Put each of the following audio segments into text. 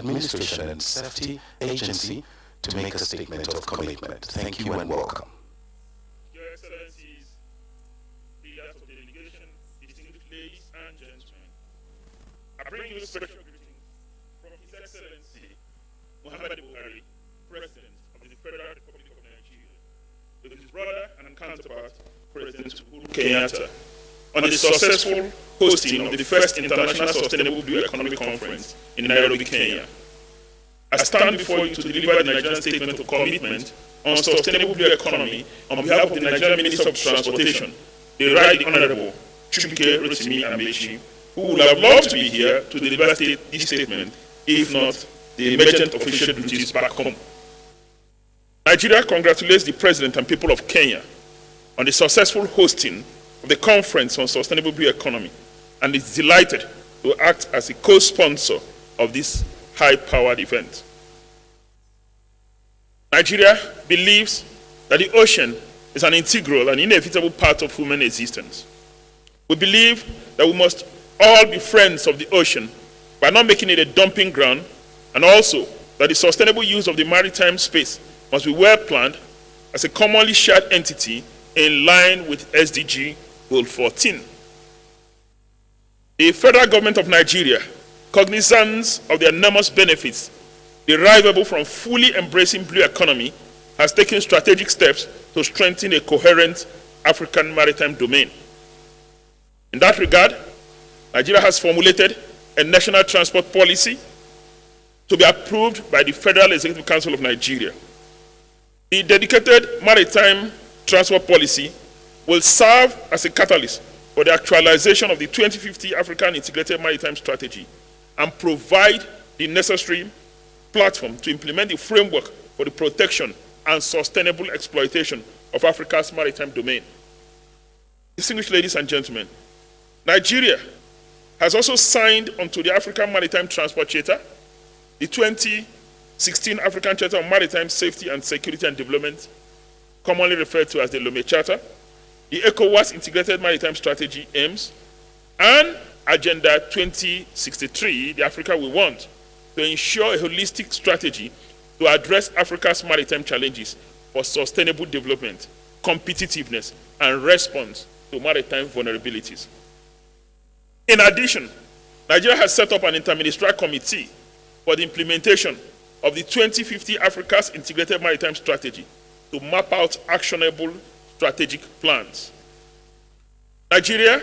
Administration and Safety Agency to make a statement of commitment. Thank you and welcome. Your Excellencies, leaders of the delegation, distinguished ladies and gentlemen, I bring you special greetings from His Excellency Muhammad Buhari, President of the Federal Republic of Nigeria, with his brother and counterpart, President Uhuru Kenyatta, on the successful hosting of the first International Sustainable Blue Economy Conference in Nairobi, Kenya. I stand before you to deliver the Nigerian Statement of Commitment on Sustainable Blue Economy on behalf of the Nigerian Minister of Transportation, the Right Honorable Chukwuke Rotimi Amechi, who would have loved to be here to deliver this statement, if not the emergent official duties back home. Nigeria congratulates the President and people of Kenya on the successful hosting of the Conference on Sustainable Blue Economy and is delighted to act as a co-sponsor of this high-powered event. Nigeria believes that the ocean is an integral and inevitable part of human existence. We believe that we must all be friends of the ocean by not making it a dumping ground, and also that the sustainable use of the maritime space must be well planned as a commonly shared entity in line with SDG Goal 14. The federal government of Nigeria, cognizant of the enormous benefits derivable from fully embracing blue economy, has taken strategic steps to strengthen a coherent African maritime domain. In that regard, Nigeria has formulated a national transport policy to be approved by the Federal Executive Council of Nigeria. The dedicated maritime transport policy will serve as a catalyst for the actualization of the 2050 African Integrated Maritime Strategy and provide the necessary platform to implement the framework for the protection and sustainable exploitation of Africa's maritime domain. Distinguished ladies and gentlemen, Nigeria has also signed onto the African Maritime Transport Charter, the 2016 African Charter on Maritime Safety and Security and Development, commonly referred to as the Lome Charter, the ECOWAS Integrated Maritime Strategy aims, and Agenda 2063, the Africa we want, to ensure a holistic strategy to address Africa's maritime challenges for sustainable development, competitiveness, and response to maritime vulnerabilities. In addition, Nigeria has set up an interministerial committee for the implementation of the 2050 Africa's Integrated Maritime Strategy to map out actionable strategic plans. Nigeria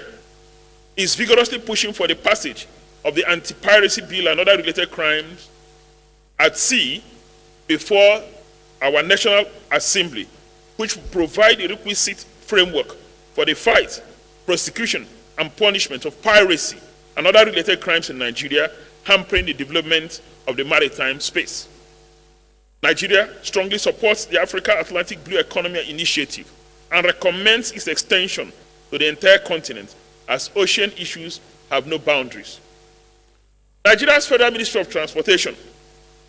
is vigorously pushing for the passage of the Anti-Piracy Bill and other related crimes at sea before our National Assembly, which will provide a requisite framework for the fight, prosecution, and punishment of piracy and other related crimes in Nigeria, hampering the development of the maritime space. Nigeria strongly supports the Africa Atlantic Blue Economy Initiative and recommends its extension to the entire continent, as ocean issues have no boundaries. Nigeria's Federal Ministry of Transportation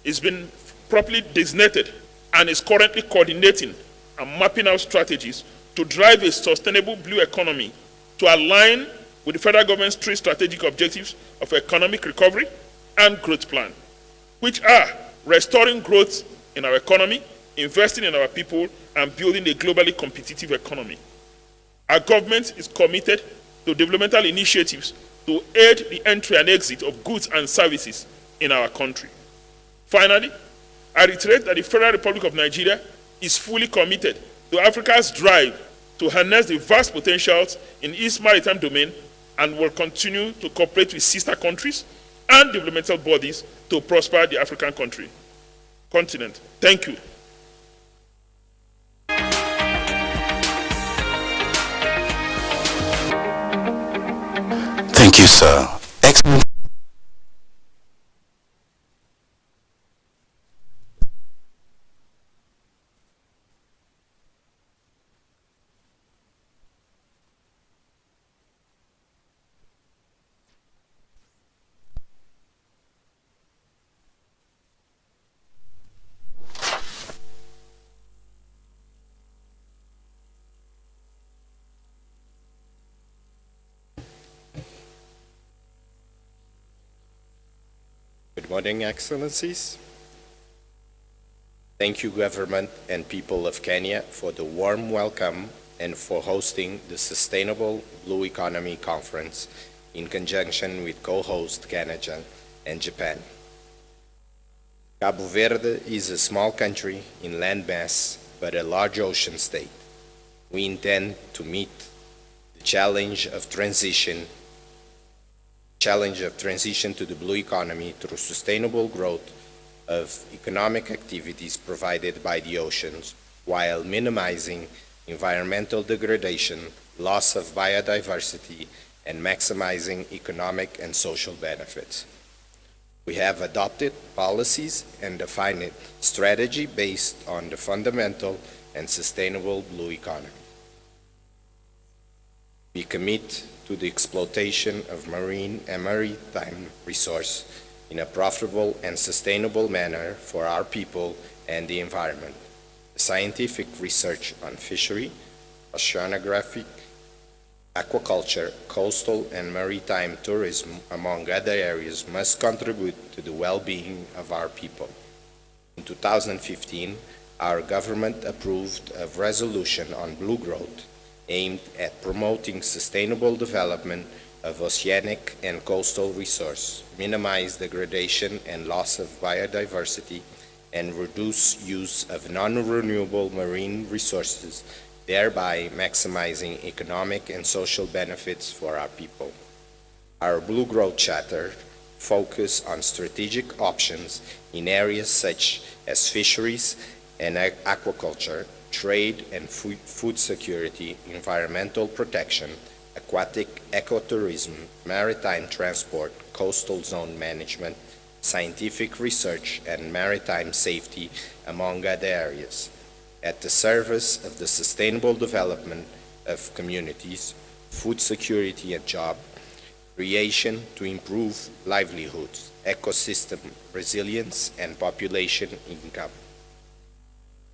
has been properly designated and is currently coordinating and mapping out strategies to drive a sustainable blue economy to align with the federal government's three strategic objectives of economic recovery and growth plan, which are restoring growth in our economy, investing in our people, and building a globally competitive economy. Our government is committed to developmental initiatives to aid the entry and exit of goods and services in our country. Finally, I reiterate that the Federal Republic of Nigeria is fully committed to Africa's drive to harness the vast potentials in its maritime domain and will continue to cooperate with sister countries and developmental bodies to prosper the African continent. Thank you. Thank you, sir. Excellent. morning, Excellencies. Thank you, government and people of Kenya, for the warm welcome and for hosting the Sustainable Blue Economy Conference in conjunction with co-host Canada and Japan. Cabo Verde is a small country in landmass, but a large ocean state. We intend to meet the challenge of transition to the blue economy through sustainable growth of economic activities provided by the oceans, while minimizing environmental degradation, loss of biodiversity, and maximizing economic and social benefits. We have adopted policies and defined a strategy based on the fundamental and sustainable blue economy. We commit to the exploitation of marine and maritime resources in a profitable and sustainable manner for our people and the environment. Scientific research on fishery, oceanography, aquaculture, coastal and maritime tourism, among other areas, must contribute to the well-being of our people. In 2015, our government approved a resolution on blue growth aimed at promoting sustainable development of oceanic and coastal resources, minimize degradation and loss of biodiversity, and reduce use of non-renewable marine resources, thereby maximizing economic and social benefits for our people. Our Blue Growth Charter focuses on strategic options in areas such as fisheries and aquaculture, trade and food security, environmental protection, aquatic ecotourism, maritime transport, coastal zone management, scientific research, and maritime safety, among other areas, at the service of the sustainable development of communities, food security and job creation to improve livelihoods, ecosystem resilience, and population income.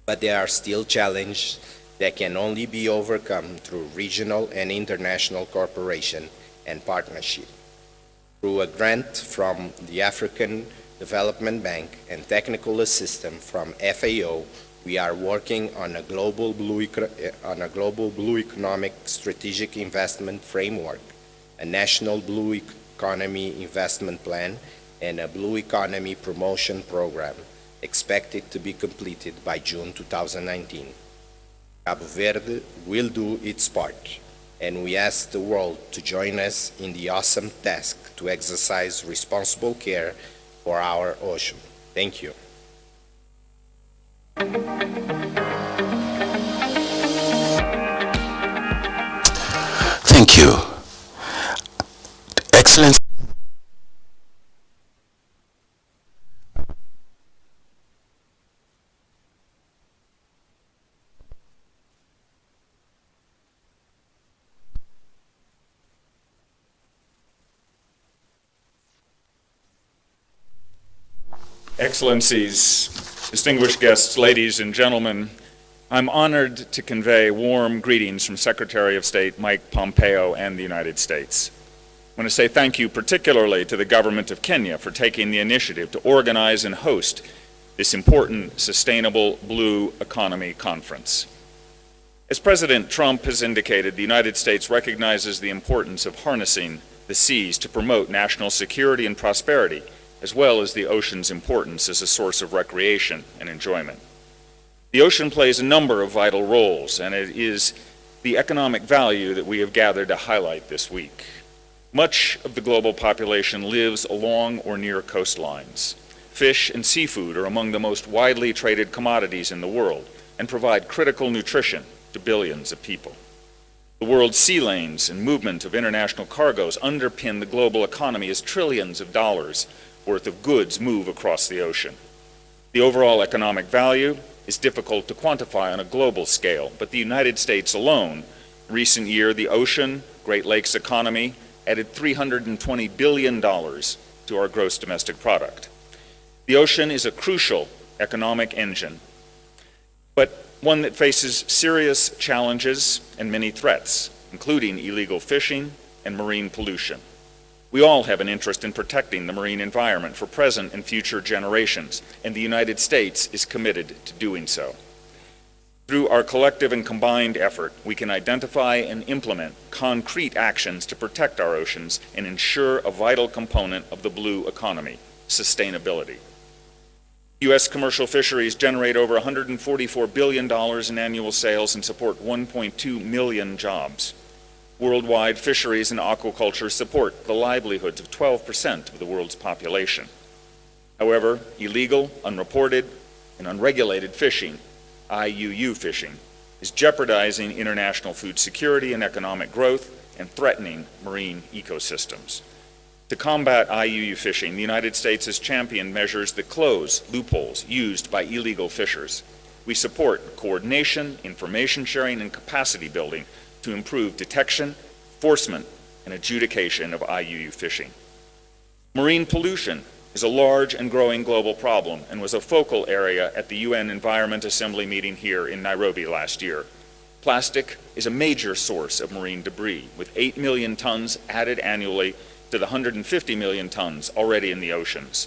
But there are still challenges that can only be overcome through regional and international cooperation and partnership. Through a grant from the African Development Bank and technical assistance from FAO, we are working on a global blue economic strategic investment framework, a national blue economy investment plan, and a blue economy promotion program expected to be completed by June 2019. Cabo Verde will do its part, and we ask the world to join us in the awesome task to exercise responsible care for our ocean. Thank you. Thank you. Excellence. Excellencies, distinguished guests, ladies and gentlemen, I'm honored to convey warm greetings from Secretary of State Mike Pompeo and the United States. I want to say thank you particularly to the government of Kenya for taking the initiative to organize and host this important Sustainable Blue Economy Conference. As President Trump has indicated, the United States recognizes the importance of harnessing the seas to promote national security and prosperity, as well as the ocean's importance as a source of recreation and enjoyment. The ocean plays a number of vital roles, and it is the economic value that we have gathered to highlight this week. Much of the global population lives along or near coastlines. Fish and seafood are among the most widely traded commodities in the world and provide critical nutrition to billions of people. The world's sea lanes and movement of international cargoes underpin the global economy as trillions of dollars worth of goods move across the ocean. The overall economic value is difficult to quantify on a global scale, but the United States alone, recent year, the ocean, Great Lakes economy, added $320 billion to our gross domestic product. The ocean is a crucial economic engine, but one that faces serious challenges and many threats, including illegal fishing and marine pollution. We all have an interest in protecting the marine environment for present and future generations, and the United States is committed to doing so. Through our collective and combined effort, we can identify and implement concrete actions to protect our oceans and ensure a vital component of the blue economy, sustainability. U.S. commercial fisheries generate over $144 billion in annual sales and support 1.2 million jobs. Worldwide, fisheries and aquaculture support the livelihoods of 12% of the world's population. However, illegal, unreported, and unregulated fishing, IUU fishing, is jeopardizing international food security and economic growth and threatening marine ecosystems. To combat IUU fishing, the United States has championed measures that close loopholes used by illegal fishers. We support coordination, information sharing, and capacity building to improve detection, enforcement, and adjudication of IUU fishing. Marine pollution is a large and growing global problem and was a focal area at the UN Environment Assembly meeting here in Nairobi last year. Plastic is a major source of marine debris, with 8 million tons added annually to the 150 million tons already in the oceans.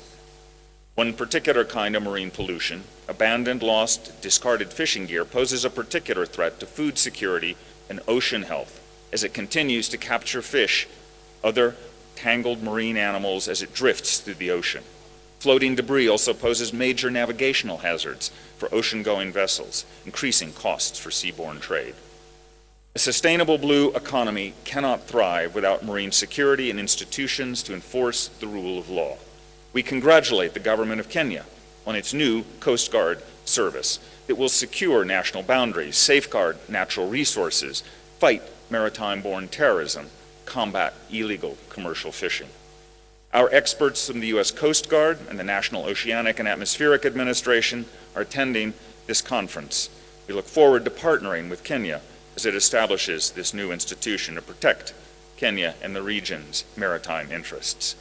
One particular kind of marine pollution, abandoned, lost, discarded fishing gear, poses a particular threat to food security and ocean health as it continues to capture fish, other tangled marine animals as it drifts through the ocean. Floating debris also poses major navigational hazards for ocean-going vessels, increasing costs for seaborne trade. A sustainable blue economy cannot thrive without marine security and institutions to enforce the rule of law. We congratulate the government of Kenya on its new Coast Guard service that will secure national boundaries, safeguard natural resources, fight maritime-borne terrorism, combat illegal commercial fishing. Our experts from the U.S. Coast Guard and the National Oceanic and Atmospheric Administration are attending this conference. We look forward to partnering with Kenya as it establishes this new institution to protect Kenya and the region's maritime interests.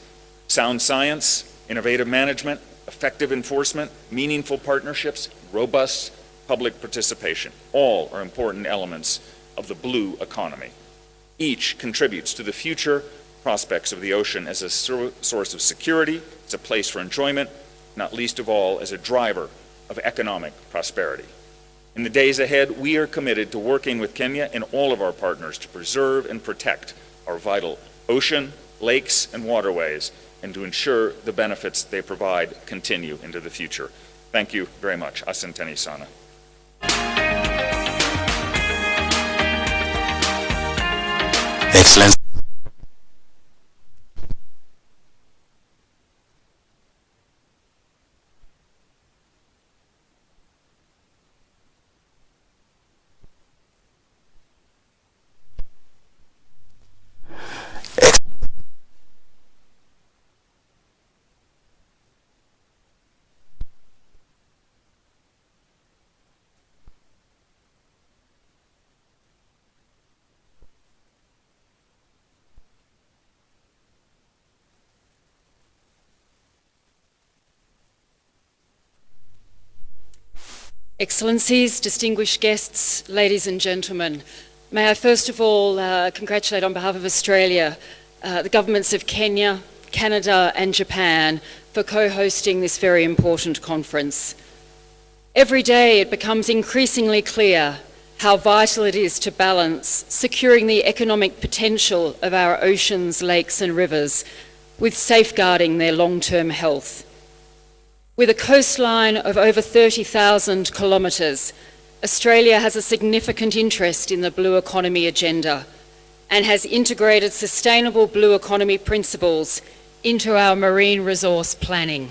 Sound science, innovative management, effective enforcement, meaningful partnerships, robust public participation, all are important elements of the blue economy. Each contributes to the future prospects of the ocean as a source of security, as a place for enjoyment, not least of all as a driver of economic prosperity. In the days ahead, we are committed to working with Kenya and all of our partners to preserve and protect our vital ocean, lakes, and waterways, and to ensure the benefits they provide continue into the future. Thank you very much. Asanteni sana. Excellency. Excellencies, distinguished guests, ladies and gentlemen, may I first of all congratulate on behalf of Australia the governments of Kenya, Canada and Japan for co-hosting this very important conference. Every day it becomes increasingly clear how vital it is to balance securing the economic potential of our oceans, lakes and rivers with safeguarding their long-term health. With a coastline of over 30,000 kilometres, Australia has a significant interest in the blue economy agenda and has integrated sustainable blue economy principles into our marine resource planning.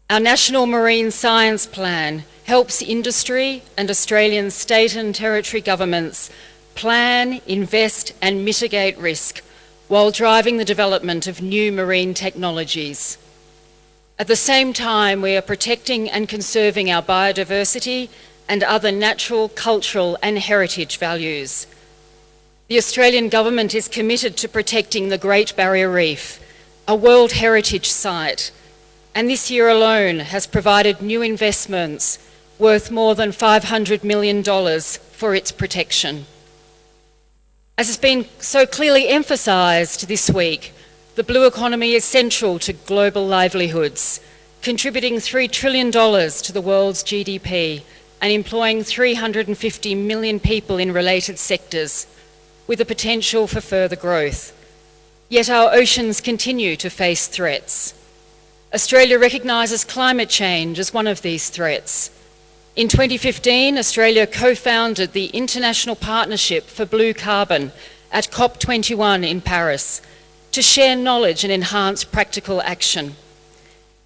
Our National Marine Science Plan helps industry and Australian state and territory governments plan, invest and mitigate risk while driving the development of new marine technologies. At the same time, we are protecting and conserving our biodiversity and other natural, cultural and heritage values. The Australian Government is committed to protecting the Great Barrier Reef, a World Heritage Site, and this year alone has provided new investments worth more than $500 million for its protection. As has been so clearly emphasised this week, the blue economy is central to global livelihoods, contributing $3 trillion to the world's GDP and employing 350 million people in related sectors, with the potential for further growth. Yet our oceans continue to face threats. Australia recognises climate change as one of these threats. In 2015, Australia co-founded the International Partnership for Blue Carbon at COP21 in Paris to share knowledge and enhance practical action.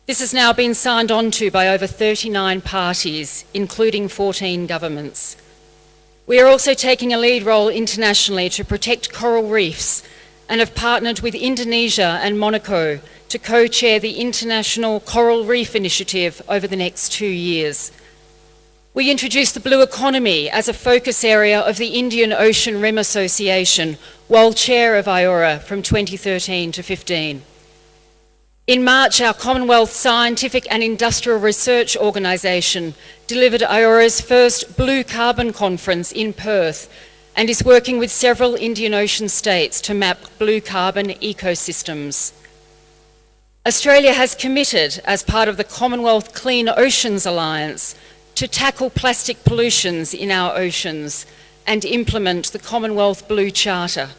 This has now been signed on to by over 39 parties, including 14 governments. We are also taking a lead role internationally to protect coral reefs and have partnered with Indonesia and Monaco to co-chair the International Coral Reef Initiative over the next 2 years. We introduced the blue economy as a focus area of the Indian Ocean Rim Association while chair of IORA from 2013 to 15. In March, our Commonwealth Scientific and Industrial Research Organisation delivered IORA's first Blue Carbon Conference in Perth and is working with several Indian Ocean states to map blue carbon ecosystems. Australia has committed, as part of the Commonwealth Clean Oceans Alliance, to tackle plastic pollutions in our oceans and implement the Commonwealth Blue Charter.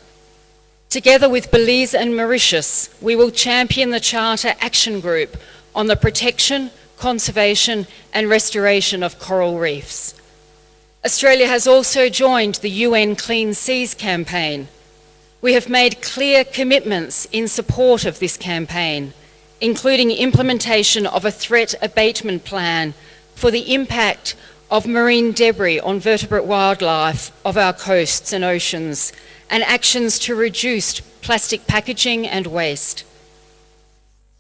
Together with Belize and Mauritius, we will champion the Charter Action Group on the protection, conservation and restoration of coral reefs. Australia has also joined the UN Clean Seas campaign. We have made clear commitments in support of this campaign, including implementation of a threat abatement plan for the impact of marine debris on vertebrate wildlife of our coasts and oceans, and actions to reduce plastic packaging and waste.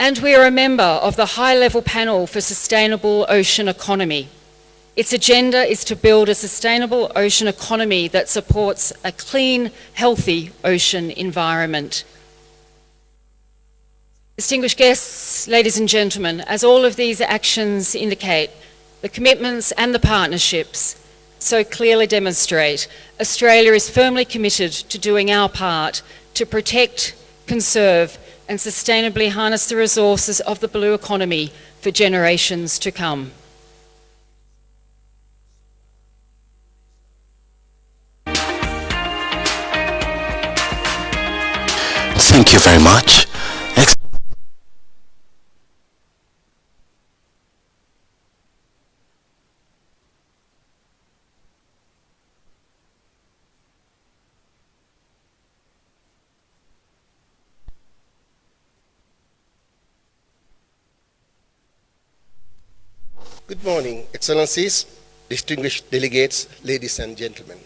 And we are a member of the High-Level Panel for Sustainable Ocean Economy. Its agenda is to build a sustainable ocean economy that supports a clean, healthy ocean environment. Distinguished guests, ladies and gentlemen, as all of these actions indicate, the commitments and the partnerships so clearly demonstrate, Australia is firmly committed to doing our part to protect, conserve and sustainably harness the resources of the blue economy for generations to come. Thank you very much. Good morning, Excellencies, distinguished delegates, ladies and gentlemen.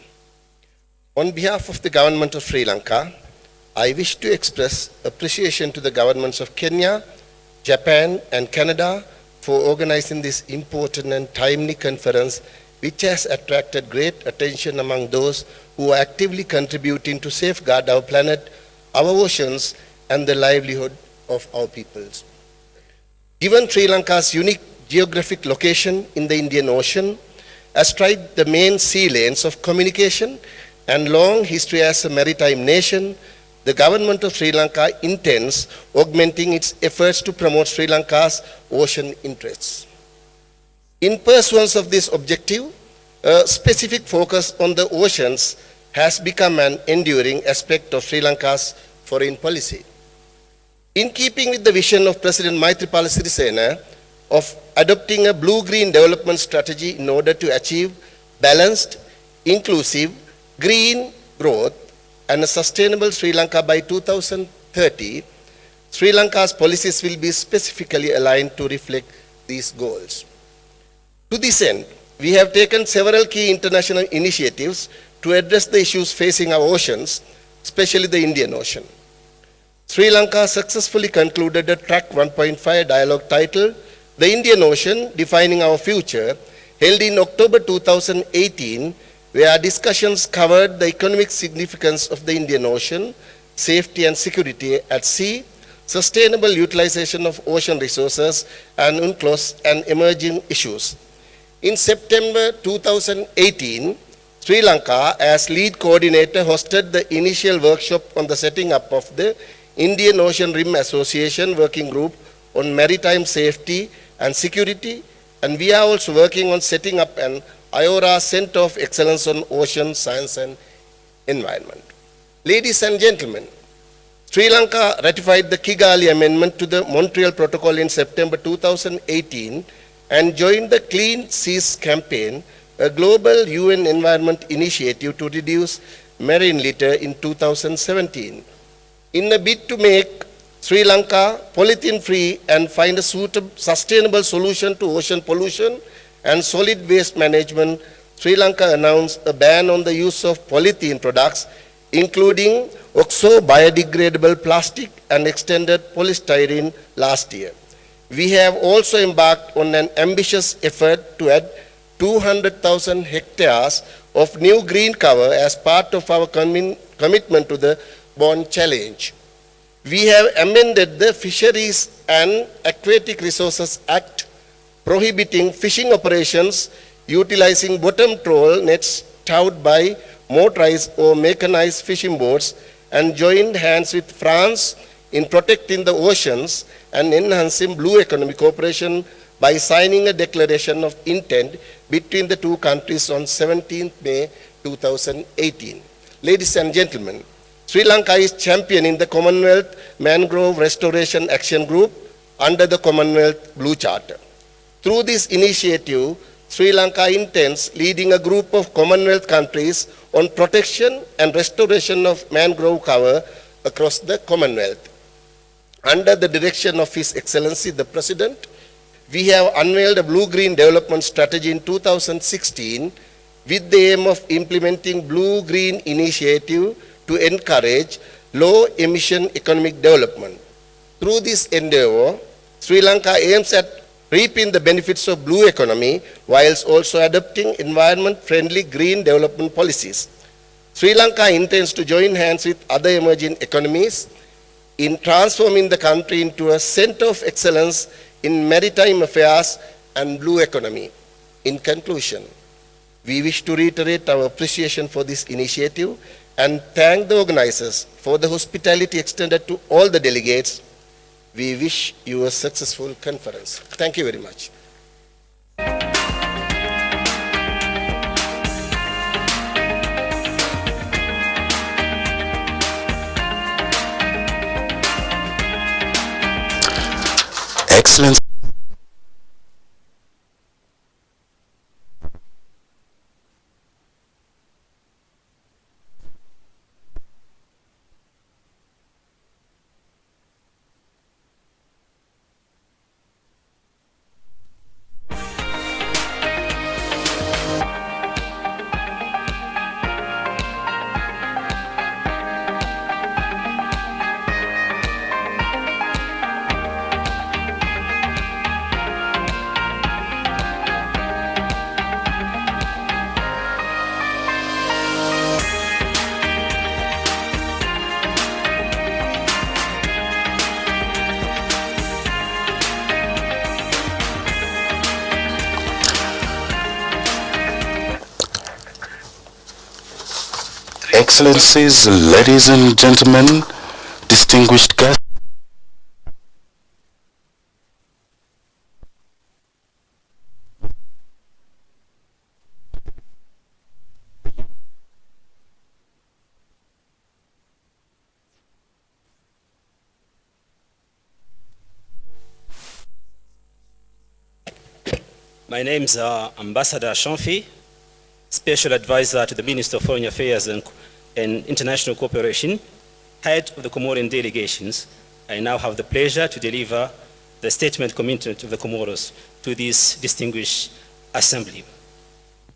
On behalf of the Government of Sri Lanka, I wish to express appreciation to the governments of Kenya, Japan and Canada for organizing this important and timely conference, which has attracted great attention among those who are actively contributing to safeguard our planet, our oceans and the livelihood of our peoples. Given Sri Lanka's unique geographic location in the Indian Ocean, astride the main sea lanes of communication and long history as a maritime nation, the government of Sri Lanka intends augmenting its efforts to promote Sri Lanka's ocean interests. In pursuance of this objective, a specific focus on the oceans has become an enduring aspect of Sri Lanka's foreign policy. In keeping with the vision of President Maithripala Sirisena of adopting a blue-green development strategy in order to achieve balanced, inclusive, green growth and a sustainable Sri Lanka by 2030, Sri Lanka's policies will be specifically aligned to reflect these goals. To this end, we have taken several key international initiatives to address the issues facing our oceans, especially the Indian Ocean. Sri Lanka successfully concluded a Track 1.5 dialogue titled The Indian Ocean, Defining Our Future, held in October 2018, where discussions covered the economic significance of the Indian Ocean, safety and security at sea, sustainable utilization of ocean resources, and UNCLOS and emerging issues. In September 2018, Sri Lanka, as lead coordinator, hosted the initial workshop on the setting up of the Indian Ocean Rim Association Working Group on Maritime Safety and Security, and we are also working on setting up an IORA Center of Excellence on Ocean Science and Environment. Ladies and gentlemen, Sri Lanka ratified the Kigali Amendment to the Montreal Protocol in September 2018 and joined the Clean Seas Campaign, a global UN environment initiative to reduce marine litter in 2017. In a bid to make Sri Lanka polythene-free and find a sustainable solution to ocean pollution and solid waste management, Sri Lanka announced a ban on the use of polythene products, including oxo-biodegradable plastic and extended polystyrene last year. We have also embarked on an ambitious effort to add 200,000 hectares of new green cover as part of our commitment to the Bond Challenge. We have amended the Fisheries and Aquatic Resources Act, prohibiting fishing operations utilizing bottom trawl nets towed by motorized or mechanized fishing boats, and joined hands with France in protecting the oceans and enhancing blue economic cooperation by signing a declaration of intent between the two countries on 17th May 2018. Ladies and gentlemen, Sri Lanka is championing the Commonwealth Mangrove Restoration Action Group under the Commonwealth Blue Charter. Through this initiative, Sri Lanka intends leading a group of Commonwealth countries on protection and restoration of mangrove cover across the Commonwealth. Under the direction of His Excellency the President, we have unveiled a blue-green development strategy in 2016 with the aim of implementing blue-green initiative to encourage low-emission economic development. Through this endeavor, Sri Lanka aims at reaping the benefits of blue economy whilst also adopting environment-friendly green development policies. Sri Lanka intends to join hands with other emerging economies in transforming the country into a center of excellence in maritime affairs and blue economy. In conclusion, we wish to reiterate our appreciation for this initiative and thank the organizers for the hospitality extended to all the delegates. We wish you a successful conference. Thank you very much. Excellence. Excellencies, ladies and gentlemen, distinguished guests. My name is Ambassador Shamfi, Special Advisor to the Minister of Foreign Affairs and International Cooperation, Head of the Comoran delegations. I now have the pleasure to deliver the statement commitment of the Comoros to this distinguished assembly.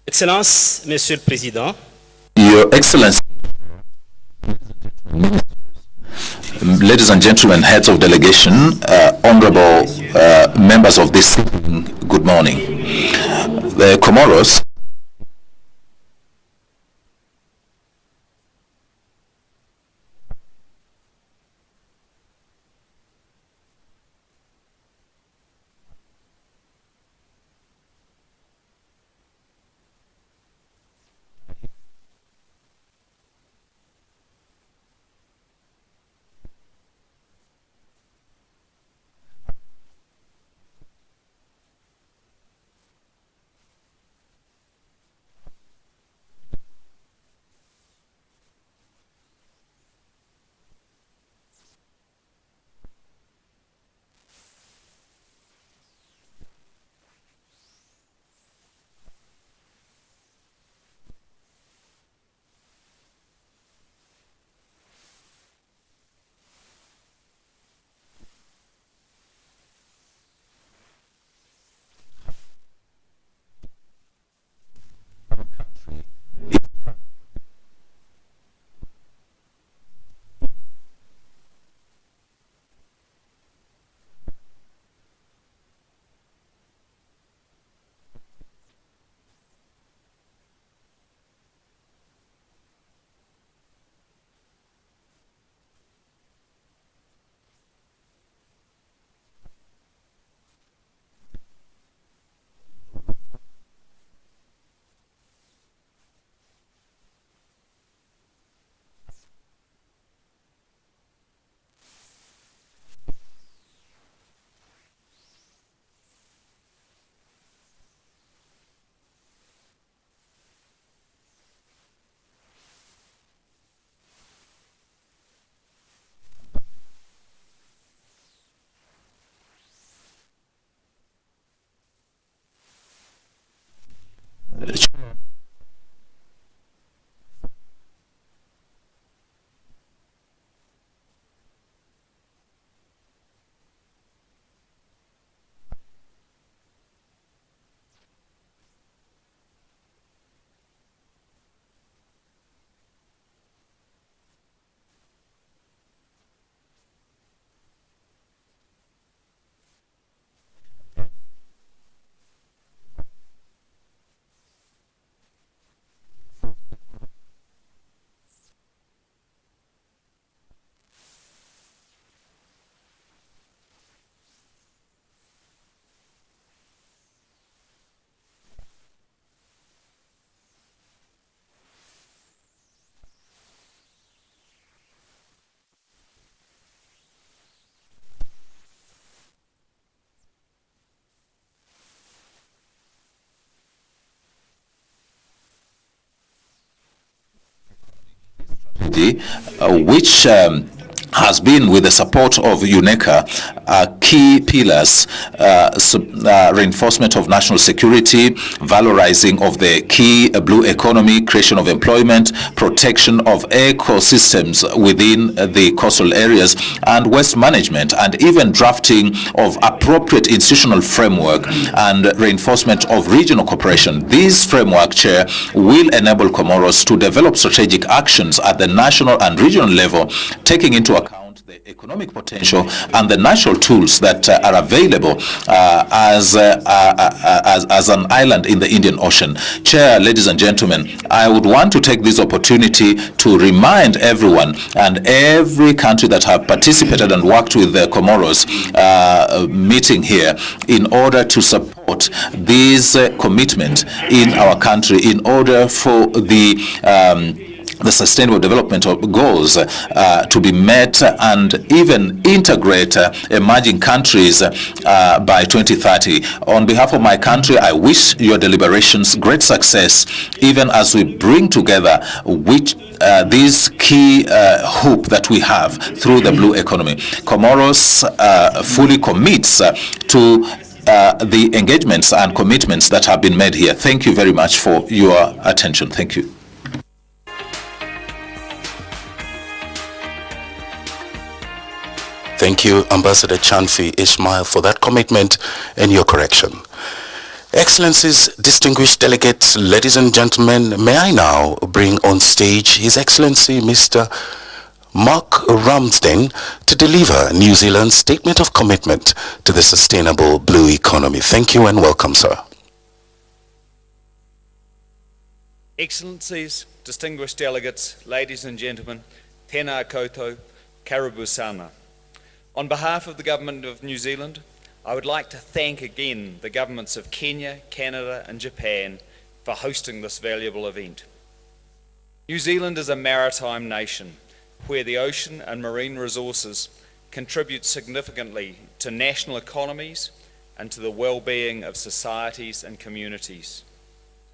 Excellence, Monsieur le Président. Your Excellency, ladies and gentlemen, heads of delegation, honorable members of this sitting, good morning. The Comoros Security, which has been, with the support of UNECA, key pillars, reinforcement of national security, valorizing of the key blue economy, creation of employment, protection of ecosystems within the coastal areas, and waste management, and even drafting of appropriate institutional framework and reinforcement of regional cooperation. This framework, Chair, will enable Comoros to develop strategic actions at the national and regional level, taking into account the economic potential and the natural tools that are available as an island in the Indian Ocean. Chair, ladies and gentlemen, I would want to take this opportunity to remind everyone and every country that have participated and worked with the Comoros meeting here in order to support this commitment in our country in order for the sustainable development goals to be met and even integrate emerging countries by 2030. On behalf of my country, I wish your deliberations great success, even as we bring together this key hope that we have through the blue economy. Comoros fully commits to the engagements and commitments that have been made here. Thank you very much for your attention. Thank you. Thank you, Ambassador Chanfi Ismail, for that commitment and your correction. Excellencies, distinguished delegates, ladies and gentlemen, may I now bring on stage His Excellency Mr. Mark Ramsden to deliver New Zealand's statement of commitment to the sustainable blue economy. Thank you and welcome, sir. Excellencies, distinguished delegates, ladies and gentlemen, tēnā koutou, karibu sana. On behalf of the Government of New Zealand, I would like to thank again the governments of Kenya, Canada and Japan for hosting this valuable event. New Zealand is a maritime nation where the ocean and marine resources contribute significantly to national economies and to the well-being of societies and communities.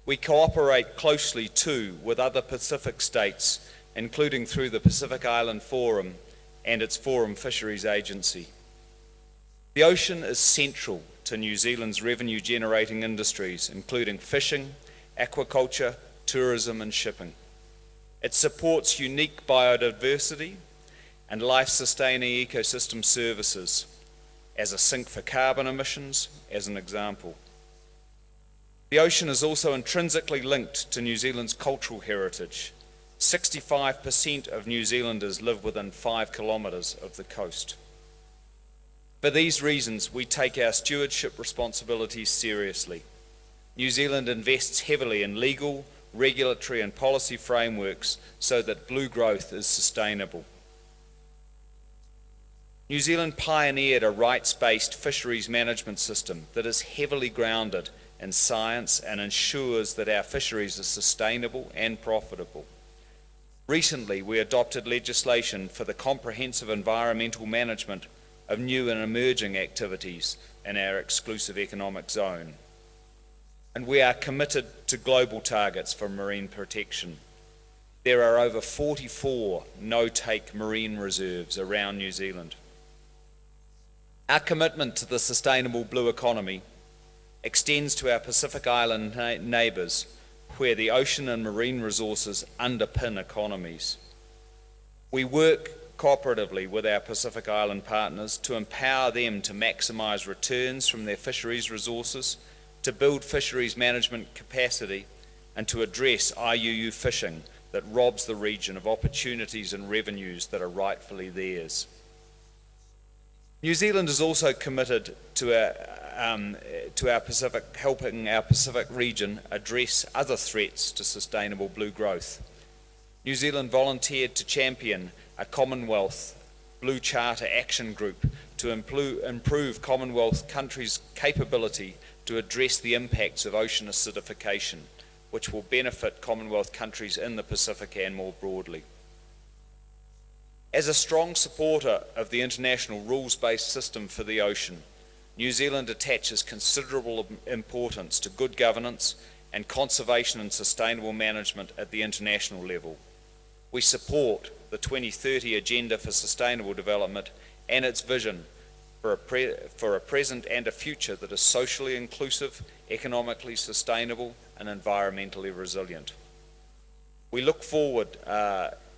We cooperate closely too with other Pacific states, including through the Pacific Island Forum and its Forum Fisheries Agency. The ocean is central to New Zealand's revenue-generating industries, including fishing, aquaculture, tourism and shipping. It supports unique biodiversity and life-sustaining ecosystem services as a sink for carbon emissions, as an example. The ocean is also intrinsically linked to New Zealand's cultural heritage. 65% of New Zealanders live within 5 kilometres of the coast. For these reasons, we take our stewardship responsibilities seriously. New Zealand invests heavily in legal, regulatory and policy frameworks so that blue growth is sustainable. New Zealand pioneered a rights-based fisheries management system that is heavily grounded in science and ensures that our fisheries are sustainable and profitable. Recently, we adopted legislation for the comprehensive environmental management of new and emerging activities in our exclusive economic zone. And we are committed to global targets for marine protection. There are over 44 no-take marine reserves around New Zealand. Our commitment to the sustainable blue economy extends to our Pacific Island neighbours, where the ocean and marine resources underpin economies. We work cooperatively with our Pacific Island partners to empower them to maximise returns from their fisheries resources, to build fisheries management capacity, and to address IUU fishing that robs the region of opportunities and revenues that are rightfully theirs. New Zealand is also committed to our Pacific, helping our Pacific region address other threats to sustainable blue growth. New Zealand volunteered to champion a Commonwealth Blue Charter Action Group to improve Commonwealth countries' capability to address the impacts of ocean acidification, which will benefit Commonwealth countries in the Pacific and more broadly. As a strong supporter of the international rules-based system for the ocean, New Zealand attaches considerable importance to good governance and conservation and sustainable management at the international level. We support the 2030 Agenda for Sustainable Development and its vision for a present and a future that is socially inclusive, economically sustainable, and environmentally resilient. We look forward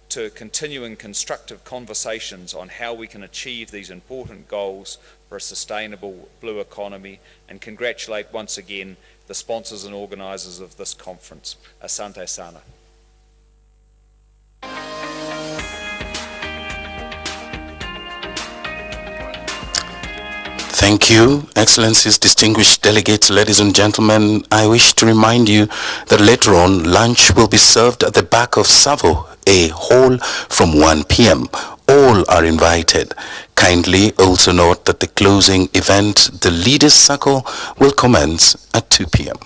to continuing constructive conversations on how we can achieve these important goals for a sustainable blue economy, and congratulate once again the sponsors and organisers of this conference. Asante sana. Thank you, Excellencies, distinguished delegates, ladies and gentlemen. I wish to remind you that later on, lunch will be served at the back of Savo, a hall from 1 p.m. All are invited. Kindly also note that the closing event, the Leaders Circle, will commence at 2 p.m.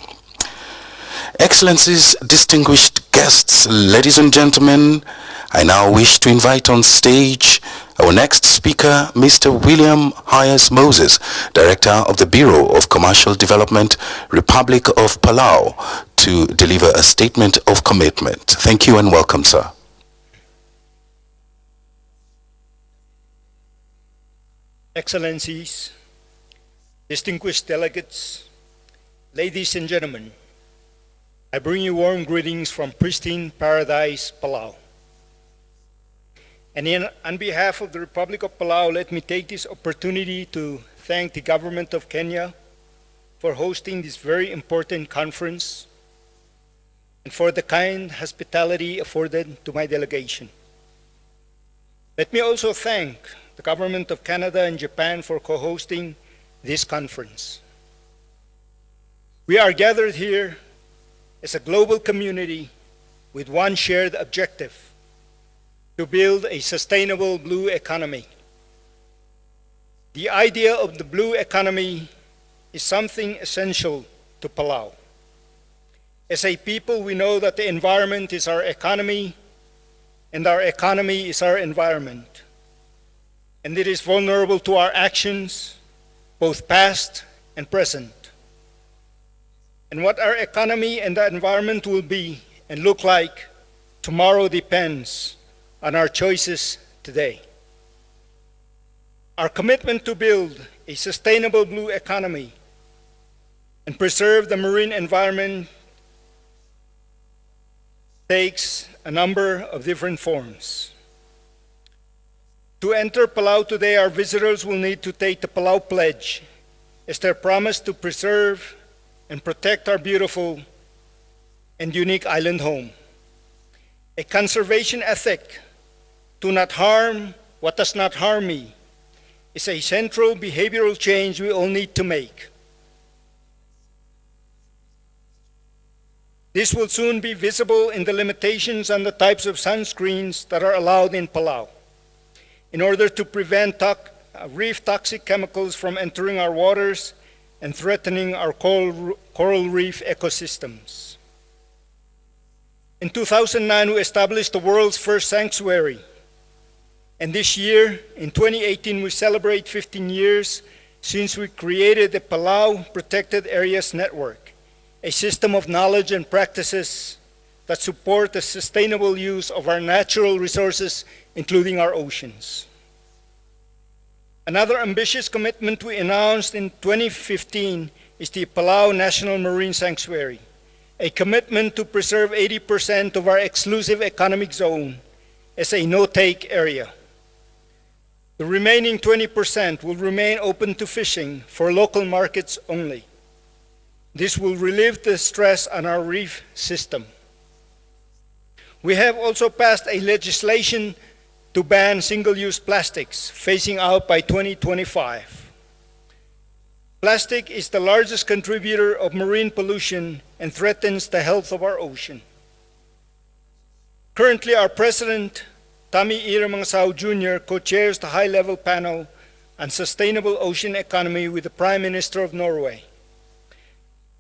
Excellencies, distinguished guests, ladies and gentlemen, I now wish to invite on stage our next speaker, Mr. William Hayes Moses, Director of the Bureau of Commercial Development, Republic of Palau, to deliver a statement of commitment. Thank you and welcome, sir. Excellencies, distinguished delegates, ladies and gentlemen, I bring you warm greetings from pristine paradise, Palau. And on behalf of the Republic of Palau, let me take this opportunity to thank the government of Kenya for hosting this very important conference and for the kind hospitality afforded to my delegation. Let me also thank the government of Canada and Japan for co-hosting this conference. We are gathered here as a global community with one shared objective: to build a sustainable blue economy. The idea of the blue economy is something essential to Palau. As a people, we know that the environment is our economy, and our economy is our environment. And it is vulnerable to our actions, both past and present. And what our economy and the environment will be and look like tomorrow depends on our choices today. Our commitment to build a sustainable blue economy and preserve the marine environment takes a number of different forms. To enter Palau today, our visitors will need to take the Palau Pledge as their promise to preserve and protect our beautiful and unique island home. A conservation ethic: do not harm what does not harm me, is a central behavioral change we all need to make. This will soon be visible in the limitations on the types of sunscreens that are allowed in Palau in order to prevent reef toxic chemicals from entering our waters and threatening our coral reef ecosystems. In 2009, we established the world's first sanctuary. And this year, in 2018, we celebrate 15 years since we created the Palau Protected Areas Network, a system of knowledge and practices that support the sustainable use of our natural resources, including our oceans. Another ambitious commitment we announced in 2015 is the Palau National Marine Sanctuary, a commitment to preserve 80% of our exclusive economic zone as a no-take area. The remaining 20% will remain open to fishing for local markets only. This will relieve the stress on our reef system. We have also passed a legislation to ban single-use plastics, phasing out by 2025. Plastic is the largest contributor of marine pollution and threatens the health of our ocean. Currently, our President, Tami Iramangasau Jr., co-chairs the high-level panel on sustainable ocean economy with the Prime Minister of Norway.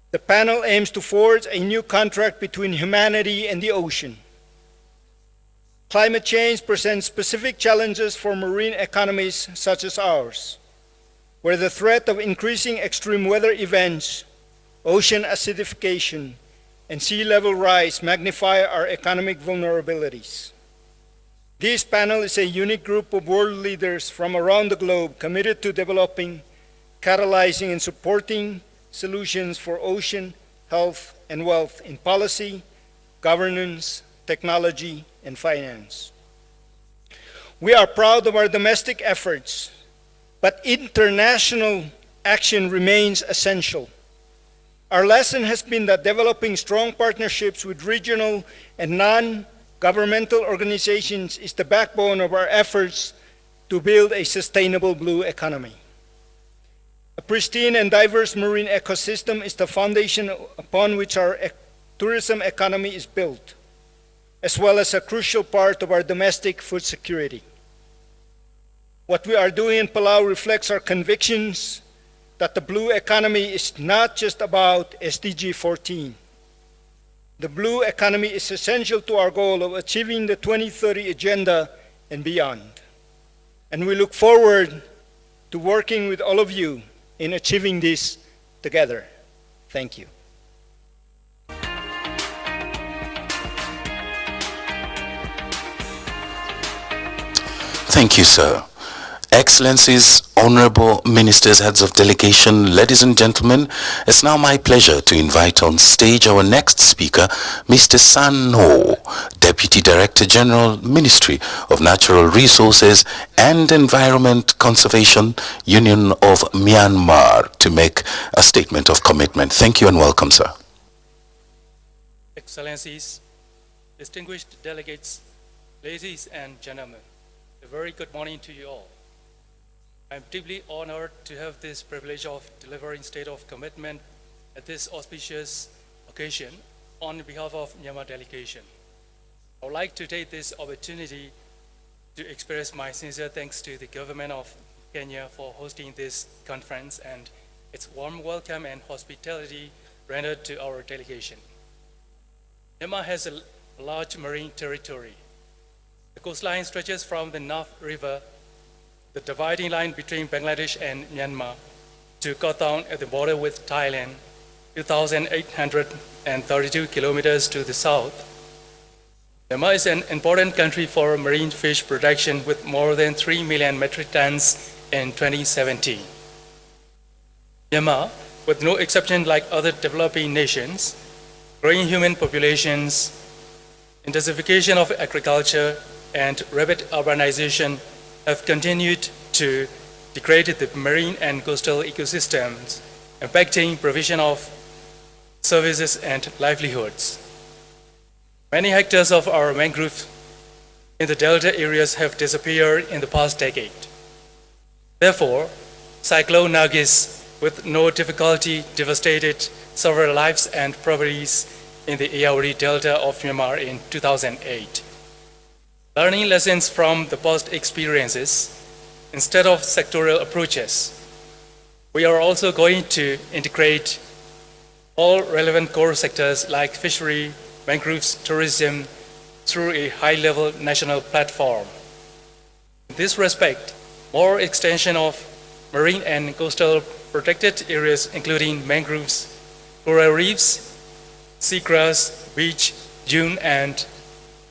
The panel aims to forge a new contract between humanity and the ocean. Climate change presents specific challenges for marine economies such as ours, where the threat of increasing extreme weather events, ocean acidification, and sea level rise magnify our economic vulnerabilities. This panel is a unique group of world leaders from around the globe committed to developing, catalyzing, and supporting solutions for ocean, health, and wealth in policy, governance, technology, and finance. We are proud of our domestic efforts, but international action remains essential. Our lesson has been that developing strong partnerships with regional and non-governmental organizations is the backbone of our efforts to build a sustainable blue economy. A pristine and diverse marine ecosystem is the foundation upon which our tourism economy is built, as well as a crucial part of our domestic food security. What we are doing in Palau reflects our convictions that the blue economy is not just about SDG 14. The blue economy is essential to our goal of achieving the 2030 agenda and beyond. And we look forward to working with all of you in achieving this together. Thank you. Thank you, sir. Excellencies, honorable ministers, heads of delegation, ladies and gentlemen, it's now my pleasure to invite on stage our next speaker, Mr. San Ho, Deputy Director General, Ministry of Natural Resources and Environment Conservation, Union of Myanmar, to make a statement of commitment. Thank you and welcome, sir. Excellencies, distinguished delegates, ladies and gentlemen, a very good morning to you all. I'm deeply honored to have this privilege of delivering state of commitment at this auspicious occasion on behalf of Myanmar delegation. I would like to take this opportunity to express my sincere thanks to the government of Kenya for hosting this conference and its warm welcome and hospitality rendered to our delegation. Myanmar has a large marine territory. The coastline stretches from the North River, the dividing line between Bangladesh and Myanmar, to Koh at the border with Thailand, 2,832 kilometers to the south. Myanmar is an important country for marine fish production with more than 3 million metric tons in 2017. Myanmar, with no exception like other developing nations, growing human populations, intensification of agriculture, and rapid urbanization have continued to degrade the marine and coastal ecosystems, impacting provision of services and livelihoods. Many hectares of our mangroves in the delta areas have disappeared in the past decade. Therefore, Cyclone Nargis, with no difficulty, devastated several lives and properties in the Ayeyarwady Delta of Myanmar in 2008. Learning lessons from the past experiences, instead of sectoral approaches, we are also going to integrate all relevant core sectors like fishery, mangroves, tourism, through a high-level national platform. In this respect, more extension of marine and coastal protected areas including mangroves, coral reefs, seagrass, beach, dune, and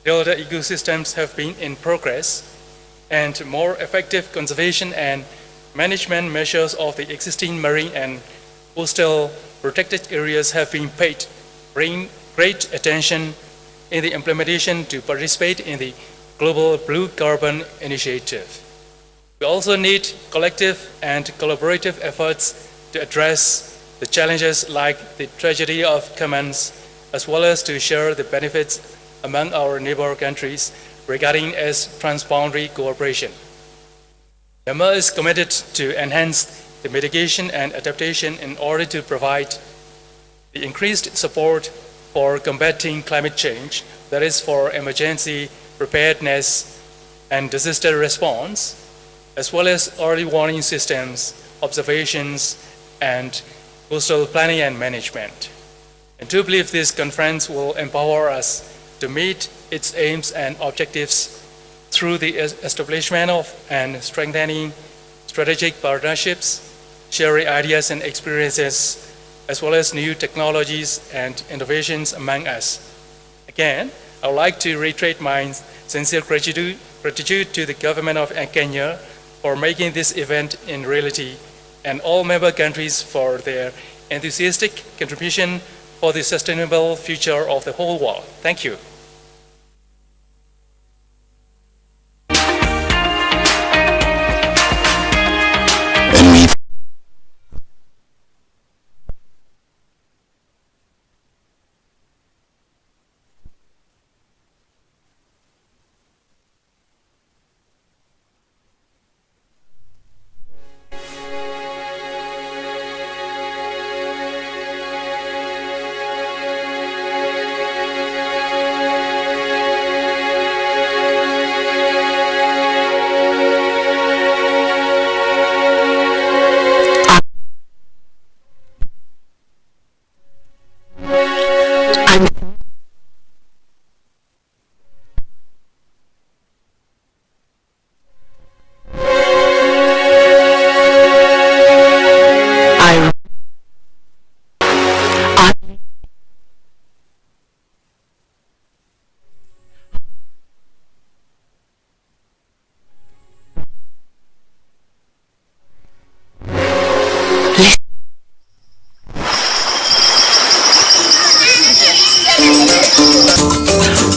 delta ecosystems have been in progress, and more effective conservation and management measures of the existing marine and coastal protected areas have been paid, bringing great attention in the implementation to participate in the Global Blue Carbon Initiative. We also need collective and collaborative efforts to address the challenges like the tragedy of Commons, as well as to share the benefits among our neighbor countries regarding its transboundary cooperation. Myanmar is committed to enhance the mitigation and adaptation in order to provide the increased support for combating climate change, that is for emergency preparedness and disaster response, as well as early warning systems, observations, and coastal planning and management. And to believe this conference will empower us to meet its aims and objectives through the establishment of and strengthening strategic partnerships, sharing ideas and experiences, as well as new technologies and innovations among us. Again, I would like to reiterate my sincere gratitude Gratitude to the government of Kenya for making this event in reality, and all member countries for their enthusiastic contribution for the sustainable future of the whole world. Thank you. And we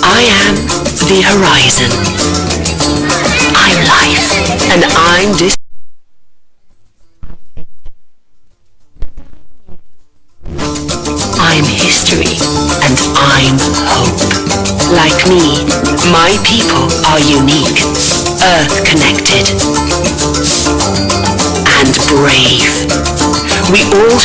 I am the horizon. I'm life, and I'm this. I'm history, and I'm hope. Like me, my people are unique, earth-connected, and brave. We all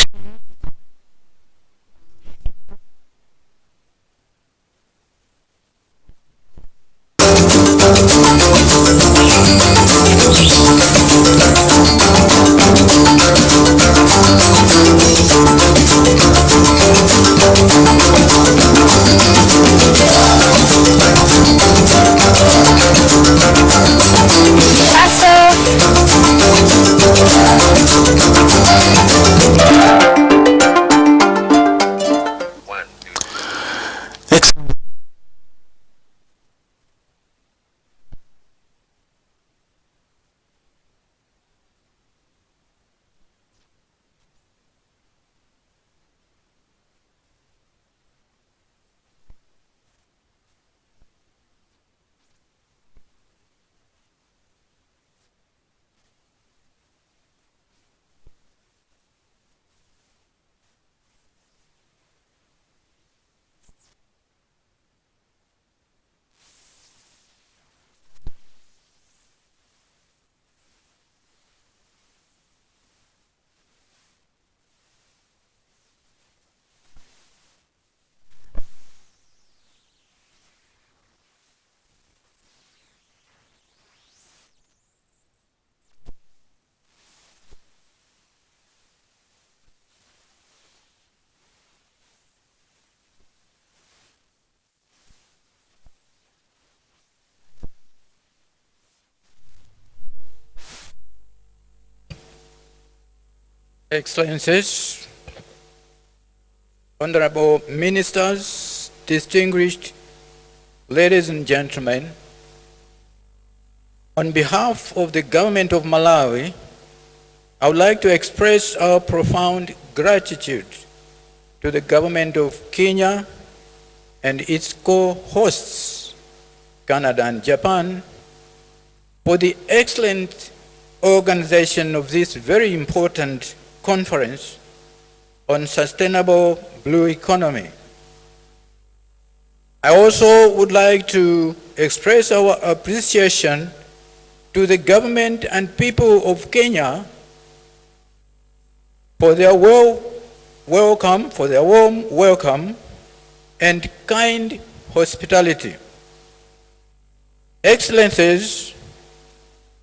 Excellencies, honorable ministers, distinguished ladies and gentlemen, on behalf of the government of Malawi, I would like to express our profound gratitude to the government of Kenya and its co-hosts, Canada and Japan, for the excellent organization of this very important conference on sustainable blue economy. I also would like to express our appreciation to the government and people of Kenya for their warm welcome and kind hospitality. Excellencies,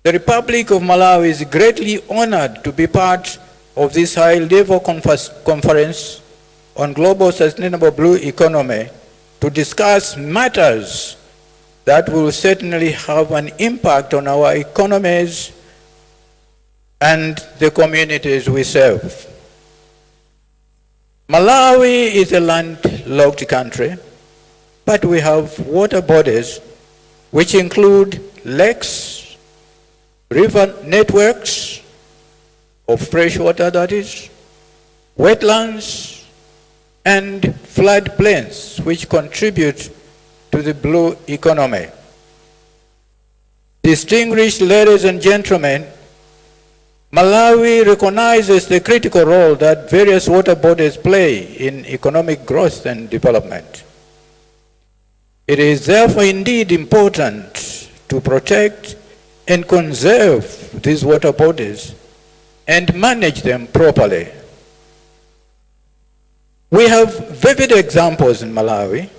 the Republic of Malawi is greatly honored to be part of this high-level conference on global sustainable blue economy to discuss matters that will certainly have an impact on our economies and the communities we serve. Malawi is a landlocked country, but we have water bodies which include lakes, river networks of fresh water, that is, wetlands, and floodplains, which contribute to the blue economy. Distinguished ladies and gentlemen, Malawi recognizes the critical role that various water bodies play in economic growth and development. It is therefore indeed important to protect and conserve these water bodies and manage them properly. We have vivid examples in Malawi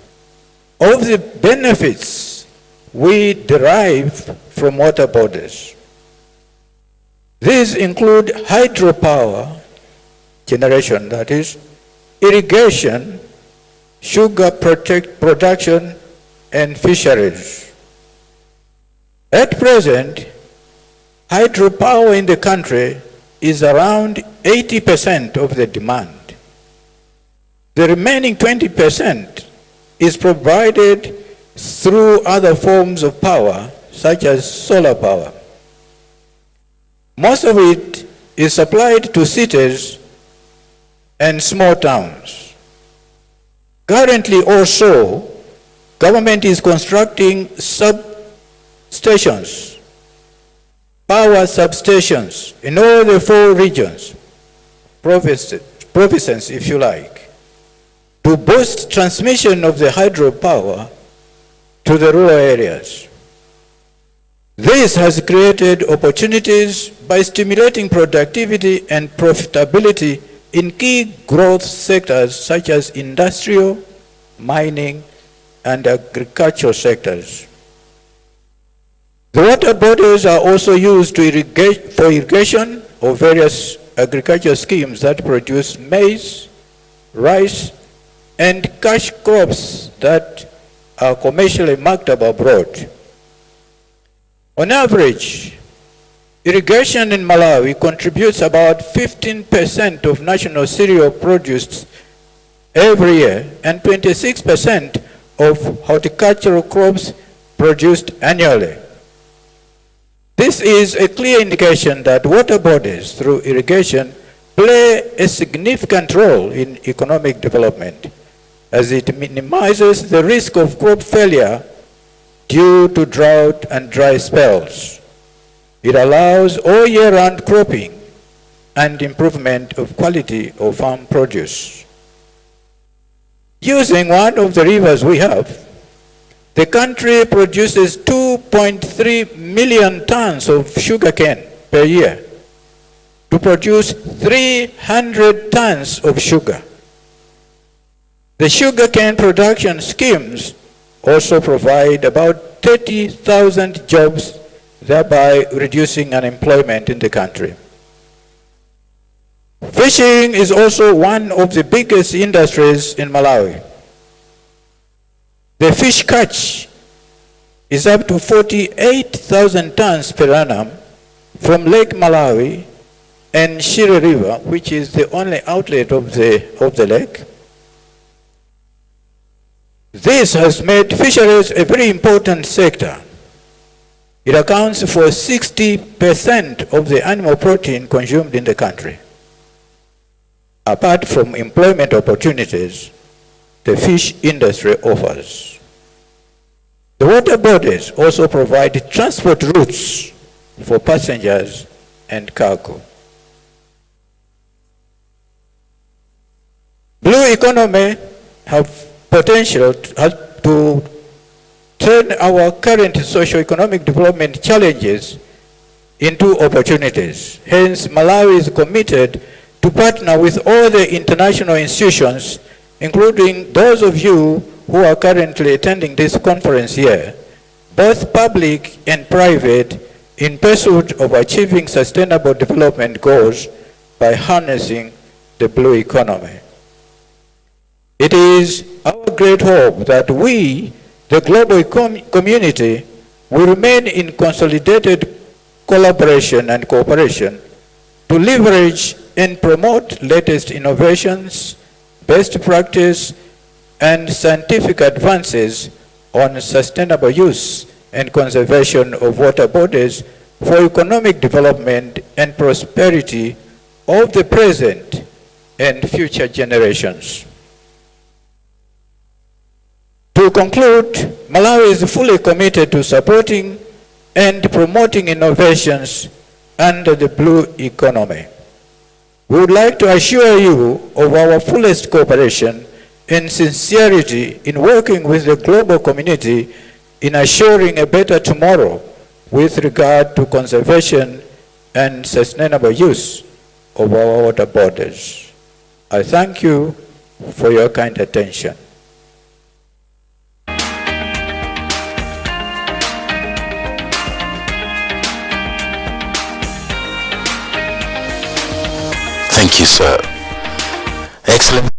of the benefits we derive from water bodies. These include hydropower generation, that is, irrigation, sugar production, and fisheries. At present, hydropower in the country is around 80% of the demand. The remaining 20% is provided through other forms of power, such as solar power. Most of it is supplied to cities and small towns. Currently also, government is constructing substations, power substations in all the 4 regions, provinces if you like, to boost transmission of the hydropower to the rural areas. This has created opportunities by stimulating productivity and profitability in key growth sectors such as industrial, mining, and agricultural sectors. The water bodies are also used to for irrigation of various agricultural schemes that produce maize, rice, and cash crops that are commercially marketable abroad. On average, irrigation in Malawi contributes about 15% of national cereal produced every year and 26% of horticultural crops produced annually. This is a clear indication that water bodies through irrigation play a significant role in economic development, as it minimizes the risk of crop failure due to drought and dry spells. It allows all year-round cropping and improvement of quality of farm produce. Using one of the rivers we have, the country produces 2.3 million tons of sugarcane per year to produce 300 tons of sugar. The sugarcane production schemes also provide about 30,000 jobs, thereby reducing unemployment in the country. Fishing is also one of the biggest industries in Malawi. The fish catch is up to 48,000 tons per annum from Lake Malawi and Shire River, which is the only outlet of the lake. This has made fisheries a very important sector. It accounts for 60% of the animal protein consumed in the country. Apart from employment opportunities the fish industry offers, the water bodies also provide transport routes for passengers and cargo. Blue economy have potential to turn our current socio-economic development challenges into opportunities. Hence, Malawi is committed to partner with all the international institutions, including those of you who are currently attending this conference here, both public and private, in pursuit of achieving sustainable development goals by harnessing the blue economy. It is our great hope that we, the global community, will remain in consolidated collaboration and cooperation to leverage and promote latest innovations, best practice, and scientific advances on sustainable use and conservation of water bodies for economic development and prosperity of the present and future generations. To conclude, Malawi is fully committed to supporting and promoting innovations under the blue economy. We would like to assure you of our fullest cooperation and sincerity in working with the global community in assuring a better tomorrow with regard to conservation and sustainable use of our water bodies. I thank you for your kind attention. Thank you, sir. Excellent.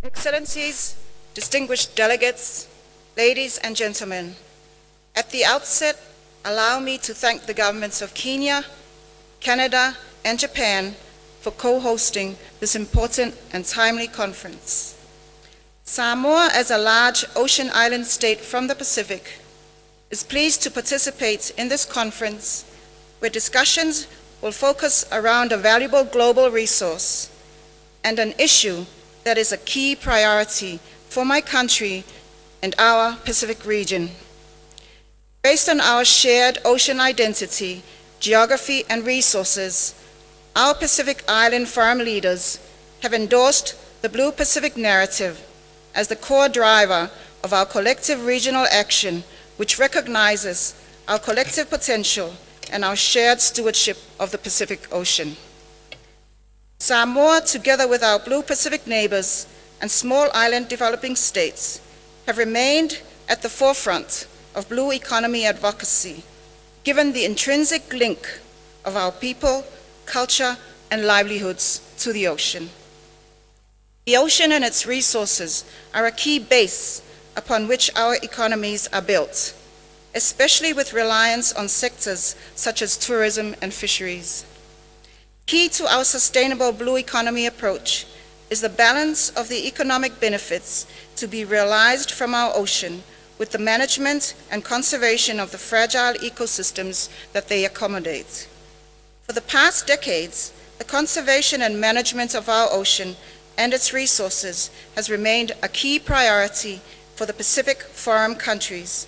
Excellencies, distinguished delegates, ladies and gentlemen, at the outset, allow me to thank the governments of Kenya, Canada, and Japan for co-hosting this important and timely conference. Samoa, as a large ocean island state from the Pacific, is pleased to participate in this conference where discussions will focus around a valuable global resource and an issue that is a key priority for my country and our Pacific region. Based on our shared ocean identity, geography, and resources, our Pacific Island farm leaders have endorsed the Blue Pacific narrative as the core driver of our collective regional action, which recognizes our collective potential and our shared stewardship of the Pacific Ocean. Samoa, together with our Blue Pacific neighbors and small island developing states, have remained at the forefront of blue economy advocacy, given the intrinsic link of our people, culture, and livelihoods to the ocean. The ocean and its resources are a key base upon which our economies are built, especially with reliance on sectors such as tourism and fisheries. Key to our sustainable blue economy approach is the balance of the economic benefits to be realized from our ocean with the management and conservation of the fragile ecosystems that they accommodate. For the past decades, the conservation and management of our ocean and its resources has remained a key priority for the Pacific Forum countries,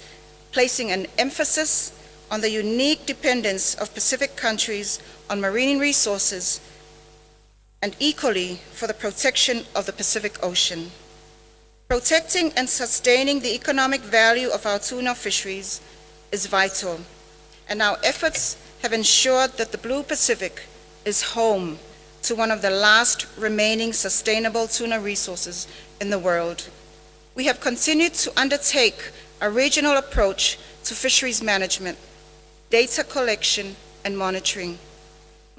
placing an emphasis on the unique dependence of Pacific countries on marine resources, and equally for the protection of the Pacific Ocean. Protecting and sustaining the economic value of our tuna fisheries is vital, and our efforts have ensured that the Blue Pacific is home to one of the last remaining sustainable tuna resources in the world. We have continued to undertake a regional approach to fisheries management, data collection, and monitoring.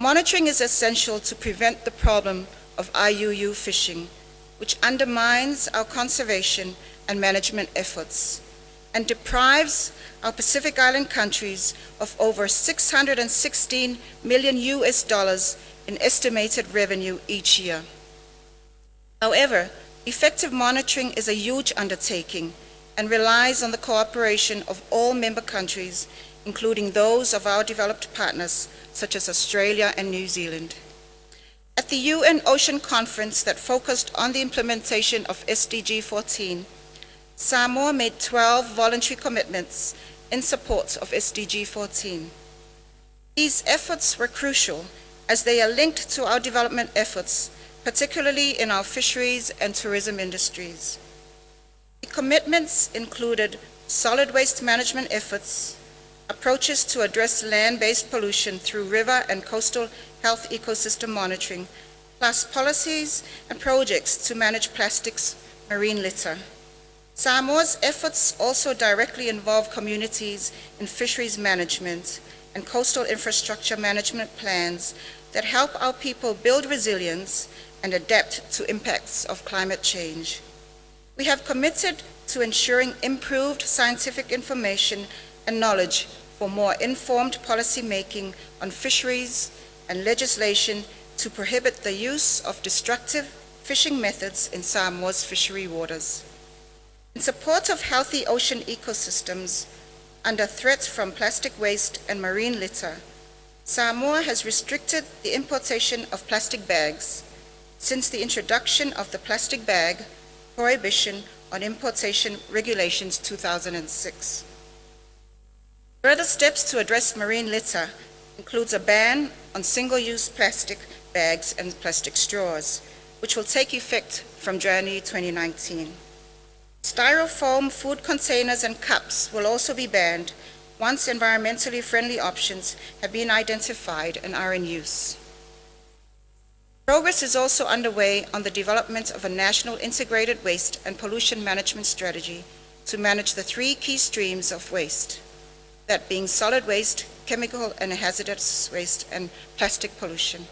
Monitoring is essential to prevent the problem of IUU fishing, which undermines our conservation and management efforts and deprives our Pacific Island countries of over $616 million in estimated revenue each year. However, effective monitoring is a huge undertaking and relies on the cooperation of all member countries, including those of our developed partners, such as Australia and New Zealand. At the UN Ocean Conference that focused on the implementation of SDG 14, Samoa made 12 voluntary commitments in support of SDG 14. These efforts were crucial as they are linked to our development efforts, particularly in our fisheries and tourism industries. The commitments included solid waste management efforts, approaches to address land-based pollution through river and coastal health ecosystem monitoring, plus policies and projects to manage plastics marine litter. Samoa's efforts also directly involve communities in fisheries management and coastal infrastructure management plans that help our people build resilience and adapt to impacts of climate change. We have committed to ensuring improved scientific information and knowledge for more informed policy making on fisheries and legislation to prohibit the use of destructive fishing methods in Samoa's fishery waters. In support of healthy ocean ecosystems under threat from plastic waste and marine litter, Samoa has restricted the importation of plastic bags since the introduction of the plastic bag prohibition on importation regulations 2006. Further steps to address marine litter includes a ban on single-use plastic bags and plastic straws, which will take effect from January 2019. Styrofoam food containers and cups will also be banned once environmentally friendly options have been identified and are in use. Progress is also underway on the development of a national integrated waste and pollution management strategy to manage the 3 key streams of waste, that being solid waste, chemical and hazardous waste, and plastic pollution.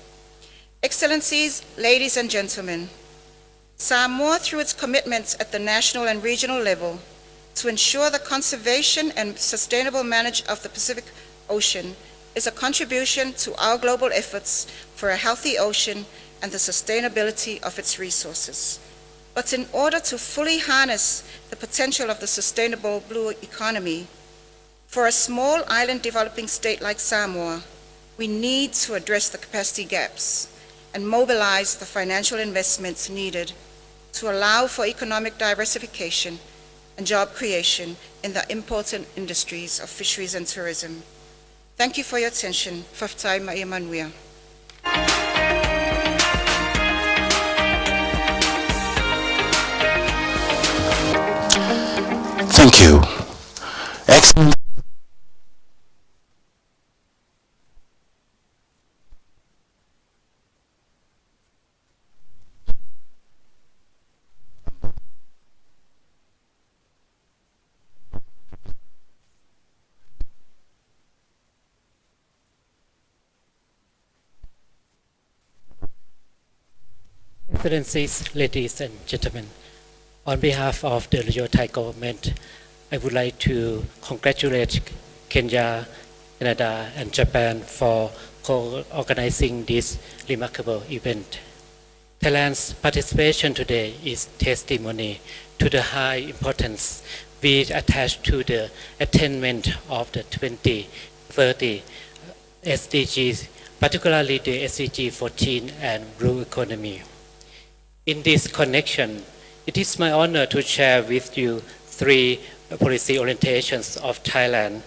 Excellencies, ladies and gentlemen, Samoa, through its commitments at the national and regional level to ensure the conservation and sustainable management of the Pacific Ocean, is a contribution to our global efforts for a healthy ocean and the sustainability of its resources. But in order to fully harness the potential of the sustainable blue economy, for a small island developing state like Samoa, we need to address the capacity gaps and mobilize the financial investments needed to allow for economic diversification and job creation in the important industries of fisheries and tourism. Thank you for your attention. Faftai Maimanuia. Thank you. Excellent. Excellencies, ladies and gentlemen, on behalf of the Rio Thai government, I would like to congratulate Kenya, Canada, and Japan for co-organizing this remarkable event. Thailand's participation today is testimony to the high importance we attach to the attainment of the 2030 SDGs, particularly the SDG 14 and blue economy. In this connection, it is my honor to share with you 3 policy orientations of Thailand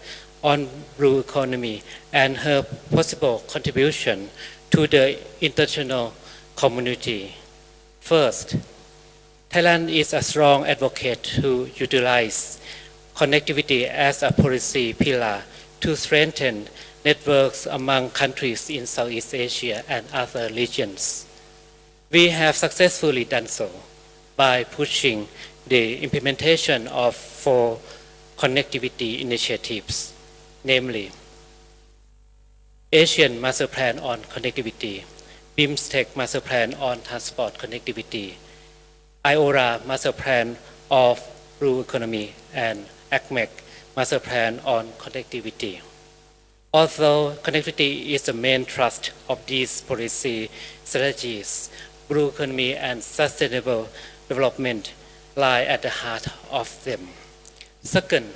on blue economy and her possible contribution to the international community. First, Thailand is a strong advocate to utilize connectivity as a policy pillar to strengthen networks among countries in Southeast Asia and other regions. We have successfully done so by pushing the implementation of 4 connectivity initiatives, namely Asian Master Plan on Connectivity, BIMSTEC Master Plan on Transport Connectivity, IORA Master Plan of Blue Economy, and ACMEC Master Plan on Connectivity. Although connectivity is the main thrust of these policy strategies, blue economy and sustainable development lie at the heart of them. Second,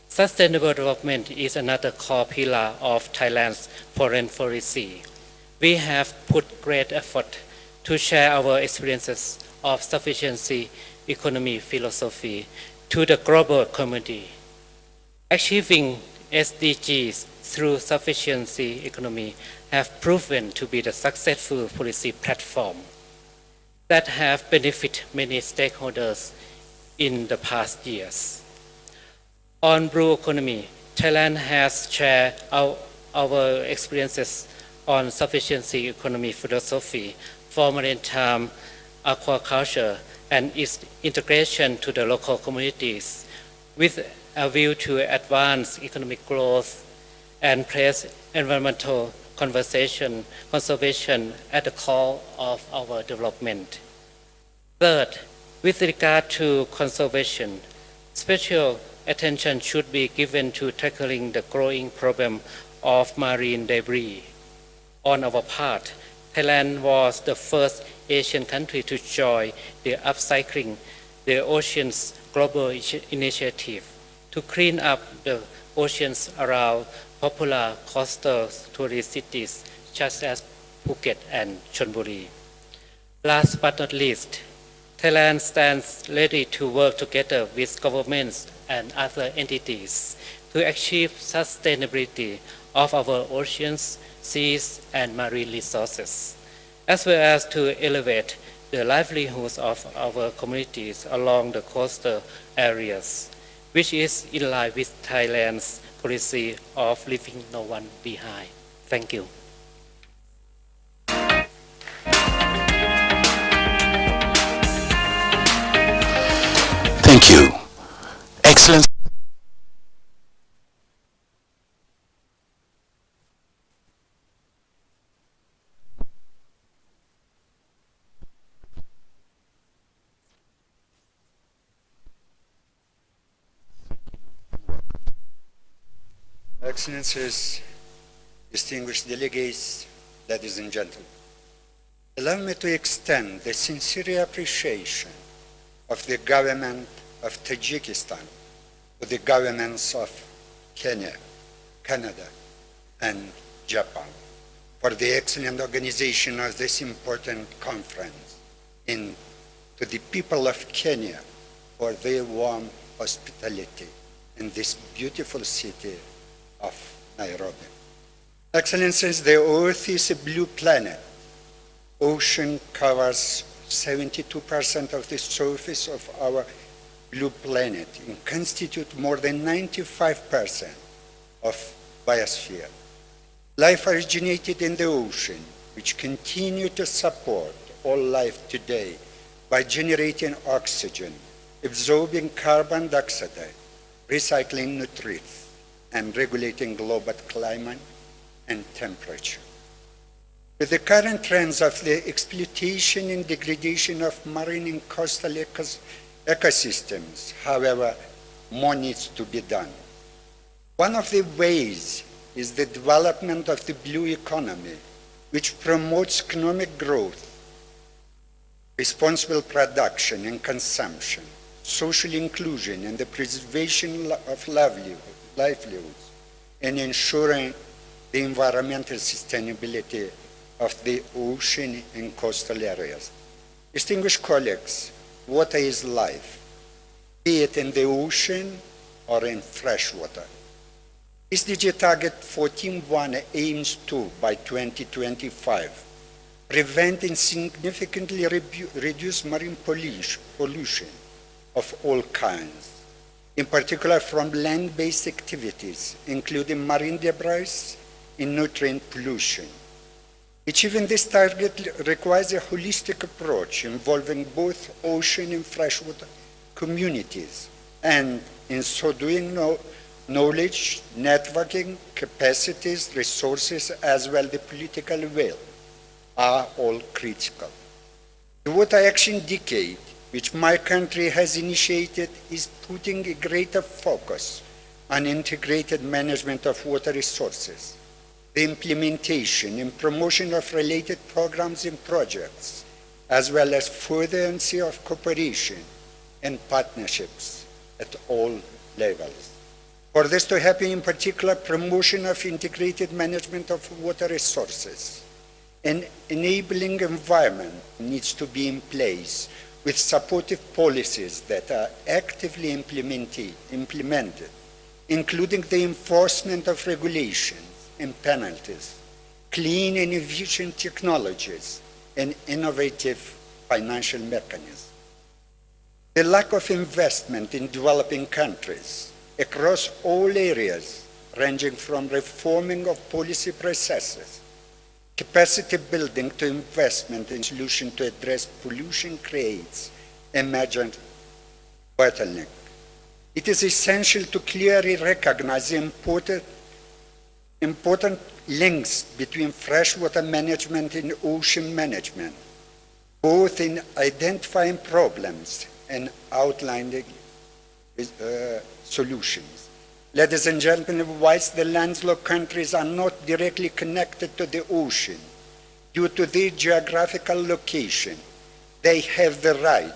sustainable development is another core pillar of Thailand's foreign policy. We have put great effort to share our experiences of sufficiency economy philosophy to the global community. Achieving SDGs through sufficiency economy have proven to be the successful policy platform that have benefited many stakeholders in the past years. On blue economy, Thailand has shared our experiences on sufficiency economy philosophy for maritime aquaculture and its integration to the local communities with a view to advance economic growth and place environmental conservation at the core of our development. Third, with regard to conservation, special attention should be given to tackling the growing problem of marine debris. On our part, Thailand was the first Asian country to join the Upcycling the Oceans Global Initiative to clean up the oceans around popular coastal tourist cities such as Phuket and Chonburi. Last but not least, Thailand stands ready to work together with governments and other entities to achieve sustainability of our oceans, seas, and marine resources, as well as to elevate the livelihoods of our communities along the coastal areas, which is in line with Thailand's policy of leaving no one behind. Thank you. Thank you. Excellent. Excellencies, distinguished delegates, ladies and gentlemen, allow me to extend the sincere appreciation of the government of Tajikistan to the governments of Kenya, Canada, and Japan for the excellent organization of this important conference, and to the people of Kenya for their warm hospitality in this beautiful city of Nairobi. Excellencies, the Earth is a blue planet. Ocean covers 72% of the surface of our blue planet and constitute more than 95% of biosphere. Life originated in the ocean, which continue to support all life today by generating oxygen, absorbing carbon dioxide, recycling nutrients, and regulating global climate and temperature. With the current trends of the exploitation and degradation of marine and coastal ecosystems, however, more needs to be done. One of the ways is the development of the blue economy, which promotes economic growth, responsible production and consumption, social inclusion, and the preservation of livelihoods, and ensuring the environmental sustainability of the ocean and coastal areas. Distinguished colleagues, water is life, be it in the ocean or in fresh water. SDG Target 14.1 aims to, by 2025, prevent and significantly reduce marine pollution of all kinds, in particular from land-based activities, including marine debris and nutrient pollution. Achieving this target requires a holistic approach involving both ocean and freshwater communities, and in so doing, knowledge, networking, capacities, resources, as well as the political will are all critical. The Water Action Decade, which my country has initiated, is putting a greater focus on integrated management of water resources, the implementation and promotion of related programs and projects, as well as furtherance of cooperation and partnerships at all levels. For this to happen, in particular, promotion of integrated management of water resources, an enabling environment needs to be in place with supportive policies that are actively implemented, including the enforcement of regulations and penalties, clean and efficient technologies, and innovative financial mechanisms. The lack of investment in developing countries across all areas ranging from reforming of policy processes, capacity building to investment in solutions to address pollution creates a major bottleneck. It is essential to clearly recognize the important links between freshwater management and ocean management, both in identifying problems and outlining solutions. Ladies and gentlemen, whilst the landlocked countries are not directly connected to the ocean due to their geographical location, they have the right,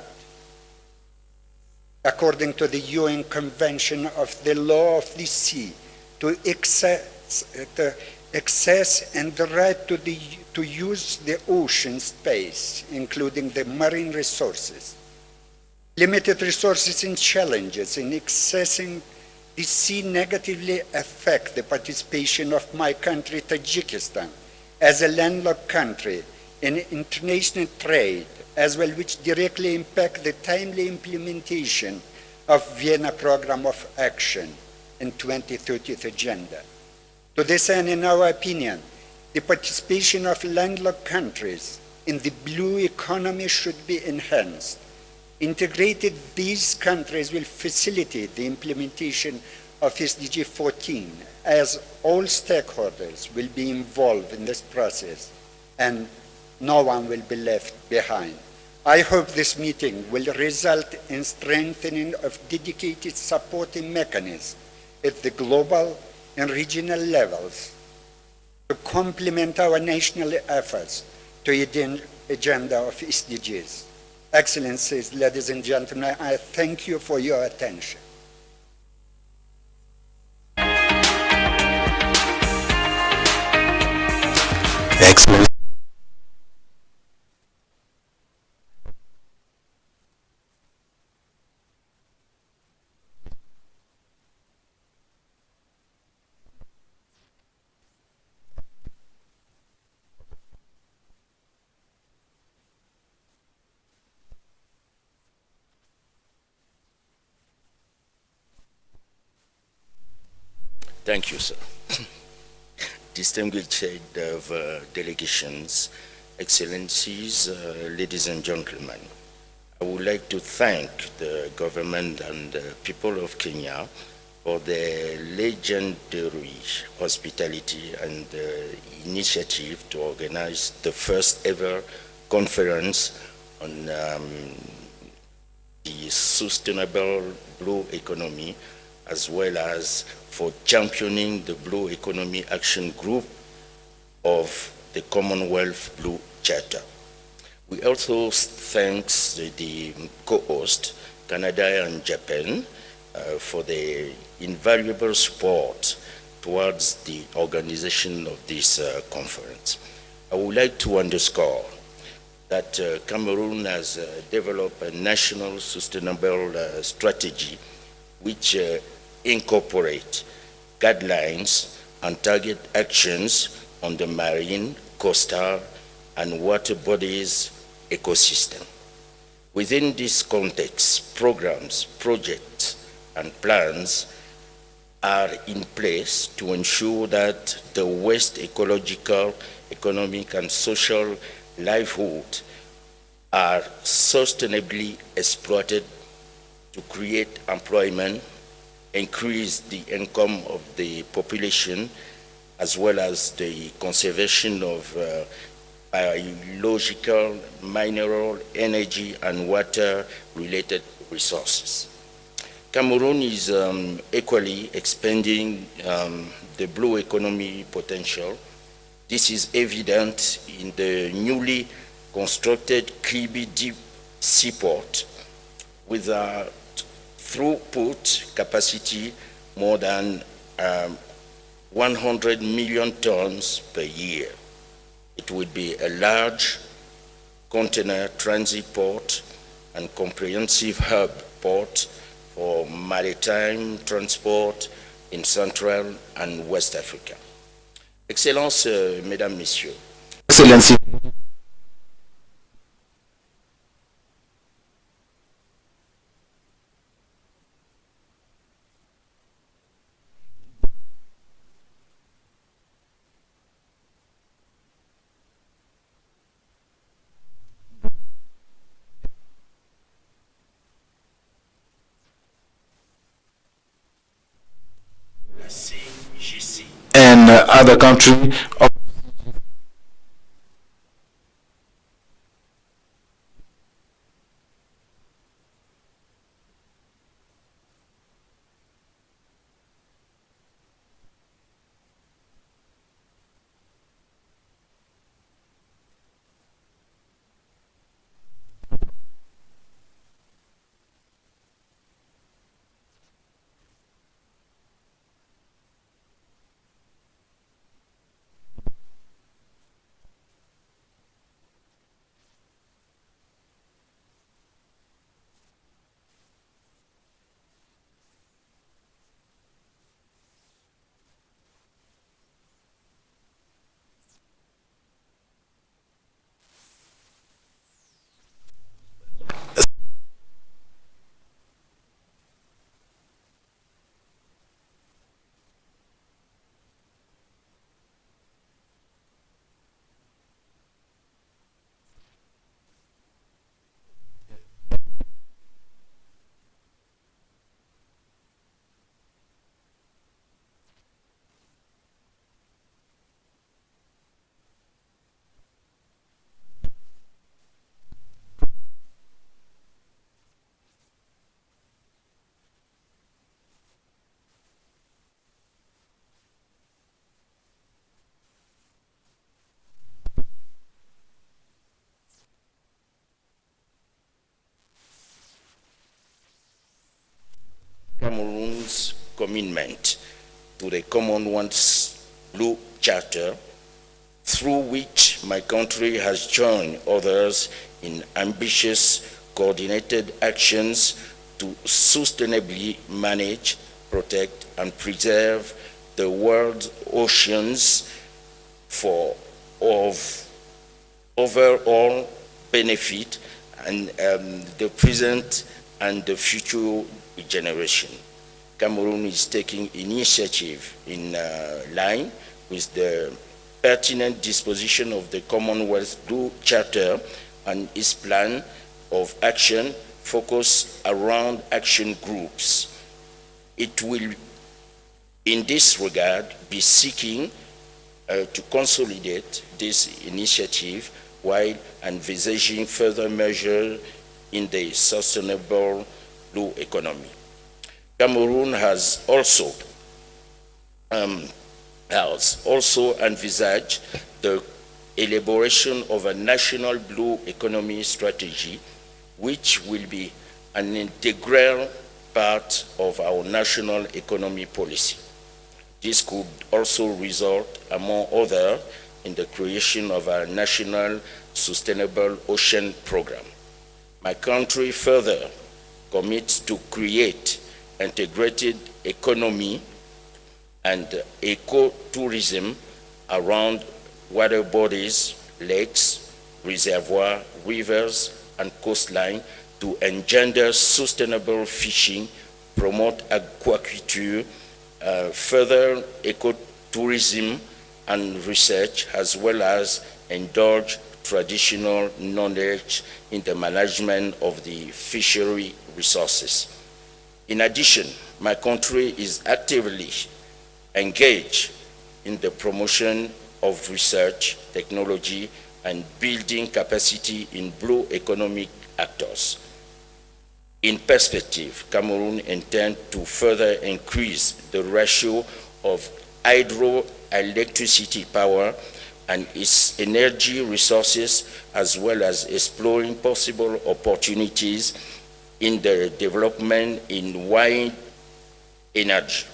according to the UN Convention of the Law of the Sea, to access and the right to use the ocean space, including the marine resources. Limited resources and challenges in accessing the sea negatively affect the participation of my country, Tajikistan, as a landlocked country in international trade, as well, which directly impact the timely implementation of Vienna Programme of Action and 2030 Agenda. To this end, in our opinion, the participation of landlocked countries in the blue economy should be enhanced. Integrated, these countries will facilitate the implementation of SDG 14, as all stakeholders will be involved in this process and no one will be left behind. I hope this meeting will result in strengthening of dedicated supporting mechanisms at the global and regional levels to complement our national efforts to the agenda of SDGs. Excellencies, ladies and gentlemen, I thank you for your attention. Excellent. Thank you, sir. Distinguished head of delegations, excellencies, ladies and gentlemen, I would like to thank the government and the people of Kenya for their legendary hospitality and initiative to organize the first ever conference on the sustainable blue economy, as well as for championing the Blue Economy Action Group of the Commonwealth Blue Charter. We also thank the co-host, Canada and Japan, for their invaluable support towards the organization of this conference. I would like to underscore that Cameroon has developed a national sustainable strategy which incorporate guidelines and target actions on the marine, coastal, and water bodies ecosystem. Within this context, programs, projects, and plans are in place to ensure that the waste ecological, economic, and social livelihood are sustainably exploited to create employment, increase the income of the population, as well as the conservation of biological, mineral, energy, and water-related resources. Cameroon is equally expanding the blue economy potential. This is evident in the newly constructed KBC seaport with a throughput capacity more than 100 million tons per year. It would be a large container transit port and comprehensive hub port for maritime transport in Central and West Africa. Excellences, Mesdames, Messieurs. Excellency. and other country. Cameroon's commitment to the Commonwealth's Blue Charter, through which my country has joined others in ambitious coordinated actions to sustainably manage, protect, and preserve the world's oceans for overall benefit and the present and the future generation. Cameroon is taking initiative in line with the pertinent disposition of the Commonwealth Blue Charter and its plan of action focused around action groups. It will, in this regard, be seeking to consolidate this initiative while envisaging further measures in the sustainable blue economy. Cameroon has also envisaged the elaboration of a national blue economy strategy, which will be an integral part of our national economy policy. This could also result, among others, in the creation of a national sustainable ocean program. My country further commits to create integrated economy and ecotourism around water bodies, lakes, reservoirs, rivers, and coastline to engender sustainable fishing, promote aquaculture, further ecotourism and research, as well as indulge traditional knowledge in the management of the fishery resources. In addition, my country is actively engaged in the promotion of research, technology, and building capacity in blue economic actors. In perspective, Cameroon intends to further increase the ratio of hydroelectricity power and its energy resources, as well as exploring possible opportunities in the development in wind energy.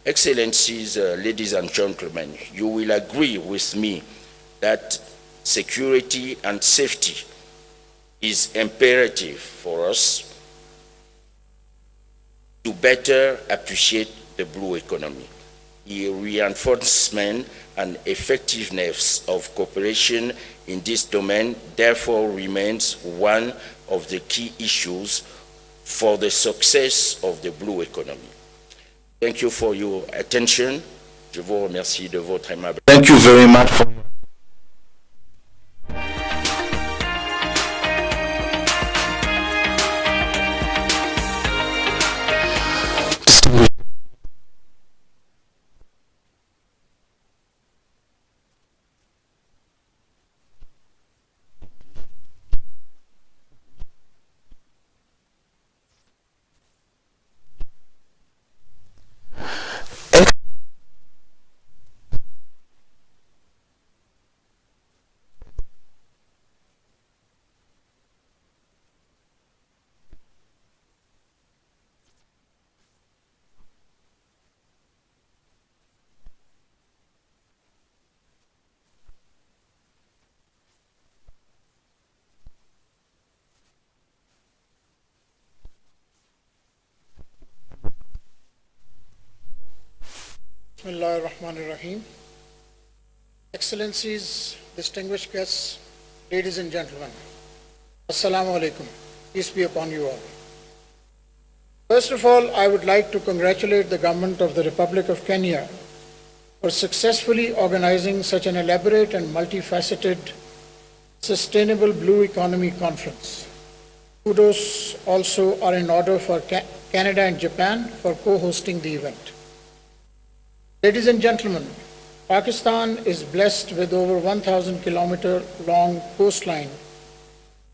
Excellencies, ladies and gentlemen, you will agree with me that security and safety is imperative for us to better appreciate the blue economy. The reinforcement and effectiveness of cooperation in this domain therefore remains one of the key issues for the success of the blue economy. Thank you for your attention. Je vous remercie de votre aimable. Thank you very much for Bismillahir Rahmanir Rahim. Excellencies, distinguished guests, ladies and gentlemen, Assalamu alaikum. Peace be upon you all. First of all, I would like to congratulate the government of the Republic of Kenya for successfully organizing such an elaborate and multifaceted Sustainable Blue Economy Conference. Kudos also are in order for Canada and Japan for co-hosting the event. Ladies and gentlemen, Pakistan is blessed with over 1,000-kilometer long coastline,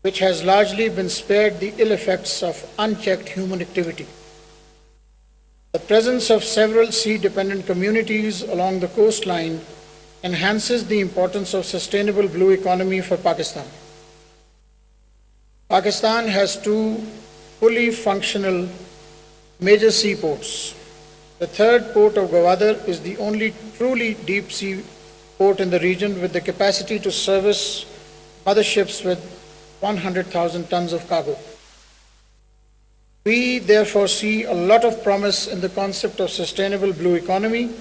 which has largely been spared the ill effects of unchecked human activity. The presence of several sea-dependent communities along the coastline enhances the importance of sustainable blue economy for Pakistan. Pakistan has two fully functional major seaports. The third port of Gwadar is the only truly deep sea port in the region with the capacity to service motherships with 100,000 tons of cargo. We therefore see a lot of promise in the concept of sustainable blue economy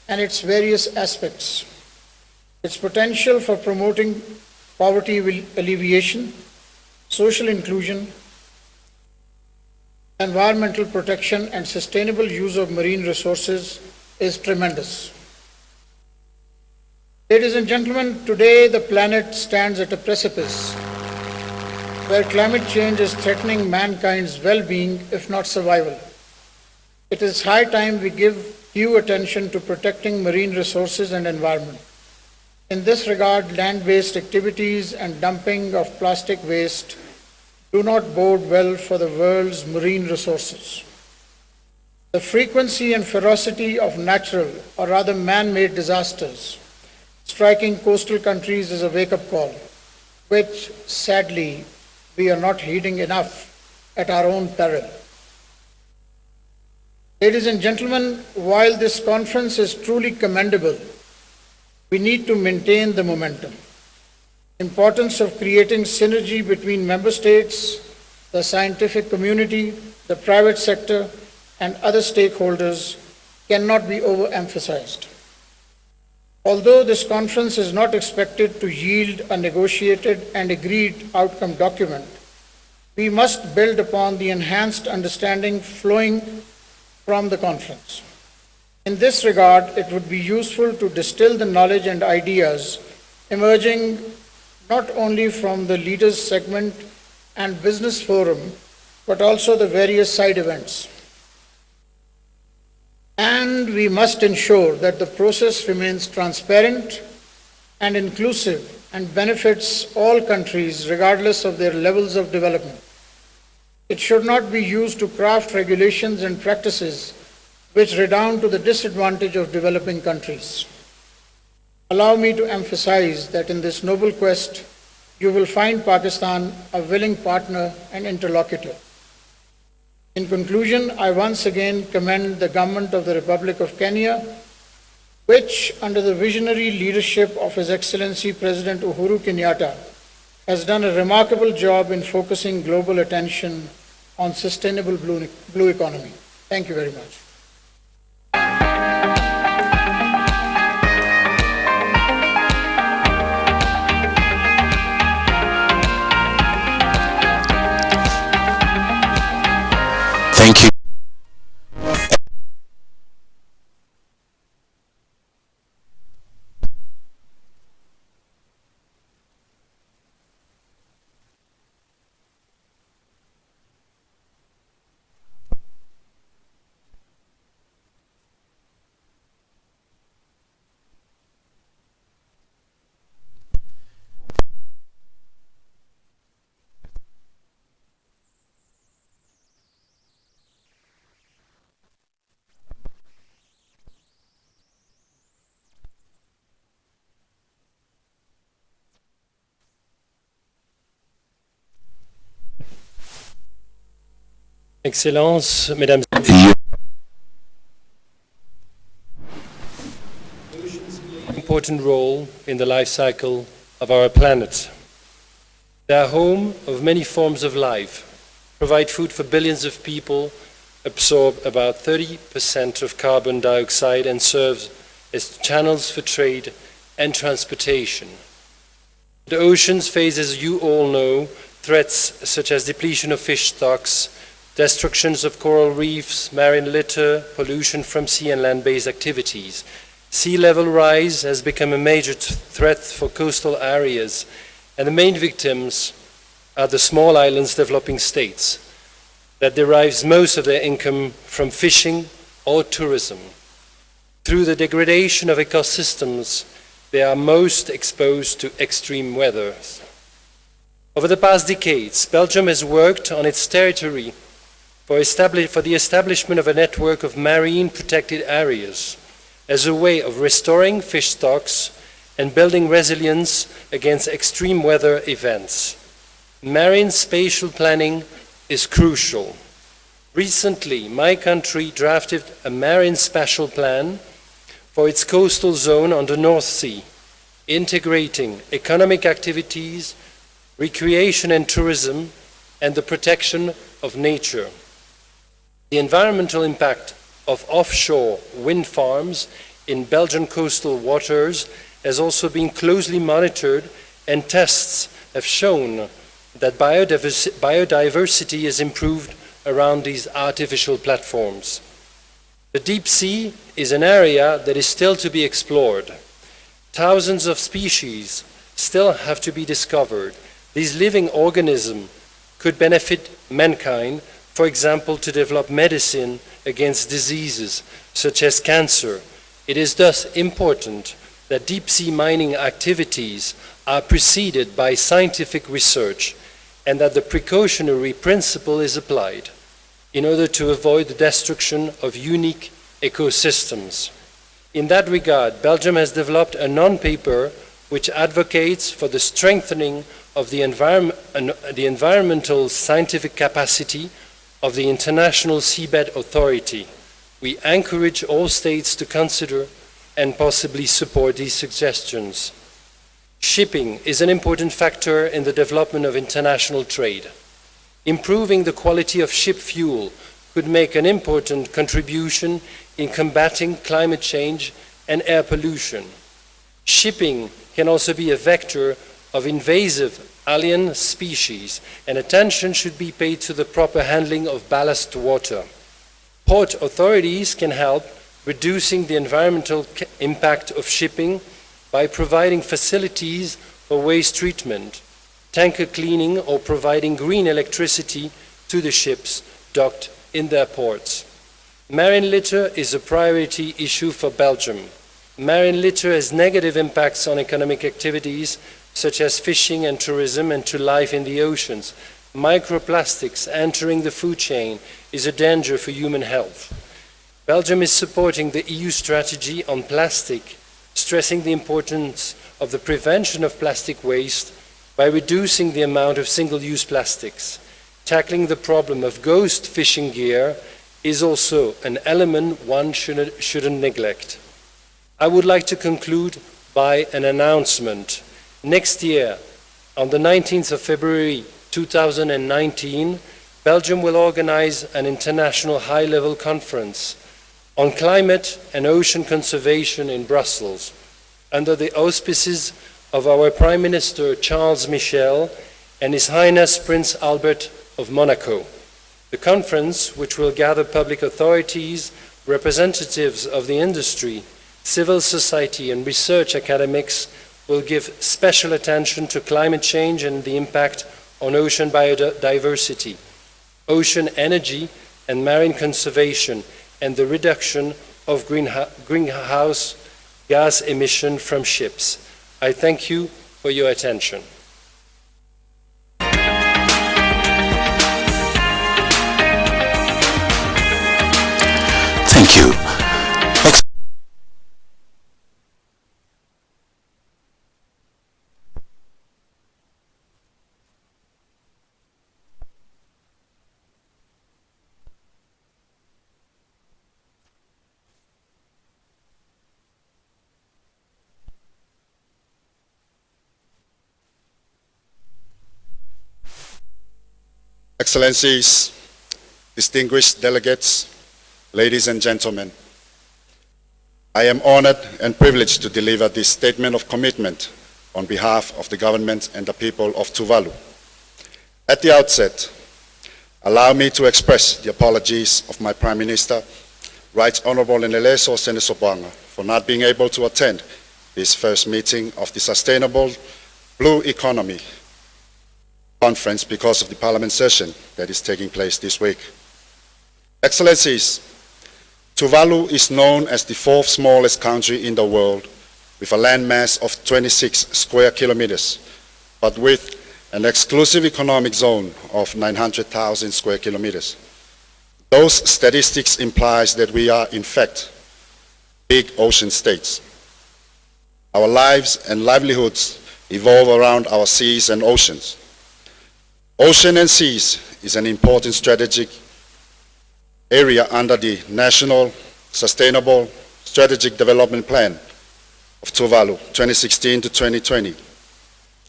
and its various aspects. Its potential for promoting poverty alleviation, social inclusion, environmental protection and sustainable use of marine resources is tremendous. Ladies and gentlemen, today the planet stands at a precipice where climate change is threatening mankind's well-being, if not survival. It is high time we give due attention to protecting marine resources and environment. In this regard, land-based activities and dumping of plastic waste do not bode well for the world's marine resources. The frequency and ferocity of natural, or rather man-made disasters striking coastal countries is a wake-up call, which sadly we are not heeding enough at our own peril. Ladies and gentlemen, while this conference is truly commendable, we need to maintain the momentum. Importance of creating synergy between member states, the scientific community, the private sector, and other stakeholders cannot be overemphasized. Although this conference is not expected to yield a negotiated and agreed outcome document, we must build upon the enhanced understanding flowing from the conference. In this regard, it would be useful to distill the knowledge and ideas emerging not only from the leaders segment and business forum, but also the various side events. And we must ensure that the process remains transparent and inclusive and benefits all countries regardless of their levels of development. It should not be used to craft regulations and practices which redound to the disadvantage of developing countries. Allow me to emphasize that in this noble quest, you will find Pakistan a willing partner and interlocutor. In conclusion, I once again commend the government of the Republic of Kenya, which, under the visionary leadership of His Excellency President Uhuru Kenyatta, has done a remarkable job in focusing global attention on sustainable blue economy. Thank you very much. Thank you. Excellences, Mesdames et important role in the life cycle of our planet. They are home of many forms of life, provide food for billions of people, absorb about 30% of carbon dioxide and serve as channels for trade and transportation. The oceans face, as you all know, threats such as depletion of fish stocks, destructions of coral reefs, marine litter, pollution from sea and land-based activities. Sea level rise has become a major threat for coastal areas, and the main victims are the small islands developing states that derives most of their income from fishing or tourism. Through the degradation of ecosystems, they are most exposed to extreme weather. Over the past decades, Belgium has worked on its territory for the establishment of a network of marine protected areas as a way of restoring fish stocks and building resilience against extreme weather events. Marine spatial planning is crucial. Recently, my country drafted a marine spatial plan for its coastal zone on the North Sea, integrating economic activities, recreation and tourism, and the protection of nature. The environmental impact of offshore wind farms in Belgian coastal waters has also been closely monitored, and tests have shown that biodiversity is improved around these artificial platforms. The deep sea is an area that is still to be explored. Thousands of species still have to be discovered. These living organisms could benefit mankind, for example, to develop medicine against diseases such as cancer. It is thus important that deep sea mining activities are preceded by scientific research and that the precautionary principle is applied in order to avoid the destruction of unique ecosystems. In that regard, Belgium has developed a non-paper which advocates for the strengthening of the environmental scientific capacity of the International Seabed Authority. We encourage all states to consider and possibly support these suggestions. Shipping is an important factor in the development of international trade. Improving the quality of ship fuel could make an important contribution in combating climate change and air pollution. Shipping can also be a vector of invasive alien species, and attention should be paid to the proper handling of ballast water. Port authorities can help reducing the environmental impact of shipping by providing facilities for waste treatment, tanker cleaning, or providing green electricity to the ships docked in their ports. Marine litter is a priority issue for Belgium. Marine litter has negative impacts on economic activities such as fishing and tourism and to life in the oceans. Microplastics entering the food chain is a danger for human health. Belgium is supporting the EU strategy on plastic, stressing the importance of the prevention of plastic waste by reducing the amount of single-use plastics. Tackling the problem of ghost fishing gear is also an element one shouldn't neglect. I would like to conclude by an announcement. Next year, on the 19th of February 2019, Belgium will organize an international high-level conference on climate and ocean conservation in Brussels, under the auspices of our Prime Minister Charles Michel and His Highness Prince Albert of Monaco. The conference, which will gather public authorities, representatives of the industry, civil society and research academics, will give special attention to climate change and the impact on ocean biodiversity, ocean energy and marine conservation, and the reduction of greenhouse gas emission from ships. I thank you for your attention. Thank you. Excellencies, distinguished delegates, ladies and gentlemen, I am honored and privileged to deliver this statement of commitment on behalf of the government and the people of Tuvalu. At the outset, allow me to express the apologies of my Prime Minister, Right Honorable Neleso Sendesobanga, for not being able to attend this first meeting of the Sustainable Blue Economy Conference because of the Parliament session that is taking place this week. Excellencies, Tuvalu is known as the fourth smallest country in the world with a landmass of 26 square kilometers, but with an exclusive economic zone of 900,000 square kilometers. Those statistics implies that we are, in fact, big ocean states. Our lives and livelihoods evolve around our seas and oceans. Ocean and seas is an important strategic area under the National Sustainable Strategic Development Plan of Tuvalu 2016 to 2020,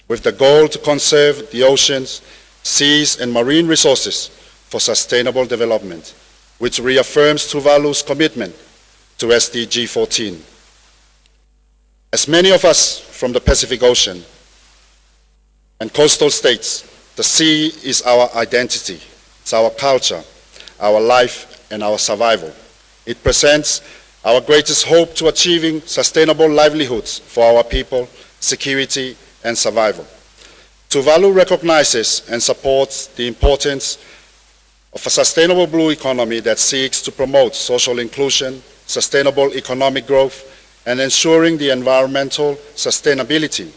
with the goal to conserve the oceans, seas, and marine resources for sustainable development, which reaffirms Tuvalu's commitment to SDG 14. As many of us from the Pacific Ocean and coastal states, the sea is our identity, it's our culture, our life, and our survival. It presents our greatest hope to achieving sustainable livelihoods for our people, security, and survival. Tuvalu recognizes and supports the importance of a sustainable blue economy that seeks to promote social inclusion, sustainable economic growth, and ensuring the environmental sustainability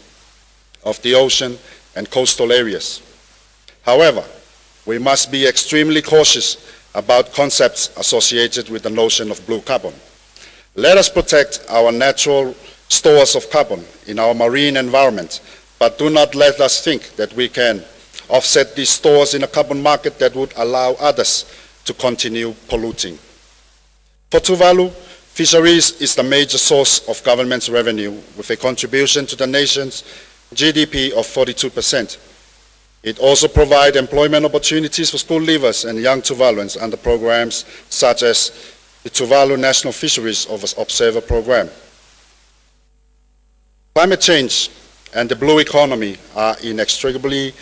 of the ocean and coastal areas. However, we must be extremely cautious about concepts associated with the notion of blue carbon. Let us protect our natural stores of carbon in our marine environment, but do not let us think that we can offset these stores in a carbon market that would allow others to continue polluting. For Tuvalu, fisheries is the major source of government's revenue, with a contribution to the nation's GDP of 42%. It also provides employment opportunities for school leavers and young Tuvaluans under programs such as the Tuvalu National Fisheries Observer Program. Climate change and the blue economy are inextricably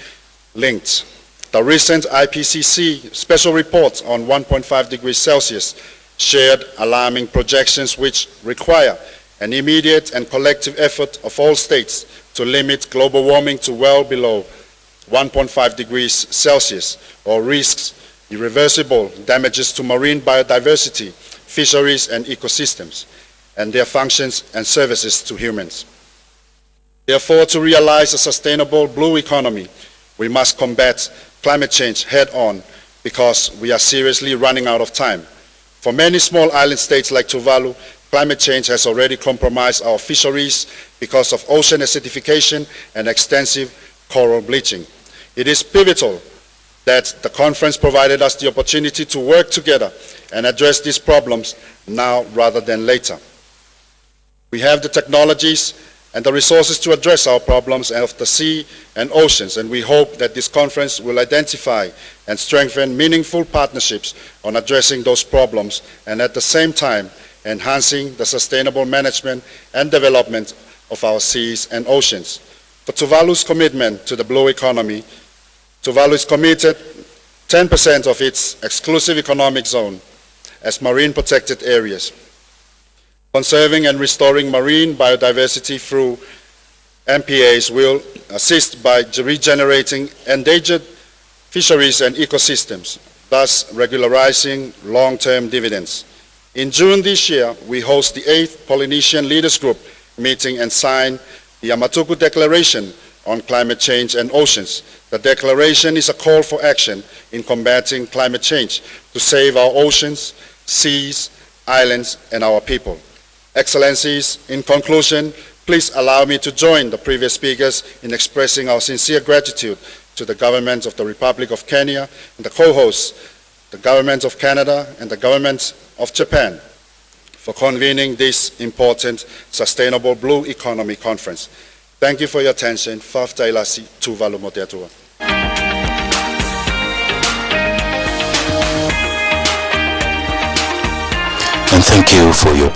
linked. The recent IPCC special report on 1.5 degrees Celsius shared alarming projections which require an immediate and collective effort of all states to limit global warming to well below 1.5 degrees Celsius, or risks irreversible damages to marine biodiversity, fisheries, and ecosystems, and their functions and services to humans. Therefore, to realize a sustainable blue economy, we must combat climate change head-on because we are seriously running out of time. For many small island states like Tuvalu, climate change has already compromised our fisheries because of ocean acidification and extensive coral bleaching. It is pivotal that the conference provided us the opportunity to work together and address these problems now rather than later. We have the technologies and the resources to address our problems of the sea and oceans, and we hope that this conference will identify and strengthen meaningful partnerships on addressing those problems and at the same time enhancing the sustainable management and development of our seas and oceans. For Tuvalu's commitment to the blue economy, Tuvalu is committed 10% of its exclusive economic zone as marine protected areas. Conserving and restoring marine biodiversity through MPAs will assist by regenerating endangered fisheries and ecosystems, thus regularizing long-term dividends. In June this year, we host the 8th Polynesian Leaders Group meeting and sign the Amatuku Declaration on Climate Change and Oceans. The declaration is a call for action in combating climate change to save our oceans, seas, islands, and our people. Excellencies, in conclusion, please allow me to join the previous speakers in expressing our sincere gratitude to the government of the Republic of Kenya and the co-hosts, the government of Canada and the government of Japan, for convening this important Sustainable Blue Economy Conference. Thank you for your attention. Fafta ilasi Tuvalu Moteatua. and thank you for your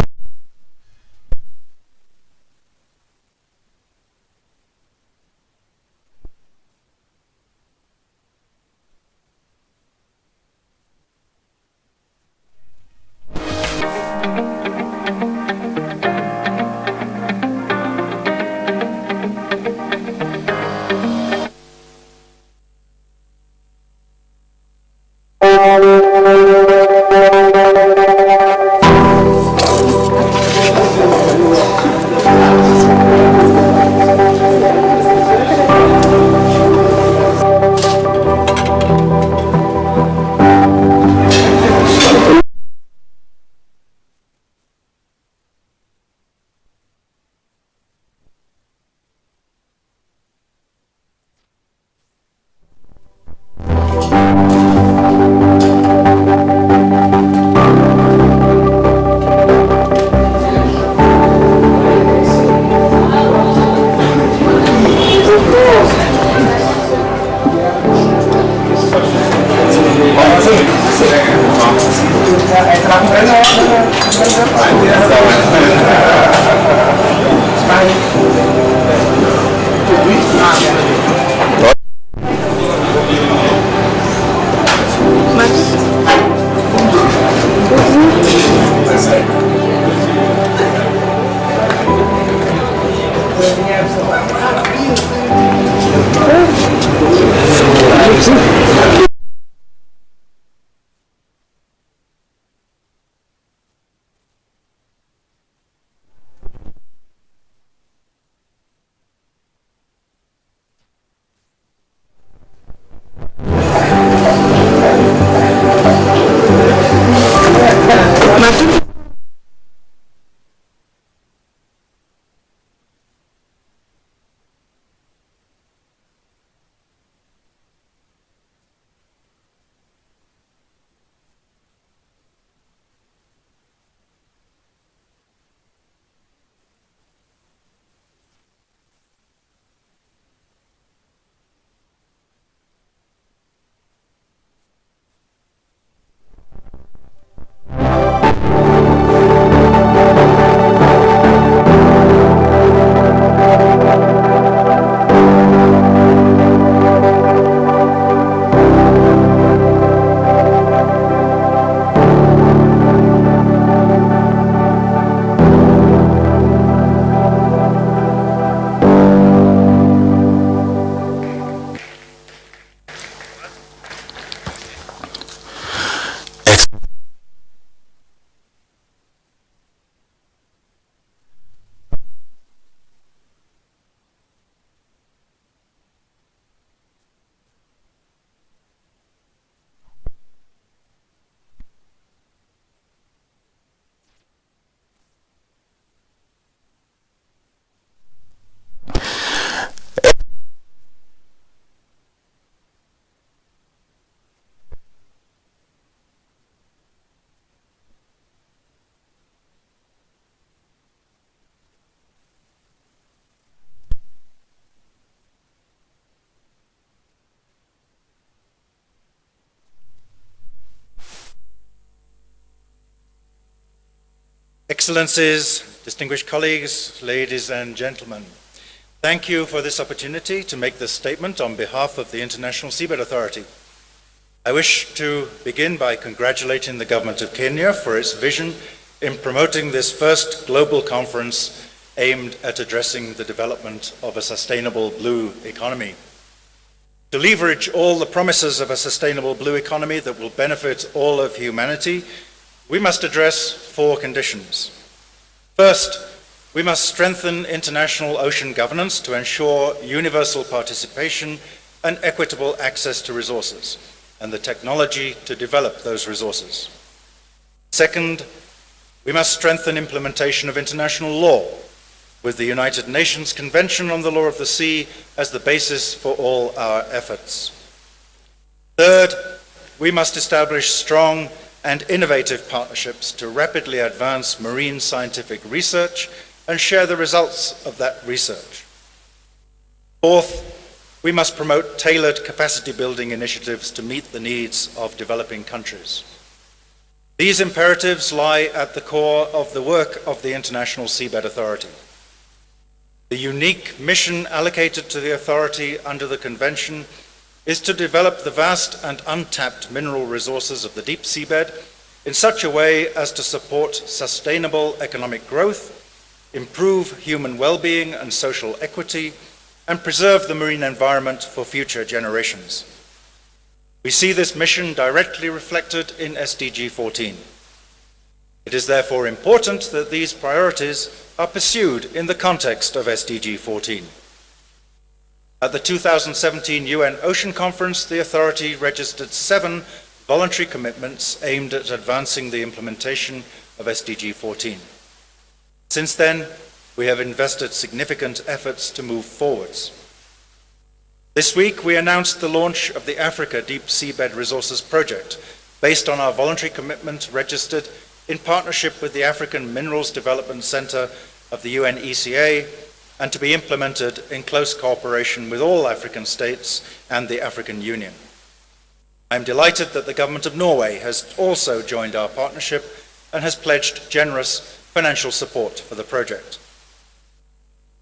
Excellencies, distinguished colleagues, ladies and gentlemen, thank you for this opportunity to make this statement on behalf of the International Seabed Authority. I wish to begin by congratulating the government of Kenya for its vision in promoting this first global conference aimed at addressing the development of a sustainable blue economy. To leverage all the promises of a sustainable blue economy that will benefit all of humanity, we must address four conditions. First, we must strengthen international ocean governance to ensure universal participation and equitable access to resources, and the technology to develop those resources. Second, we must strengthen implementation of international law, with the United Nations Convention on the Law of the Sea as the basis for all our efforts. Third, we must establish strong and innovative partnerships to rapidly advance marine scientific research and share the results of that research. Fourth, we must promote tailored capacity building initiatives to meet the needs of developing countries. These imperatives lie at the core of the work of the International Seabed Authority. The unique mission allocated to the authority under the Convention is to develop the vast and untapped mineral resources of the deep seabed in such a way as to support sustainable economic growth, improve human well-being and social equity, and preserve the marine environment for future generations. We see this mission directly reflected in SDG 14. It is therefore important that these priorities are pursued in the context of SDG 14. At the 2017 UN Ocean Conference, the authority registered 7 voluntary commitments aimed at advancing the implementation of SDG 14. Since then, we have invested significant efforts to move forwards. This week, we announced the launch of the Africa Deep Seabed Resources Project, based on our voluntary commitment registered in partnership with the African Minerals Development Center of the UNECA, and to be implemented in close cooperation with all African states and the African Union. I am delighted that the government of Norway has also joined our partnership and has pledged generous financial support for the project.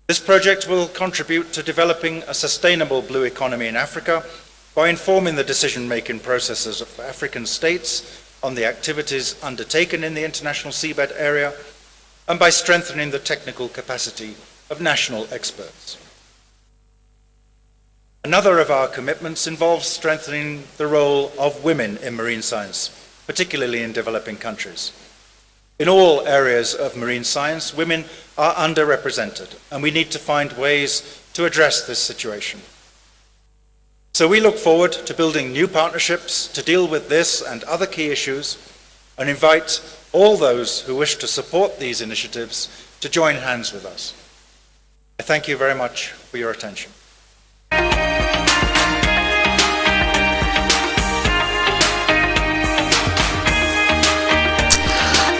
This project will contribute to developing a sustainable blue economy in Africa by informing the decision-making processes of African states on the activities undertaken in the international seabed area, and by strengthening the technical capacity of national experts. Another of our commitments involves strengthening the role of women in marine science, particularly in developing countries. In all areas of marine science, women are underrepresented, and we need to find ways to address this situation. So we look forward to building new partnerships to deal with this and other key issues, and invite all those who wish to support these initiatives to join hands with us. I thank you very much for your attention.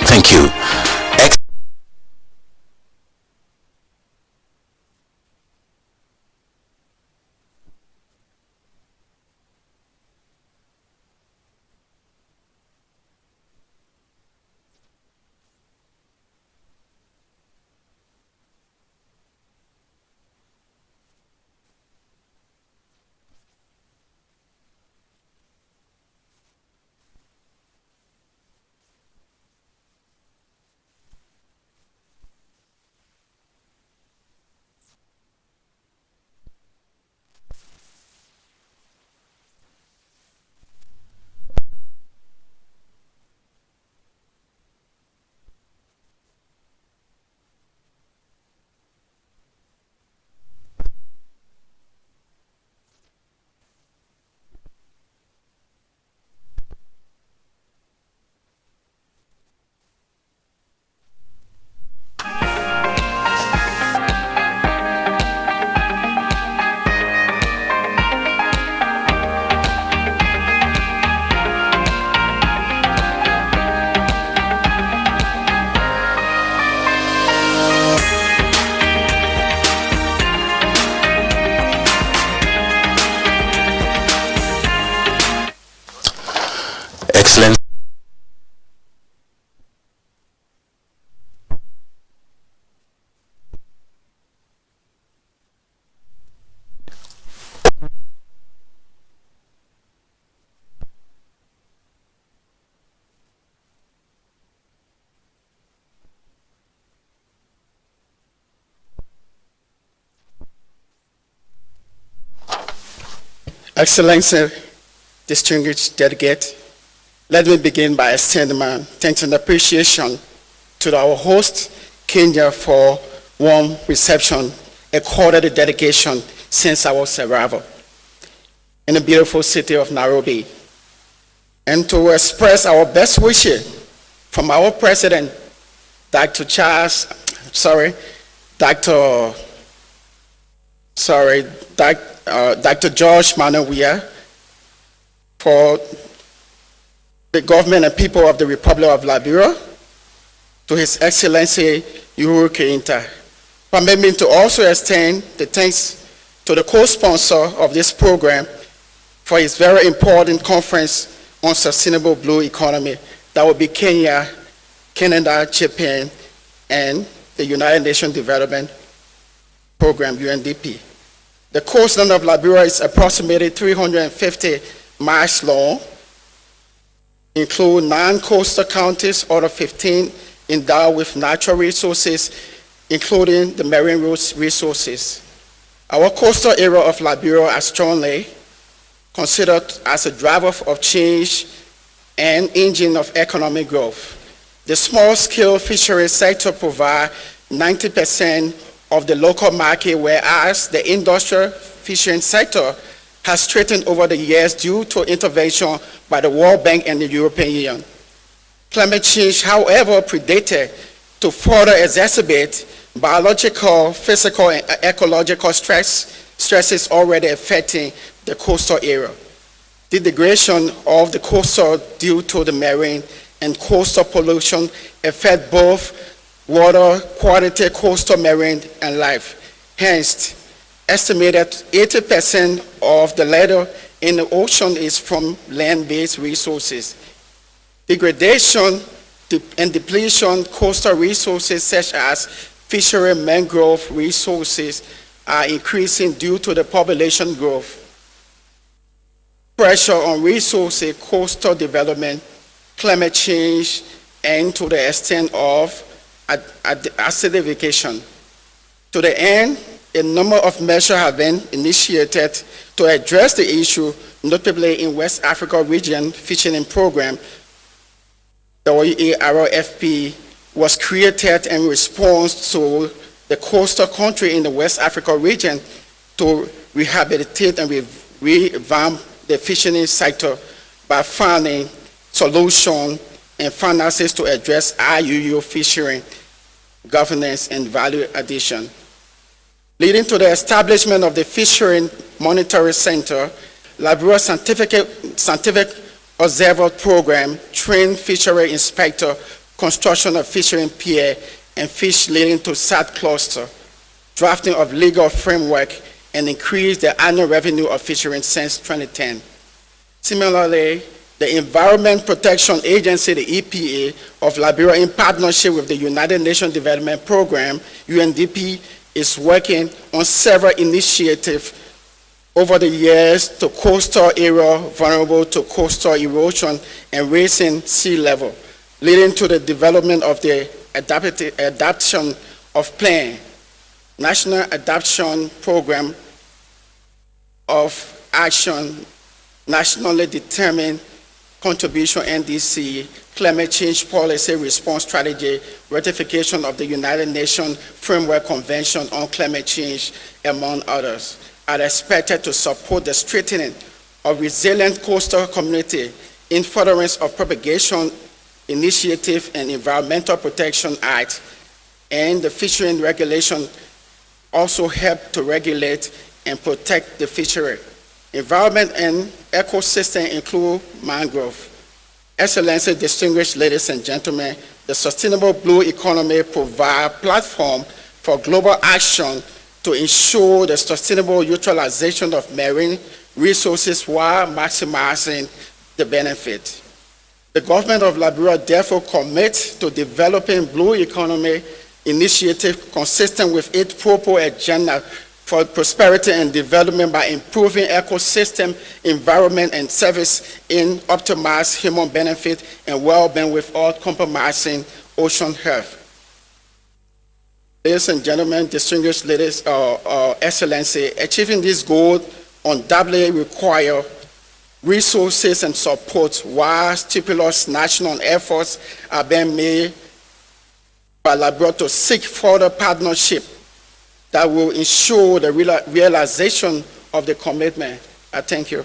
Thank you. Excellent. Excellency, distinguished delegate, let me begin by extending my thanks and appreciation to our host, Kenya, for warm reception accorded the delegation since our arrival in the beautiful city of Nairobi, and to express our best wishes from our president, Dr. George Manawia, for the government and people of the Republic of Liberia, to His Excellency Uhuru Kenyatta. Permit me to also extend the thanks to the co-sponsor of this program for his very important conference on sustainable blue economy, That would be Kenya, Canada, Japan, and the United Nations Development Program, UNDP. The coastline of Liberia is approximately 350 miles long, include 9 coastal counties out of 15 endowed with natural resources, including the marine resources. Our coastal area of Liberia is strongly considered as a driver of change and engine of economic growth. The small-scale fisheries sector provides 90% of the local market, whereas the industrial fishing sector has strengthened over the years due to intervention by the World Bank and the European Union. Climate change, however, predated to further exacerbate biological, physical, and ecological stresses already affecting the coastal area. The degradation of the coastal due to the marine and coastal pollution affect both water quality, coastal marine, and life. Hence, estimated 80% of the latter in the ocean is from land-based resources. Degradation and depletion coastal resources such as fishery mangrove resources are increasing due to the population growth. Pressure on resources, coastal development, climate change, and to the extent of acidification. To the end, a number of measures have been initiated to address the issue, notably in West Africa region fishing program. The WERFP was created in response to the coastal country in the West Africa region to rehabilitate and revamp the fishing sector by finding solutions and finances to address IUU fishery governance and value addition. Leading to the establishment of the Fishery Monitoring Center, Liberia Scientific Observer Program trained fishery inspector, construction of fishery pier, and fish leading to SAT cluster, drafting of legal framework, and increased the annual revenue of fishery since 2010. Similarly, the Environment Protection Agency, the EPA, of Liberia, in partnership with the United Nations Development Program, UNDP, is working on several initiatives over the years to coastal area vulnerable to coastal erosion and raising sea level, leading to the development of the adoption of plan, National Adoption Program of Action, nationally determined contribution NDC, climate change policy response strategy, ratification of the United Nations Framework Convention on Climate Change, among others, are expected to support the strengthening of resilient coastal community in furtherance of propagation initiative and Environmental Protection Act, and the fishery regulation also help to regulate and protect the fishery. Environment and ecosystem include mangrove. Excellency, distinguished ladies and gentlemen, the Sustainable Blue Economy provides a platform for global action to ensure the sustainable utilization of marine resources while maximizing the benefit. The government of Liberia therefore commits to developing blue economy initiative consistent with its proper agenda for prosperity and development by improving ecosystem, environment, and service in optimized human benefit and well-being without compromising ocean health. Ladies and gentlemen, distinguished ladies, Excellency, achieving this goal undoubtedly require resources and support while stimulus national efforts are being made by Liberia to seek further partnership that will ensure the realization of the commitment. I thank you.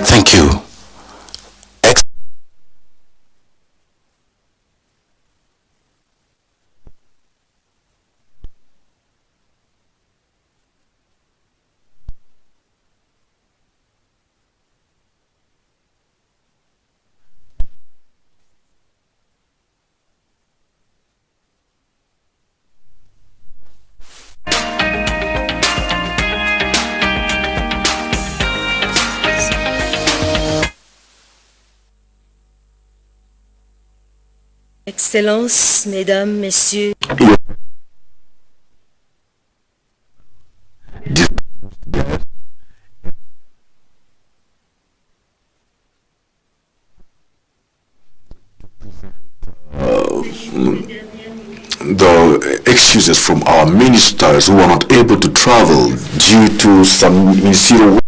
Thank you. Excellences, Mesdames, Messieurs, the excuses from our ministers who are not able to travel due to some ministerial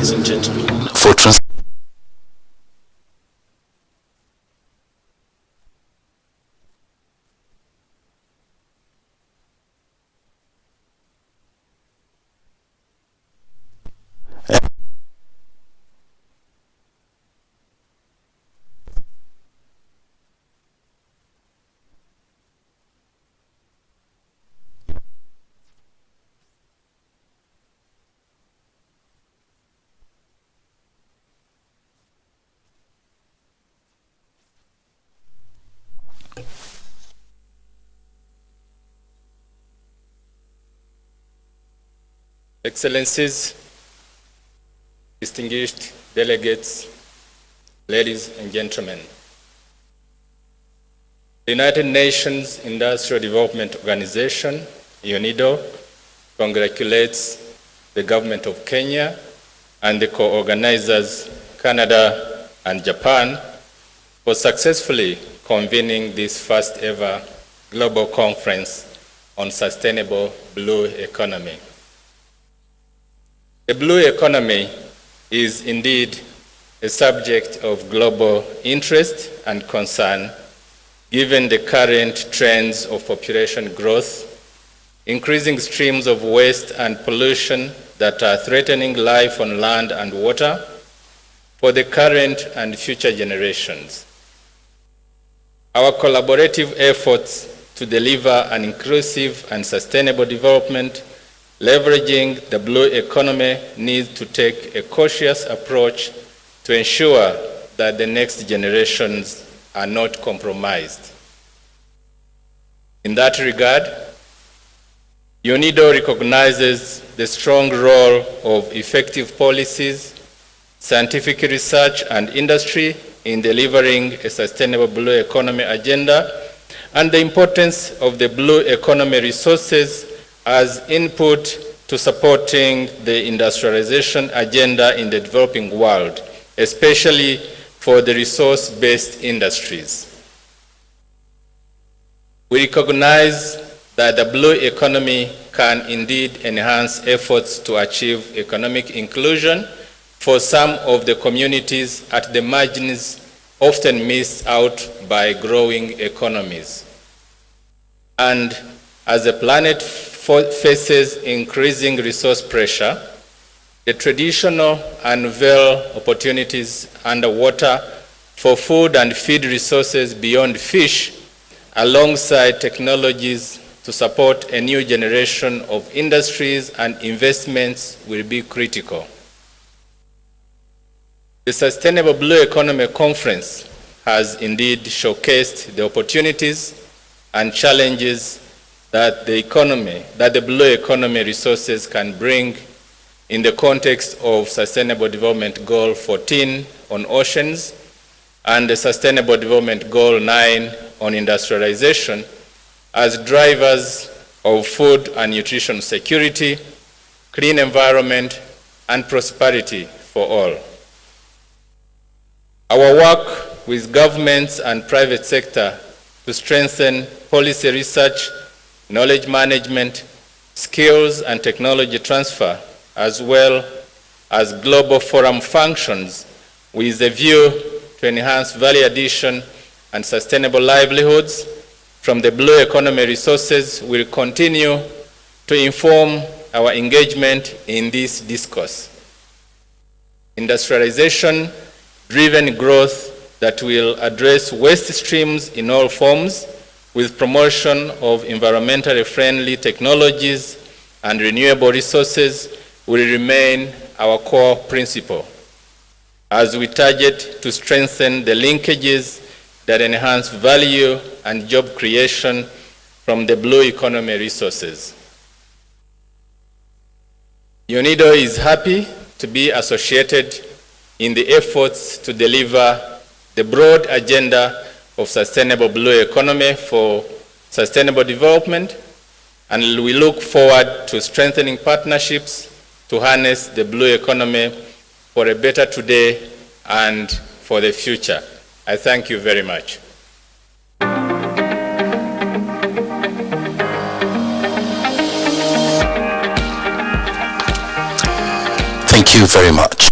Ladies and gentlemen, For trans Excellencies, distinguished delegates, ladies and gentlemen, the United Nations Industrial Development Organization, UNIDO, congratulates the government of Kenya and the co-organizers, Canada and Japan, for successfully convening this first ever global conference on sustainable blue economy. The blue economy is indeed a subject of global interest and concern, given the current trends of population growth, increasing streams of waste and pollution that are threatening life on land and water, for the current and future generations. Our collaborative efforts to deliver an inclusive and sustainable development, leveraging the blue economy, needs to take a cautious approach to ensure that the next generations are not compromised. In that regard, UNIDO recognizes the strong role of effective policies, scientific research, and industry in delivering a sustainable blue economy agenda, and the importance of the blue economy resources as input to supporting the industrialization agenda in the developing world, especially for the resource-based industries. We recognize that the blue economy can indeed enhance efforts to achieve economic inclusion for some of the communities at the margins often missed out by growing economies. And as the planet faces increasing resource pressure, the traditional unveil opportunities underwater for food and feed resources beyond fish, alongside technologies to support a new generation of industries and investments, will be critical. The Sustainable Blue Economy Conference has indeed showcased the opportunities and challenges that the blue economy resources can bring in the context of Sustainable Development Goal 14 on oceans and the Sustainable Development Goal 9 on industrialization as drivers of food and nutrition security, clean environment, and prosperity for all. Our work with governments and private sector to strengthen policy research, knowledge management, skills and technology transfer, as well as global forum functions with a view to enhance value addition and sustainable livelihoods from the blue economy resources will continue to inform our engagement in this discourse. Industrialization-driven growth that will address waste streams in all forms with promotion of environmentally friendly technologies and renewable resources will remain our core principle as we target to strengthen the linkages that enhance value and job creation from the blue economy resources. UNIDO is happy to be associated in the efforts to deliver the broad agenda of sustainable blue economy for sustainable development, and we look forward to strengthening partnerships to harness the blue economy for a better today and for the future. I thank you very much. Thank you very much.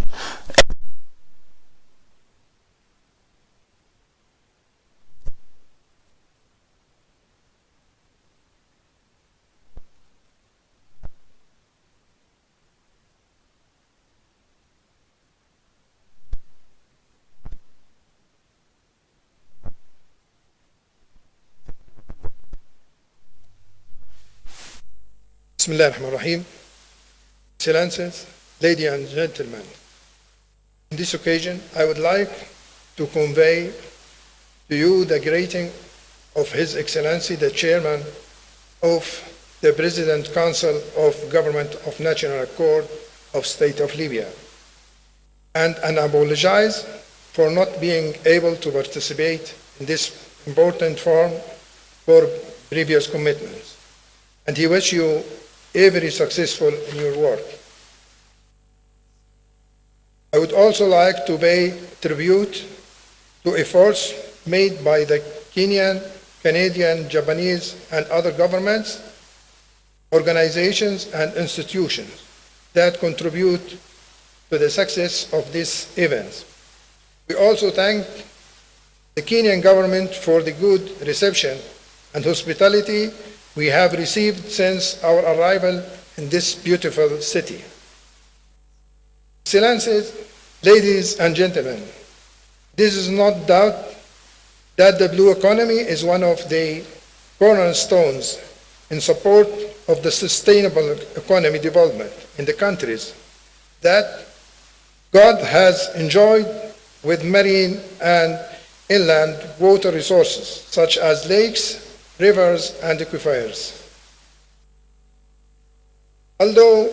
Bismillah ar-Rahman ar-Rahim. Excellencies, ladies and gentlemen, on this occasion, I would like to convey to you the greeting of His Excellency, the Chairman of the President Council of Government of National Accord of State of Libya, and apologize for not being able to participate in this important forum for previous commitments. And he wishes you every successful in your work. I would also like to pay tribute to efforts made by the Kenyan, Canadian, Japanese, and other governments, organizations, and institutions that contribute to the success of these events. We also thank the Kenyan government for the good reception and hospitality we have received since our arrival in this beautiful city. Excellencies, Ladies and gentlemen, this is not doubt that the blue economy is one of the cornerstones in support of the sustainable economy development in the countries that God has enjoyed with marine and inland water resources, such as lakes, rivers, and aquifers. Although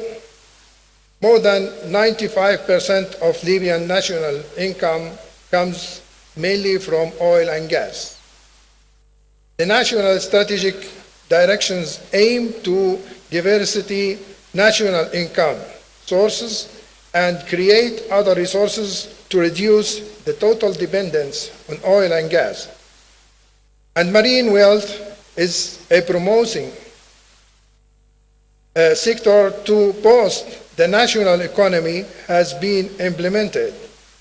more than 95% of Libyan national income comes mainly from oil and gas, the national strategic directions aim to diversify national income sources and create other resources to reduce the total dependence on oil and gas. And marine wealth is a promoting sector to boost the national economy has been implemented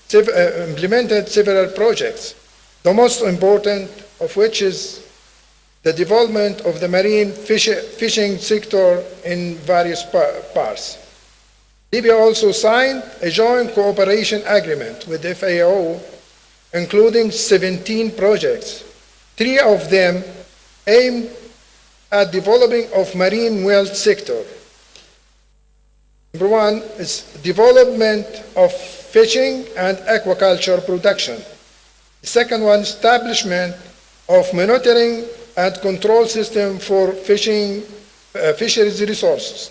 several projects, the most important of which is the development of the marine fishing sector in various parts. Libya also signed a joint cooperation agreement with FAO, including 17 projects. 3 of them aim at developing of marine wealth sector. Number 1 is development of fishing and aquaculture production. The second one, establishment of monitoring and control system for fisheries resources.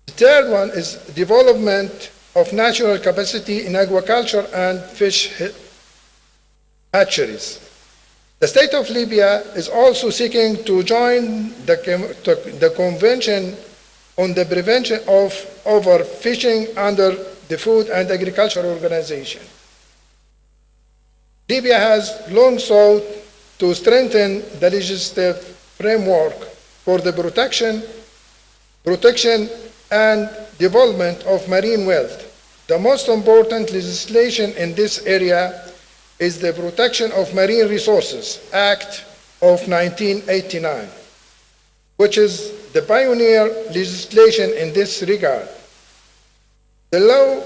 The third one is development of natural capacity in aquaculture and fish hatcheries. The state of Libya is also seeking to join the Convention on the Prevention of Overfishing under the Food and Agriculture Organization. Libya has long sought to strengthen the legislative framework for the protection and development of marine wealth. The most important legislation in this area is the Protection of Marine Resources Act of 1989, which is the pioneer legislation in this regard. The law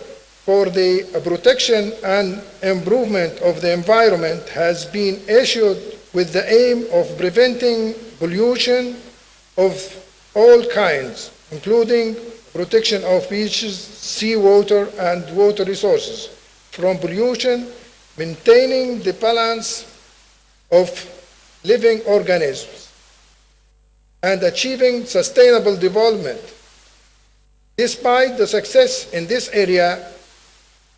for the protection and improvement of the environment has been issued with the aim of preventing pollution of all kinds, including protection of beaches, seawater, and water resources from pollution, maintaining the balance of living organisms, and achieving sustainable development. Despite the success in this area,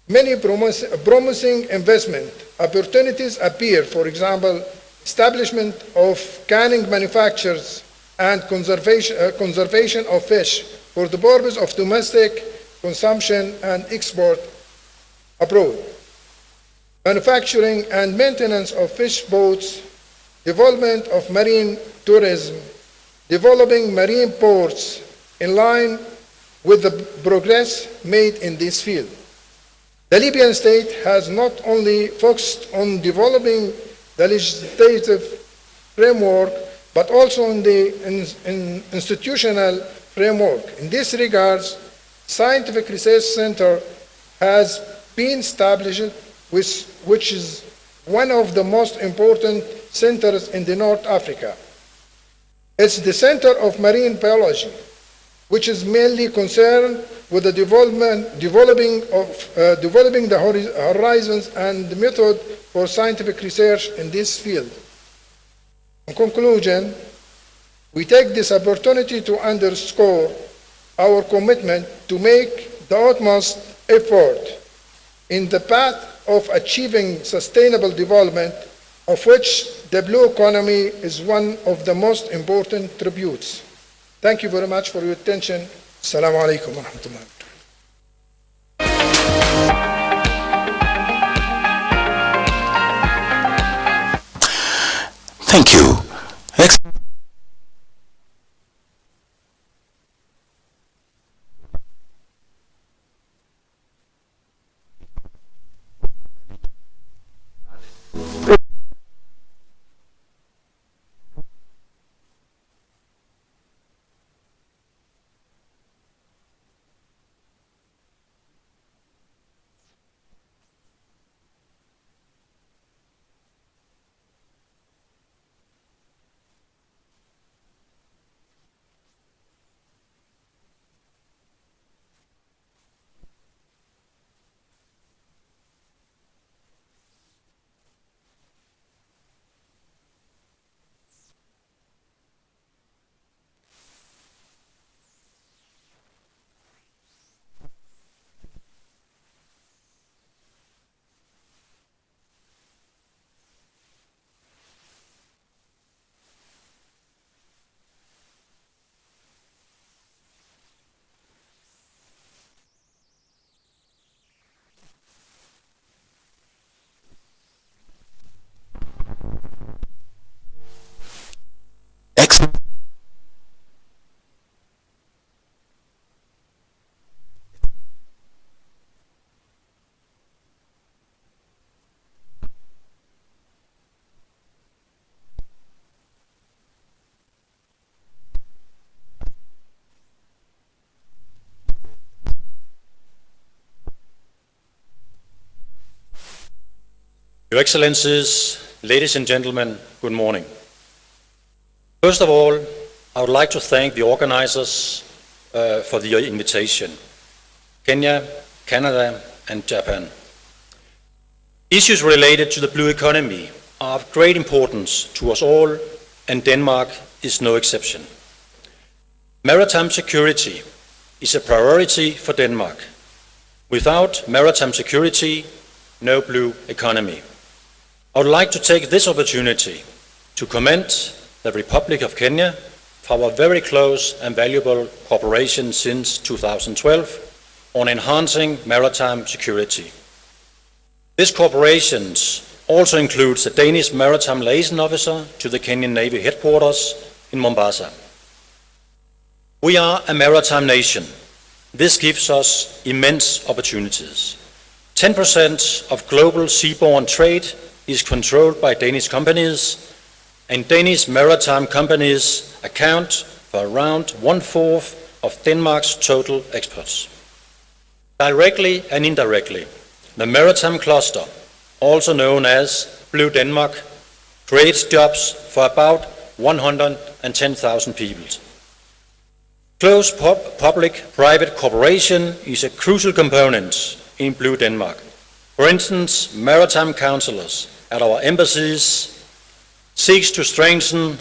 many promising investment opportunities appear. For example, establishment of canning manufacturers and conservation of fish for the purpose of domestic consumption and export abroad. Manufacturing and maintenance of fish boats, development of marine tourism, developing marine ports in line with the progress made in this field. The Libyan state has not only focused on developing the legislative framework, but also on the institutional framework. In this regard, Scientific Research Center has been established, which is one of the most important centers in the North Africa. It's the Center of Marine Biology, which is mainly concerned with the developing the horizons and the method for scientific research in this field. In conclusion, we take this opportunity to underscore our commitment to make the utmost effort in the path of achieving sustainable development, of which the blue economy is one of the most important tributes. Thank you very much for your attention. Assalamu alaikum wa rahmatullah. Thank you. Your Excellencies, ladies and gentlemen, good morning. First of all, I would like to thank the organizers for the invitation. Kenya, Canada, and Japan. Issues related to the blue economy are of great importance to us all, and Denmark is no exception. Maritime security is a priority for Denmark. Without maritime security, no blue economy. I would like to take this opportunity to commend the Republic of Kenya for our very close and valuable cooperation since 2012 on enhancing maritime security. This cooperation also includes the Danish Maritime Liaison Officer to the Kenyan Navy headquarters in Mombasa. We are a maritime nation. This gives us immense opportunities. 10% of global seaborne trade is controlled by Danish companies, and Danish maritime companies account for around 1/4 of Denmark's total exports. Directly and indirectly, the maritime cluster, also known as Blue Denmark, creates jobs for about 110,000 people. Close public-private cooperation is a crucial component in Blue Denmark. For instance, maritime counselors at our embassies seeks to strengthen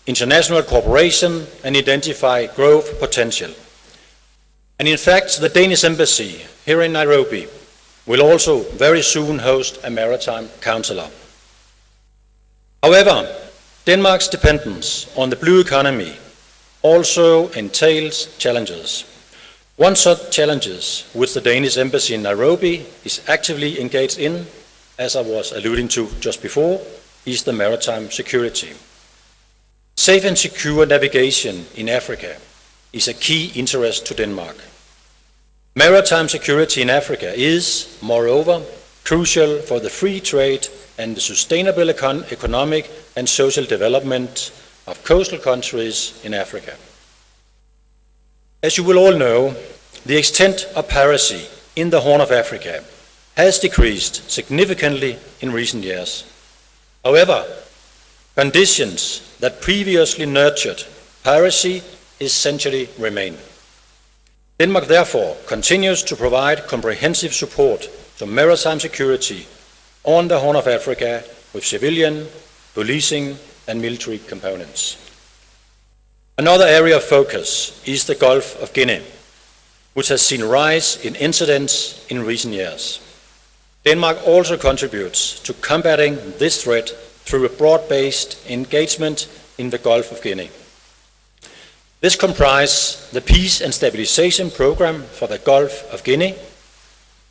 international cooperation and identify growth potential. And in fact, the Danish embassy here in Nairobi will also very soon host a maritime counselor. However, Denmark's dependence on the blue economy also entails challenges. One such challenge which the Danish embassy in Nairobi is actively engaged in, as I was alluding to just before, is the maritime security. Safe and secure navigation in Africa is a key interest to Denmark. Maritime security in Africa is, moreover, crucial for the free trade and the sustainable economic and social development of coastal countries in Africa. As you will all know, the extent of piracy in the Horn of Africa has decreased significantly in recent years. However, conditions that previously nurtured piracy essentially remain. Denmark therefore continues to provide comprehensive support to maritime security on the Horn of Africa with civilian, policing and military components. Another area of focus is the Gulf of Guinea, which has seen a rise in incidents in recent years. Denmark also contributes to combating this threat through a broad-based engagement in the Gulf of Guinea. This comprises the Peace and Stabilization Program for the Gulf of Guinea,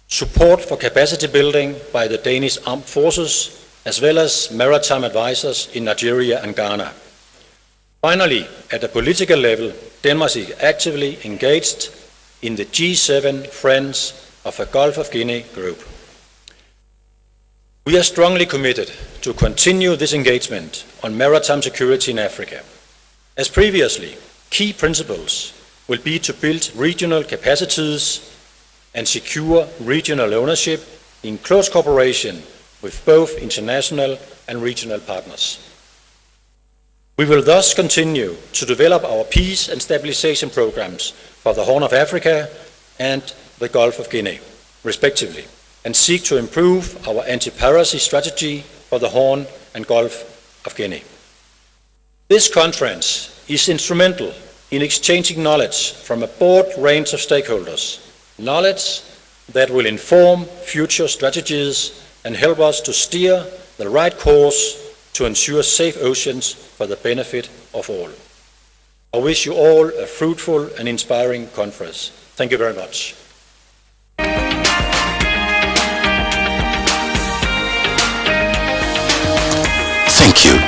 support for capacity building by the Danish Armed Forces, as well as maritime advisors in Nigeria and Ghana. Finally, at the political level, Denmark is actively engaged in the G7 Friends of the Gulf of Guinea group. We are strongly committed to continue this engagement on maritime security in Africa. As previously, key principles will be to build regional capacities and secure regional ownership in close cooperation with both international and regional partners. We will thus continue to develop our peace and stabilization programs for the Horn of Africa and the Gulf of Guinea, respectively, and seek to improve our anti-piracy strategy for the Horn and Gulf of Guinea. This conference is instrumental in exchanging knowledge from a broad range of stakeholders, knowledge that will inform future strategies and help us to steer the right course to ensure safe oceans for the benefit of all. I wish you all a fruitful and inspiring conference. Thank you very much. Thank you.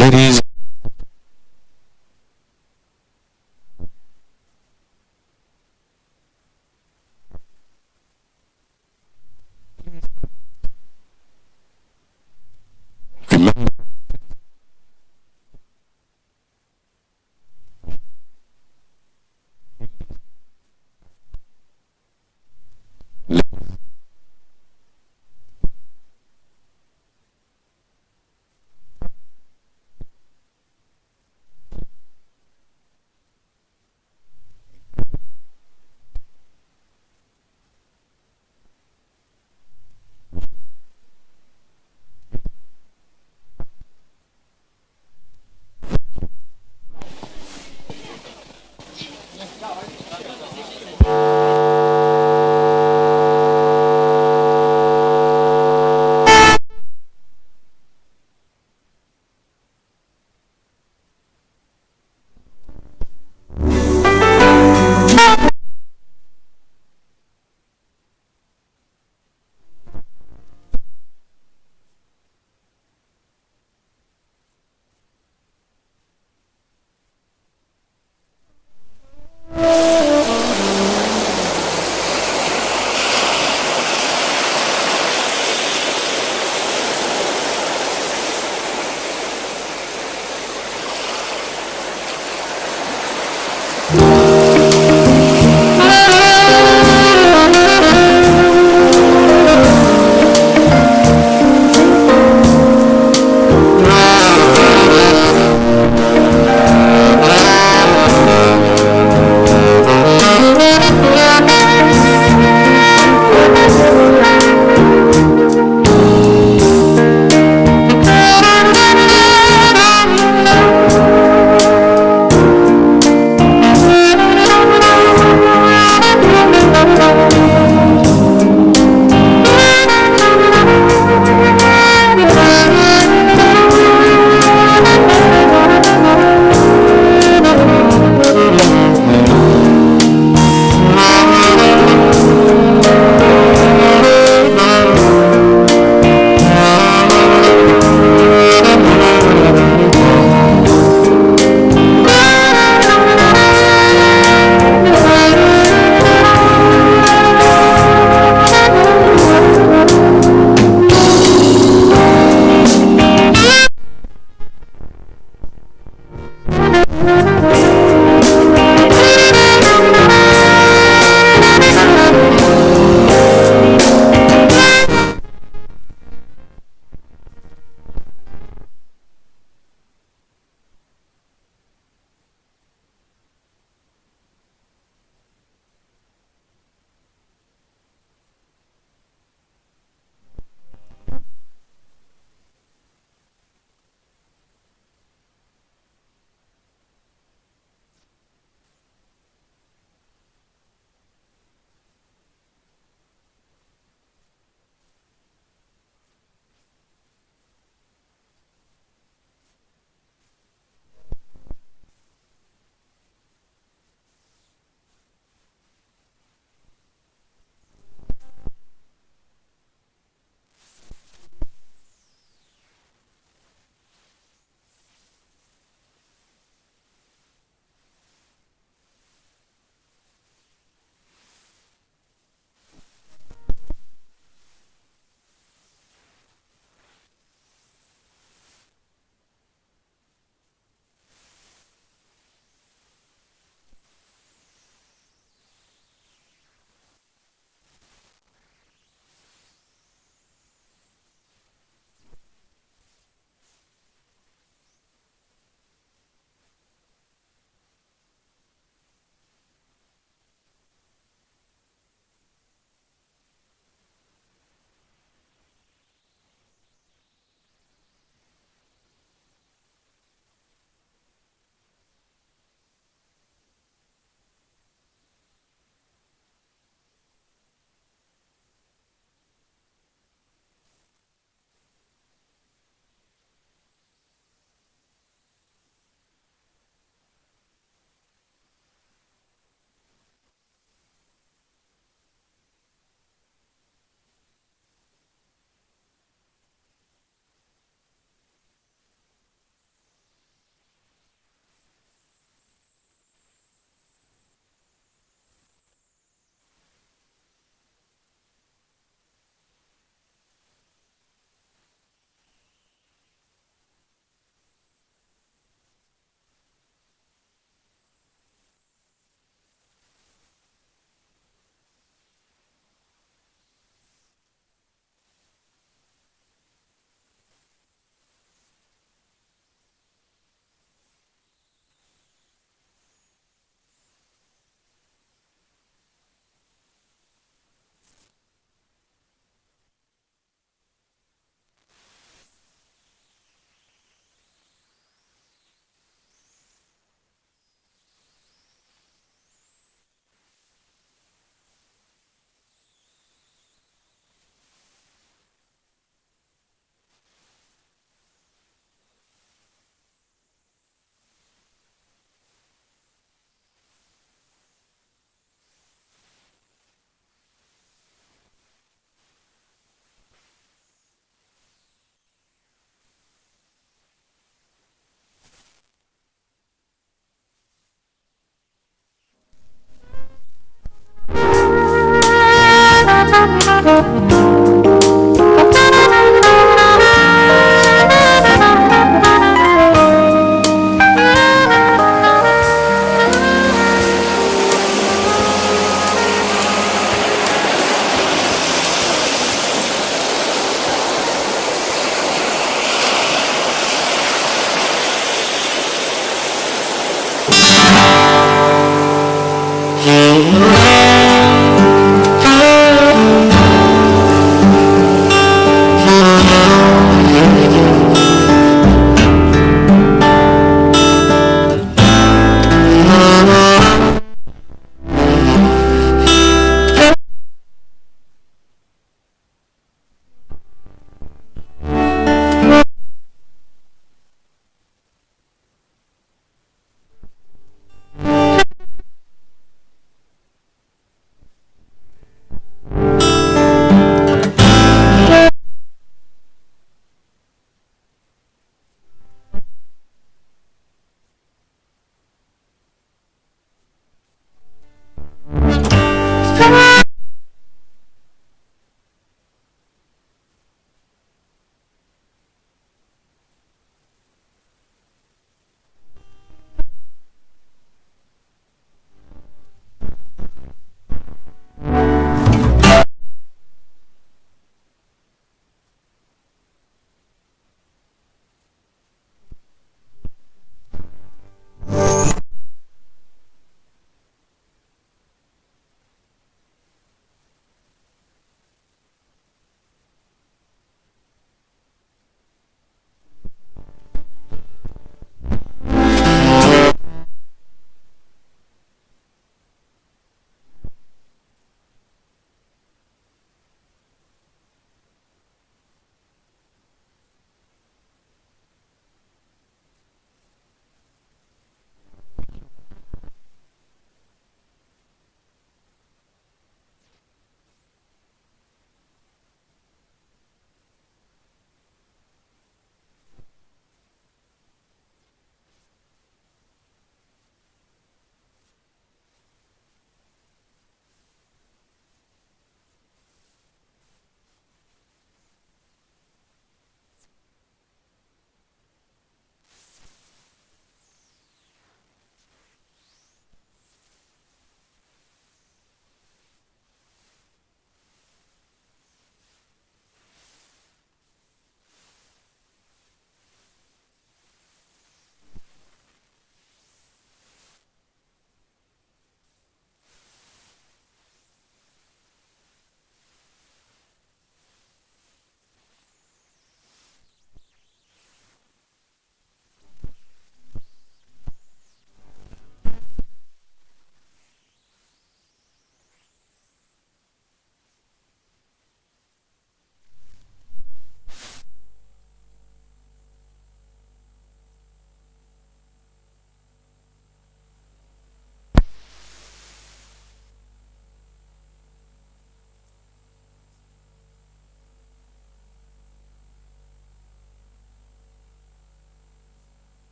Ladies remember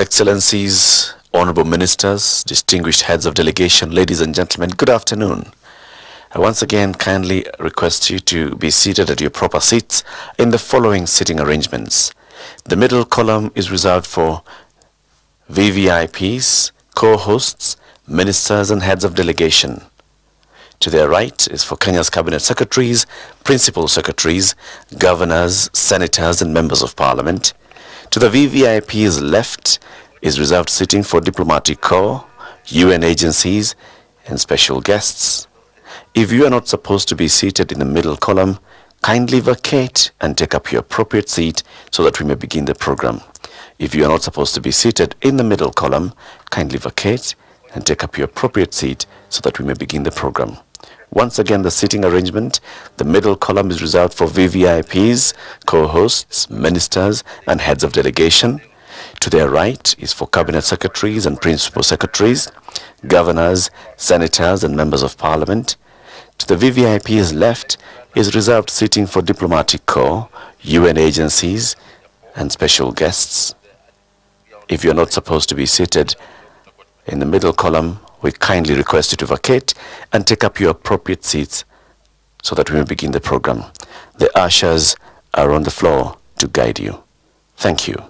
Excellencies, honorable ministers, distinguished heads of delegation, ladies and gentlemen, good afternoon. I once again kindly request you to be seated at your proper seats in the following seating arrangements. The middle column is reserved for VVIPs, co-hosts, ministers and heads of delegation. To their right is for Kenya's cabinet secretaries, principal secretaries, governors, senators and members of parliament. To the VVIP's left is reserved seating for diplomatic corps, UN agencies and special guests. If you are not supposed to be seated in the middle column, kindly vacate and take up your appropriate seat so that we may begin the program. If you are not supposed to be seated in the middle column, kindly vacate and take up your appropriate seat so that we may begin the program. Once again, the seating arrangement: the middle column is reserved for VVIPs, co-hosts, ministers and heads of delegation. To their right is for cabinet secretaries and principal secretaries, governors, senators and members of parliament. To the VVIP's left is reserved seating for diplomatic corps, UN agencies and special guests. If you're not supposed to be seated in the middle column, we kindly request you to vacate and take up your appropriate seats so that we may begin the program. The ushers are on the floor to guide you. Thank you.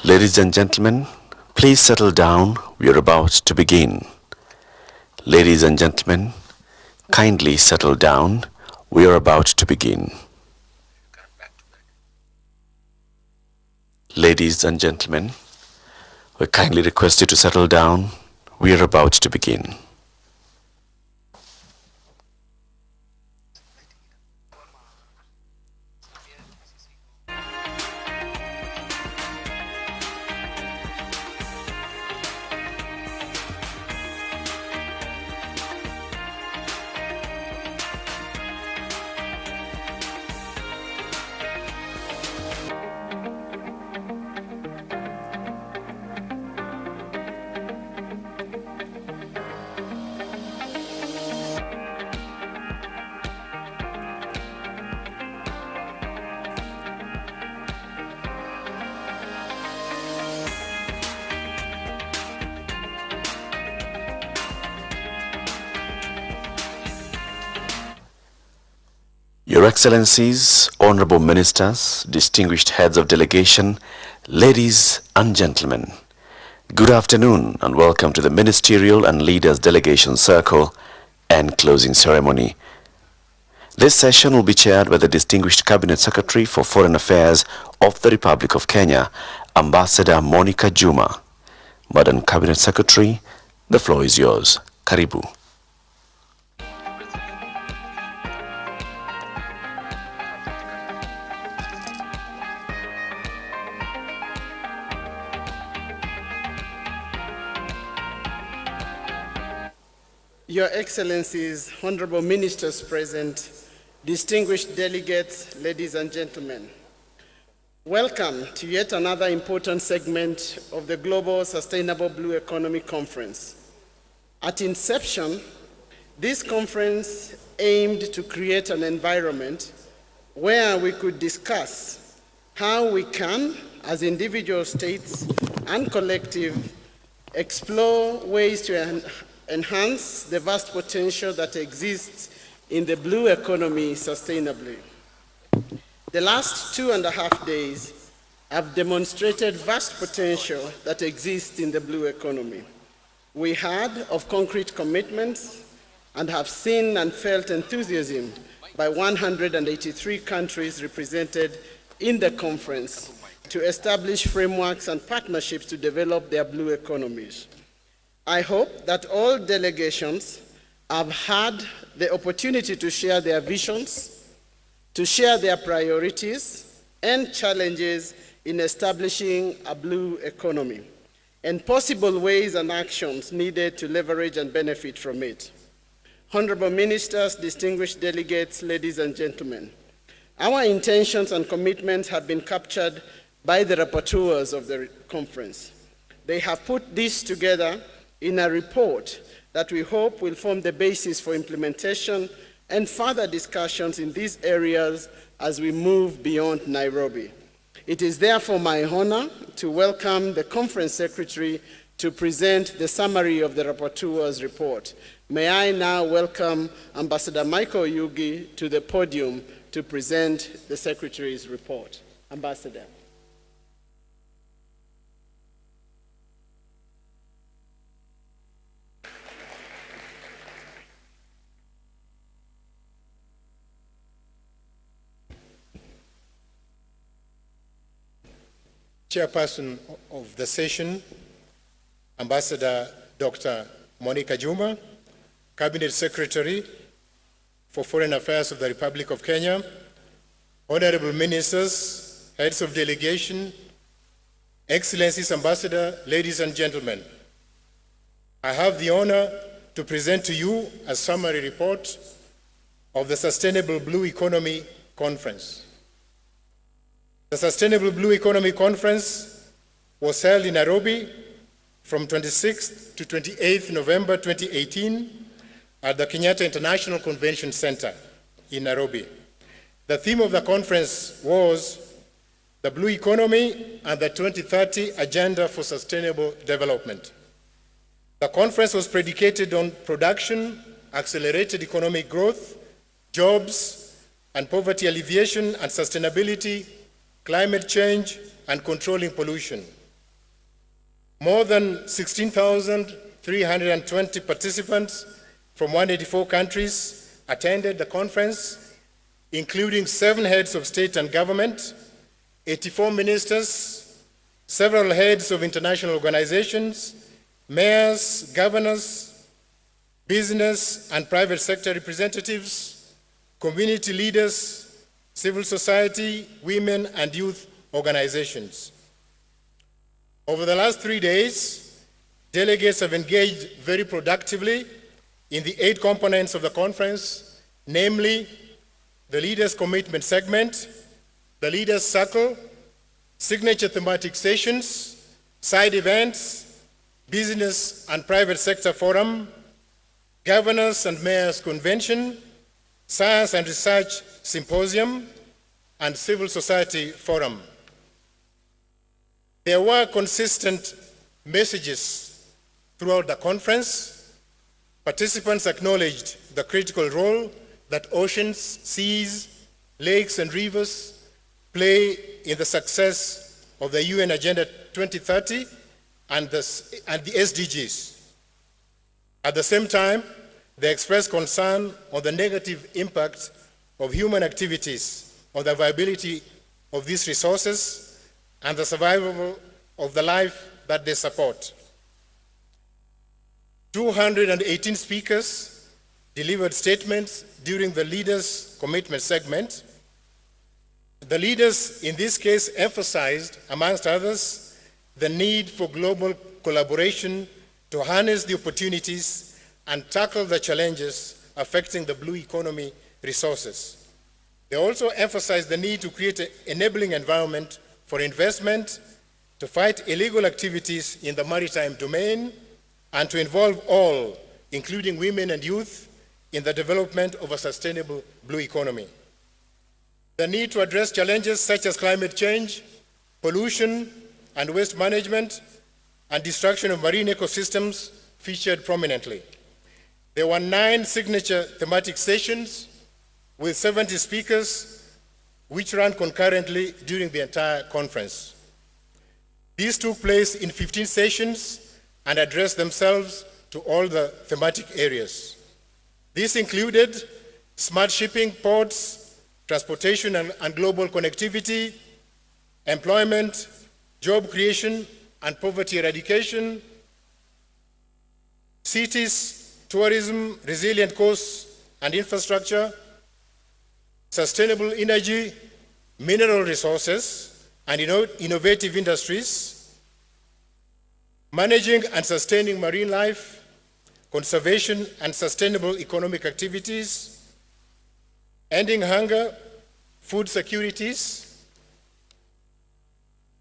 Ladies and gentlemen, please settle down. We are about to begin. Ladies and gentlemen, kindly settle down. We are about to begin. Ladies and gentlemen, we kindly request you to settle down. We are about to begin. Your Excellencies, Honorable Ministers, distinguished heads of delegation, ladies and gentlemen, good afternoon and welcome to the Ministerial and Leaders Delegation Circle and closing ceremony. This session will be chaired by the distinguished Cabinet Secretary for Foreign Affairs of the Republic of Kenya, Ambassador Monica Juma. Madam Cabinet Secretary, the floor is yours. Karibu. Your Excellencies, Honorable Ministers present, distinguished delegates, ladies and gentlemen, welcome to yet another important segment of the Global Sustainable Blue Economy Conference. At inception, this conference aimed to create an environment where we could discuss how we can, as individual states and collective, explore ways to enhance the vast potential that exists in the blue economy sustainably. The last 2.5 days have demonstrated vast potential that exists in the blue economy. We heard of concrete commitments and have seen and felt enthusiasm by 183 countries represented in the conference to establish frameworks and partnerships to develop their blue economies. I hope that all delegations have had the opportunity to share their visions, to share their priorities and challenges in establishing a blue economy, and possible ways and actions needed to leverage and benefit from it. Honorable Ministers, distinguished delegates, ladies and gentlemen, our intentions and commitments have been captured by the rapporteurs of the conference. They have put this together in a report that we hope will form the basis for implementation and further discussions in these areas as we move beyond Nairobi. It is therefore my honor to welcome the Conference Secretary to present the summary of the rapporteur's report. May I now welcome Ambassador Michael Yugi to the podium to present the Secretary's report. Ambassador. Chairperson of the session, Ambassador Dr. Monica Juma, Cabinet Secretary for Foreign Affairs of the Republic of Kenya, Honorable Ministers, Heads of Delegation, Excellencies, Ambassador, ladies and gentlemen, I have the honor to present to you a summary report of the Sustainable Blue Economy Conference. The Sustainable Blue Economy Conference was held in Nairobi from 26th to 28th November 2018 at the Kenyatta International Convention Center in Nairobi. The theme of the conference was the Blue Economy and the 2030 Agenda for Sustainable Development. The conference was predicated on production, accelerated economic growth, jobs, and poverty alleviation and sustainability, climate change, and controlling pollution. More than 16,320 participants from 184 countries attended the conference, including 7 heads of state and government, 84 ministers, several heads of international organizations, mayors, governors, business and private sector representatives, community leaders, civil society, women and youth organizations. Over the last 3 days, delegates have engaged very productively in the 8 components of the conference, namely the Leaders' Commitment segment, the Leaders' Circle, signature thematic sessions, side events, business and private sector forum, governors and mayors convention, science and research symposium, and civil society forum. There were consistent messages throughout the conference. Participants acknowledged the critical role that oceans, seas, lakes, and rivers play in the success of the UN Agenda 2030 and the SDGs. At the same time, they expressed concern on the negative impact of human activities on the viability of these resources and the survival of the life that they support. 218 speakers delivered statements during the Leaders' Commitment segment. The leaders in this case emphasized, amongst others, the need for global collaboration to harness the opportunities and tackle the challenges affecting the blue economy resources. They also emphasized the need to create an enabling environment for investment, to fight illegal activities in the maritime domain, and to involve all, including women and youth, in the development of a sustainable blue economy. The need to address challenges such as climate change, pollution, and waste management, and destruction of marine ecosystems featured prominently. There were 9 signature thematic sessions with 70 speakers, which ran concurrently during the entire conference. These took place in 15 sessions and addressed themselves to all the thematic areas. This included smart shipping, ports, transportation and global connectivity, employment, job creation and poverty eradication, cities, tourism, resilient coasts and infrastructure, sustainable energy, mineral resources, and innovative industries, managing and sustaining marine life, conservation and sustainable economic activities, ending hunger, food securities,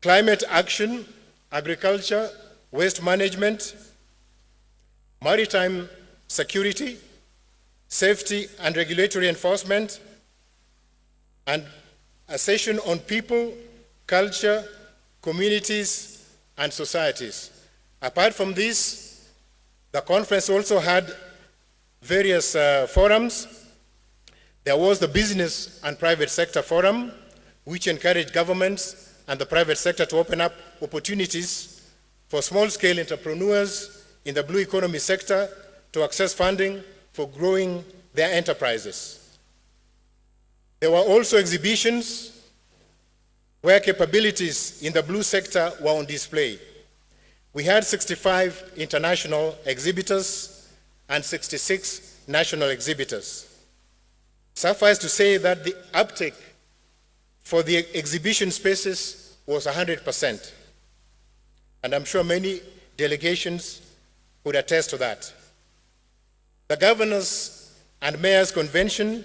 climate action, agriculture, waste management, maritime security, safety and regulatory enforcement, and a session on people, culture, communities, and societies. Apart from this, the conference also had various forums. There was the Business and Private Sector Forum, which encouraged governments and the private sector to open up opportunities for small-scale entrepreneurs in the blue economy sector to access funding for growing their enterprises. There were also exhibitions where capabilities in the blue sector were on display. We had 65 international exhibitors and 66 national exhibitors. Suffice to say that the uptake for the exhibition spaces was 100%. And I'm sure many delegations would attest to that. The Governors and Mayors Convention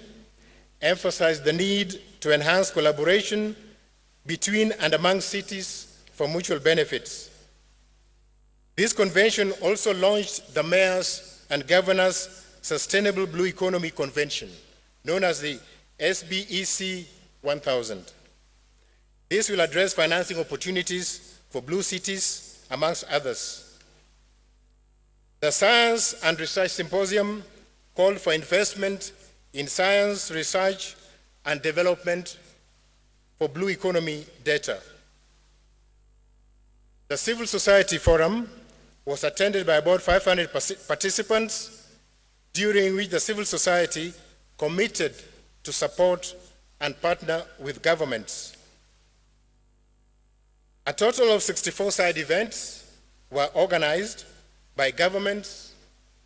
emphasized the need to enhance collaboration between and among cities for mutual benefits. This convention also launched the Mayors and Governors Sustainable Blue Economy Convention, known as the SBEC 1000. This will address financing opportunities for blue cities, amongst others. The Science and Research Symposium called for investment in science, research, and development for blue economy data. The Civil Society Forum was attended by about 500 participants, during which the civil society committed to support and partner with governments. A total of 64 side events were organized by governments,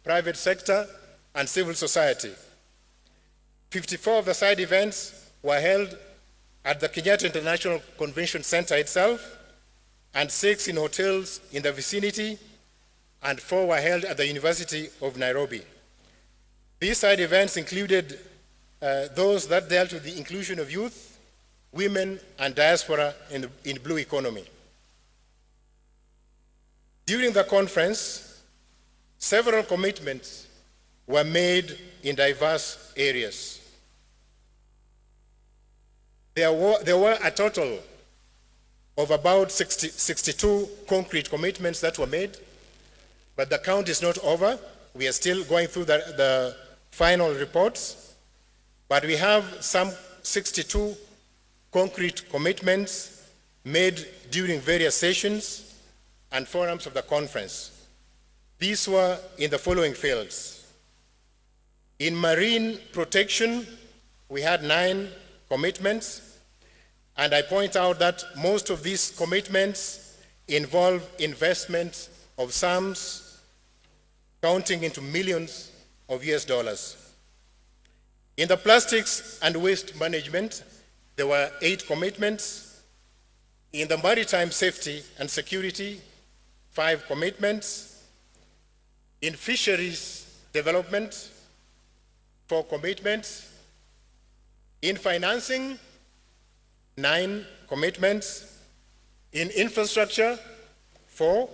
private sector, and civil society. 54 of the side events were held at the Kenyatta International Convention Center itself, and 6 in hotels in the vicinity, and 4 were held at the University of Nairobi. These side events included those that dealt with the inclusion of youth, women, and diaspora in blue economy. During the conference, several commitments were made in diverse areas. There were a total of about 62 concrete commitments that were made, but the count is not over. We are still going through the final reports, but we have some 62 concrete commitments made during various sessions and forums of the conference. These were in the following fields. In marine protection, we had 9 commitments, and I point out that most of these commitments involve investments of sums counting into millions of US dollars. In the plastics and waste management, there were 8 commitments. In the maritime safety and security, 5 commitments. In fisheries development, 4 commitments. In financing, 9 commitments. In infrastructure, 4.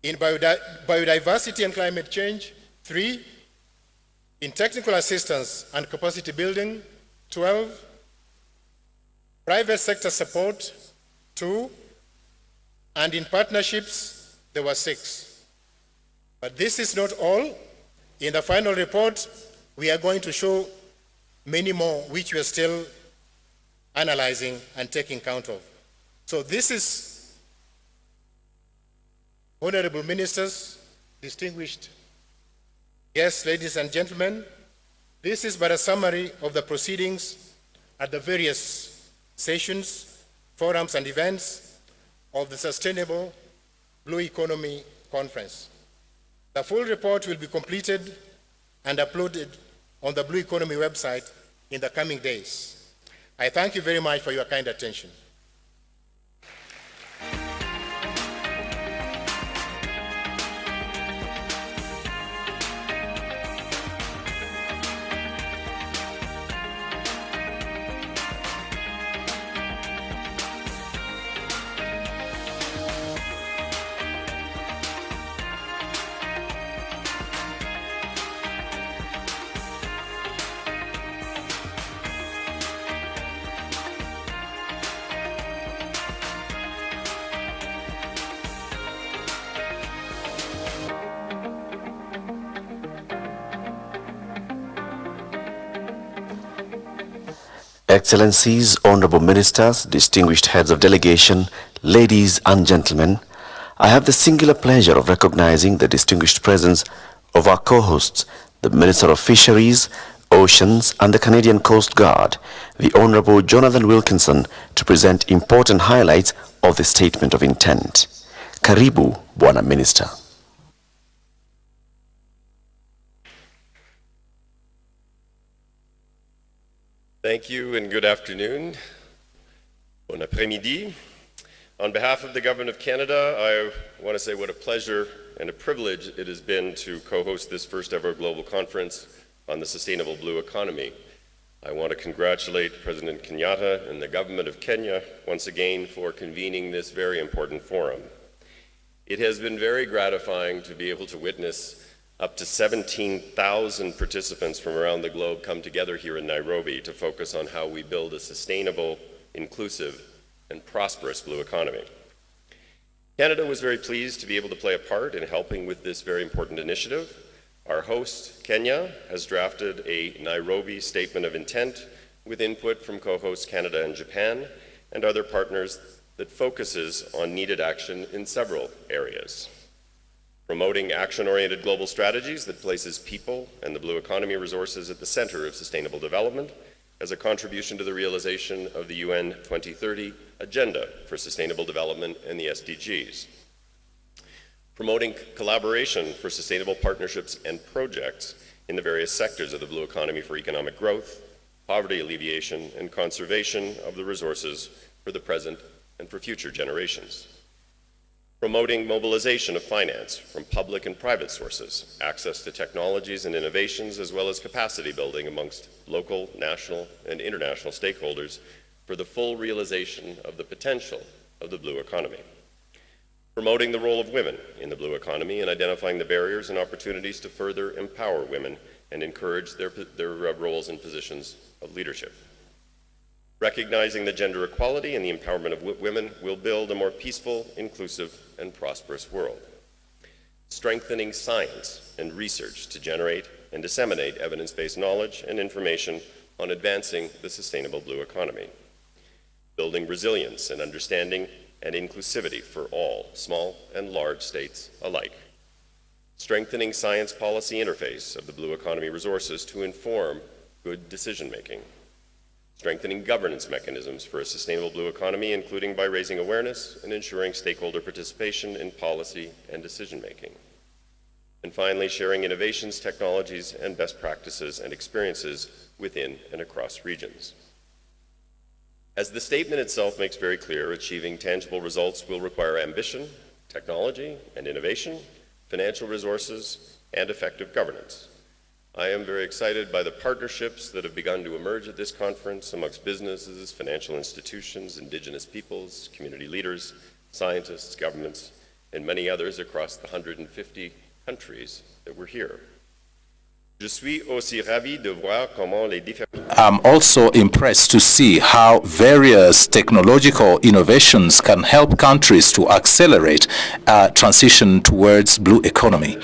In biodiversity and climate change, 3. In technical assistance and capacity building, 12. Private sector support, 2. And in partnerships, there were 6. But this is not all. In the final report, we are going to show many more which we are still analyzing and taking count of. So this is, honorable ministers, distinguished guests, ladies and gentlemen, this is but a summary of the proceedings at the various sessions, forums, and events of the Sustainable Blue Economy Conference. The full report will be completed and uploaded on the Blue Economy website in the coming days. I thank you very much for your kind attention. Excellencies, Honorable Ministers, distinguished heads of delegation, ladies and gentlemen, I have the singular pleasure of recognizing the distinguished presence of our co-hosts, the Minister of Fisheries, Oceans and the Canadian Coast Guard, the Honorable Jonathan Wilkinson, to present important highlights of the Statement of Intent. Karibu, Bwana Minister. Thank you and good afternoon. Bon après-midi. On behalf of the Government of Canada, I want to say what a pleasure and a privilege it has been to co-host this first ever global conference on the sustainable blue economy. I want to congratulate President Kenyatta and the Government of Kenya once again for convening this very important forum. It has been very gratifying to be able to witness up to 17,000 participants from around the globe come together here in Nairobi to focus on how we build a sustainable, inclusive, and prosperous blue economy. Canada was very pleased to be able to play a part in helping with this very important initiative. Our host, Kenya, has drafted a Nairobi Statement of Intent with input from co-hosts Canada and Japan and other partners that focuses on needed action in several areas. Promoting action-oriented global strategies that places people and the blue economy resources at the center of sustainable development as a contribution to the realization of the UN 2030 Agenda for Sustainable Development and the SDGs. Promoting collaboration for sustainable partnerships and projects in the various sectors of the blue economy for economic growth, poverty alleviation, and conservation of the resources for the present and for future generations. Promoting mobilization of finance from public and private sources, access to technologies and innovations, as well as capacity building amongst local, national, and international stakeholders for the full realization of the potential of the blue economy. Promoting the role of women in the blue economy and identifying the barriers and opportunities to further empower women and encourage their roles and positions of leadership. Recognizing that gender equality and the empowerment of women will build a more peaceful, inclusive, and prosperous world. Strengthening science and research to generate and disseminate evidence-based knowledge and information on advancing the sustainable blue economy. Building resilience and understanding and inclusivity for all, small and large states alike. Strengthening science policy interface of the blue economy resources to inform good decision-making. Strengthening governance mechanisms for a sustainable blue economy, including by raising awareness and ensuring stakeholder participation in policy and decision-making. And finally, sharing innovations, technologies, and best practices and experiences within and across regions. As the statement itself makes very clear, achieving tangible results will require ambition, technology and innovation, financial resources, and effective governance. I am very excited by the partnerships that have begun to emerge at this conference amongst businesses, financial institutions, indigenous peoples, community leaders, scientists, governments, and many others across the 150 countries that were here. I'm also impressed to see how various technological innovations can help countries to accelerate transition towards blue economy.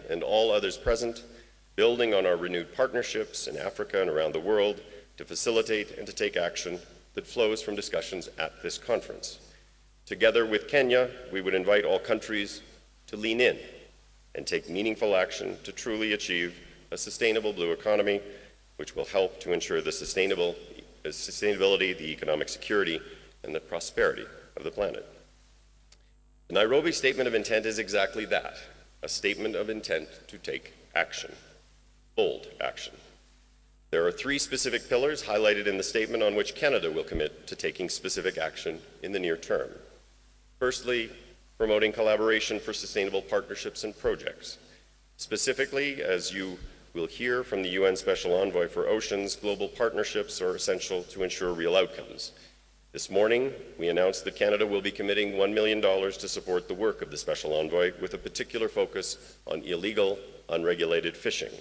And all others present, building on our renewed partnerships in Africa and around the world to facilitate and to take action that flows from discussions at this conference. Together with Kenya, we would invite all countries to lean in and take meaningful action to truly achieve a sustainable blue economy, which will help to ensure the sustainability, the economic security, and the prosperity of the planet. The Nairobi Statement of Intent is exactly that, a statement of intent to take action, bold action. There are 3 specific pillars highlighted in the statement on which Canada will commit to taking specific action in the near term. Firstly, promoting collaboration for sustainable partnerships and projects. Specifically, as you will hear from the UN Special Envoy for Oceans, global partnerships are essential to ensure real outcomes. This morning, we announced that Canada will be committing $1 million to support the work of the Special Envoy with a particular focus on illegal, unregulated fishing.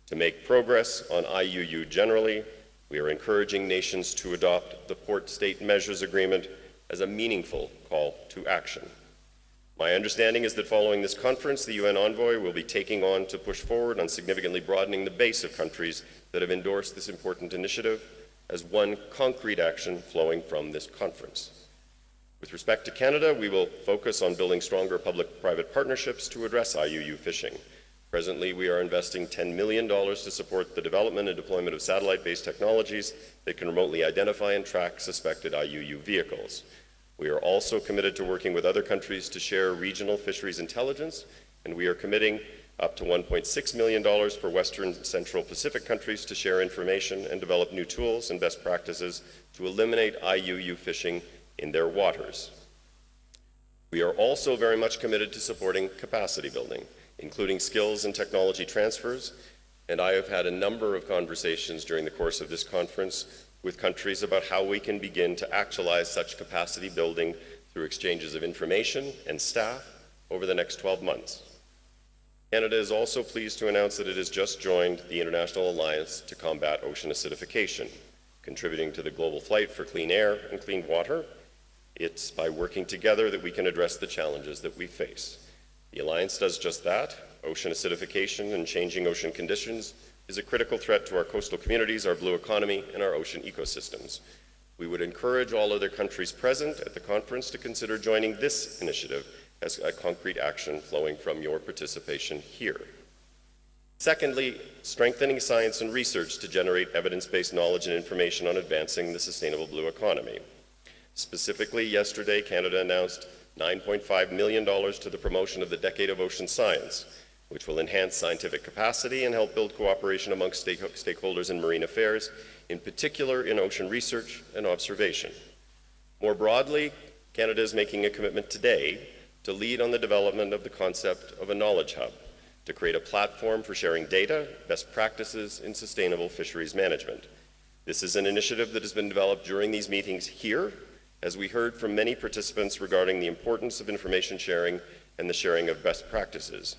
To make progress on IUU generally, we are encouraging nations to adopt the Port State Measures Agreement as a meaningful call to action. My understanding is that following this conference, the UN envoy will be taking on to push forward on significantly broadening the base of countries that have endorsed this important initiative as one concrete action flowing from this conference. With respect to Canada, we will focus on building stronger public-private partnerships to address IUU fishing. Presently, we are investing $10 million to support the development and deployment of satellite-based technologies that can remotely identify and track suspected IUU vehicles. We are also committed to working with other countries to share regional fisheries intelligence, and we are committing up to $1.6 million for Western and Central Pacific countries to share information and develop new tools and best practices to eliminate IUU fishing in their waters. We are also very much committed to supporting capacity building, including skills and technology transfers, and I have had a number of conversations during the course of this conference with countries about how we can begin to actualize such capacity building through exchanges of information and staff over the next 12 months. Canada is also pleased to announce that it has just joined the International Alliance to Combat Ocean Acidification, contributing to the global fight for clean air and clean water. It's by working together that we can address the challenges that we face. The Alliance does just that. Ocean acidification and changing ocean conditions is a critical threat to our coastal communities, our blue economy, and our ocean ecosystems. We would encourage all other countries present at the conference to consider joining this initiative as a concrete action flowing from your participation here. Secondly, strengthening science and research to generate evidence-based knowledge and information on advancing the sustainable blue economy. Specifically, yesterday, Canada announced $9.5 million to the promotion of the Decade of Ocean Science, which will enhance scientific capacity and help build cooperation amongst stakeholders in marine affairs, in particular in ocean research and observation. More broadly, Canada is making a commitment today to lead on the development of the concept of a knowledge hub, to create a platform for sharing data, best practices in sustainable fisheries management. This is an initiative that has been developed during these meetings here, as we heard from many participants regarding the importance of information sharing and the sharing of best practices.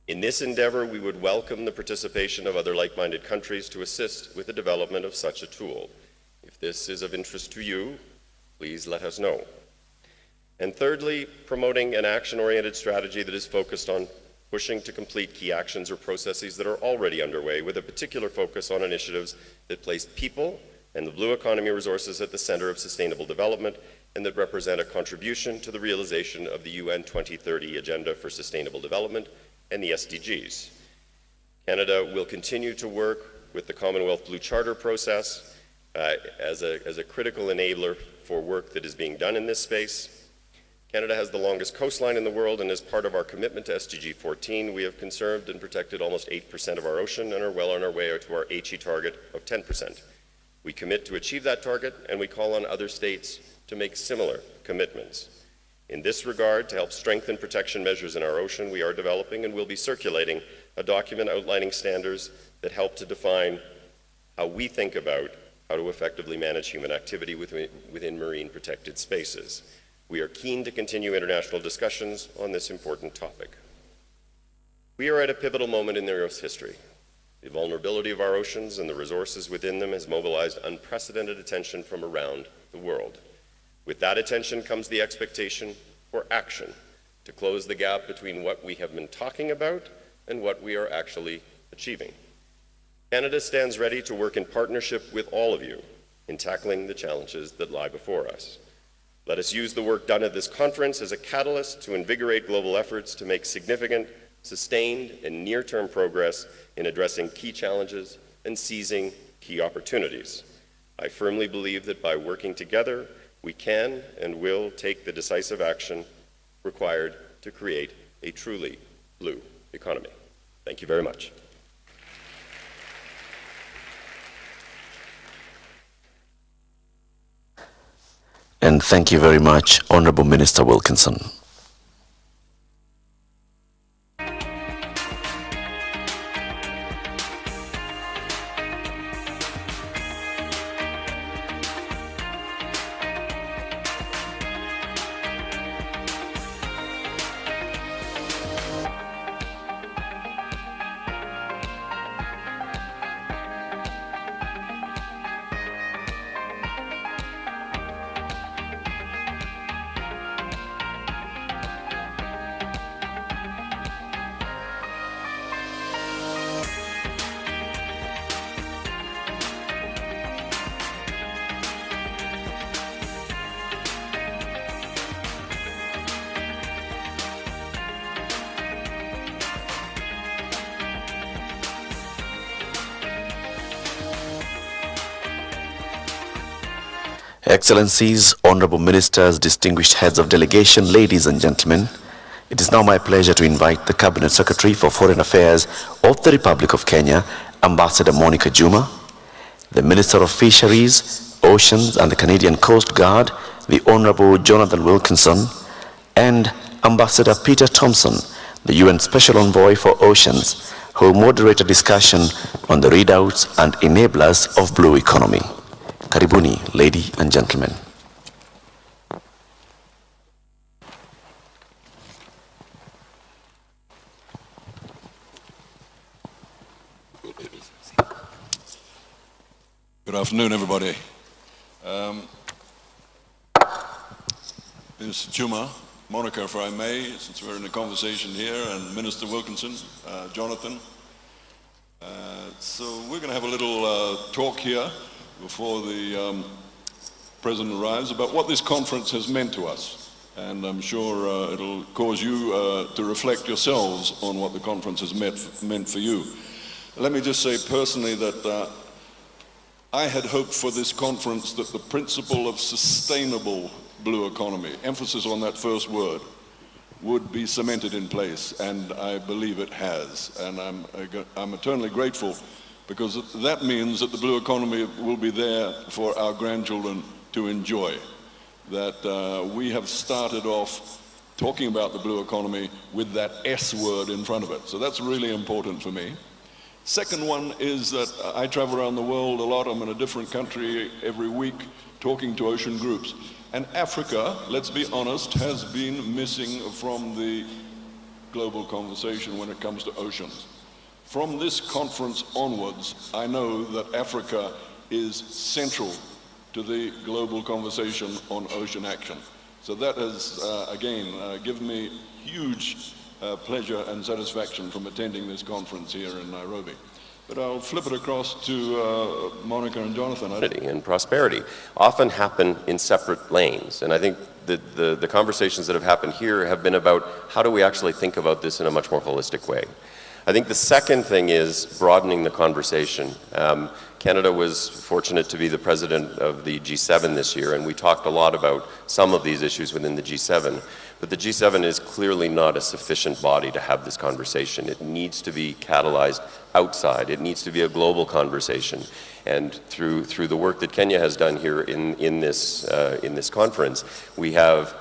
In this endeavor, we would welcome the participation of other like-minded countries to assist with the development of such a tool. If this is of interest to you, please let us know. And thirdly, promoting an action-oriented strategy that is focused on pushing to complete key actions or processes that are already underway, with a particular focus on initiatives that place people and the blue economy resources at the center of sustainable development and that represent a contribution to the realization of the UN 2030 Agenda for Sustainable Development and the SDGs. Canada will continue to work with the Commonwealth Blue Charter process as a critical enabler for work that is being done in this space. Canada has the longest coastline in the world, and as part of our commitment to SDG 14, we have conserved and protected almost 8% of our ocean and are well on our way to our HE target of 10%. We commit to achieve that target, and we call on other states to make similar commitments. In this regard, to help strengthen protection measures in our ocean, we are developing and will be circulating a document outlining standards that help to define how we think about how to effectively manage human activity within marine protected spaces. We are keen to continue international discussions on this important topic. We are at a pivotal moment in the Earth's history. The vulnerability of our oceans and the resources within them has mobilized unprecedented attention from around the world. With that attention comes the expectation for action to close the gap between what we have been talking about and what we are actually achieving. Canada stands ready to work in partnership with all of you in tackling the challenges that lie before us. Let us use the work done at this conference as a catalyst to invigorate global efforts to make significant, sustained, and near-term progress in addressing key challenges and seizing key opportunities. I firmly believe that by working together, we can and will take the decisive action required to create a truly blue economy. Thank you very much. And thank you very much, Honorable Minister Wilkinson. Excellencies, Honorable Ministers, distinguished heads of delegation, ladies and gentlemen, it is now my pleasure to invite the Cabinet Secretary for Foreign Affairs of the Republic of Kenya, Ambassador Monica Juma, the Minister of Fisheries, Oceans and the Canadian Coast Guard, the Honorable Jonathan Wilkinson, and Ambassador Peter Thompson, the UN Special Envoy for Oceans, who will moderate a discussion on the readouts and enablers of blue economy. Karibuni, ladies and gentlemen. Good afternoon, everybody. Minister Juma, Monica, if I may, since we're in a conversation here, and Minister Wilkinson, Jonathan. So we're going to have a little talk here before the President arrives about what this conference has meant to us. And I'm sure it'll cause you to reflect yourselves on what the conference has meant for you. Let me just say personally that I had hoped for this conference that the principle of sustainable blue economy, emphasis on that first word, would be cemented in place, and I believe it has. And I'm eternally grateful, because that means that the blue economy will be there for our grandchildren to enjoy. That we have started off talking about the blue economy with that S word in front of it. So that's really important for me. Second one is that I travel around the world a lot. I'm in a different country every week talking to ocean groups. And Africa, let's be honest, has been missing from the global conversation when it comes to oceans. From this conference onwards, I know that Africa is central to the global conversation on ocean action. So that has, again, given me huge pleasure and satisfaction from attending this conference here in Nairobi. But I'll flip it across to Monica and Jonathan. And prosperity often happen in separate lanes. And I think that the conversations that have happened here have been about how do we actually think about this in a much more holistic way. I think the second thing is broadening the conversation. Canada was fortunate to be the president of the G7 this year, and we talked a lot about some of these issues within the G7. But the G7 is clearly not a sufficient body to have this conversation. It needs to be catalyzed outside. It needs to be a global conversation. And through the work that Kenya has done here in this conference, we have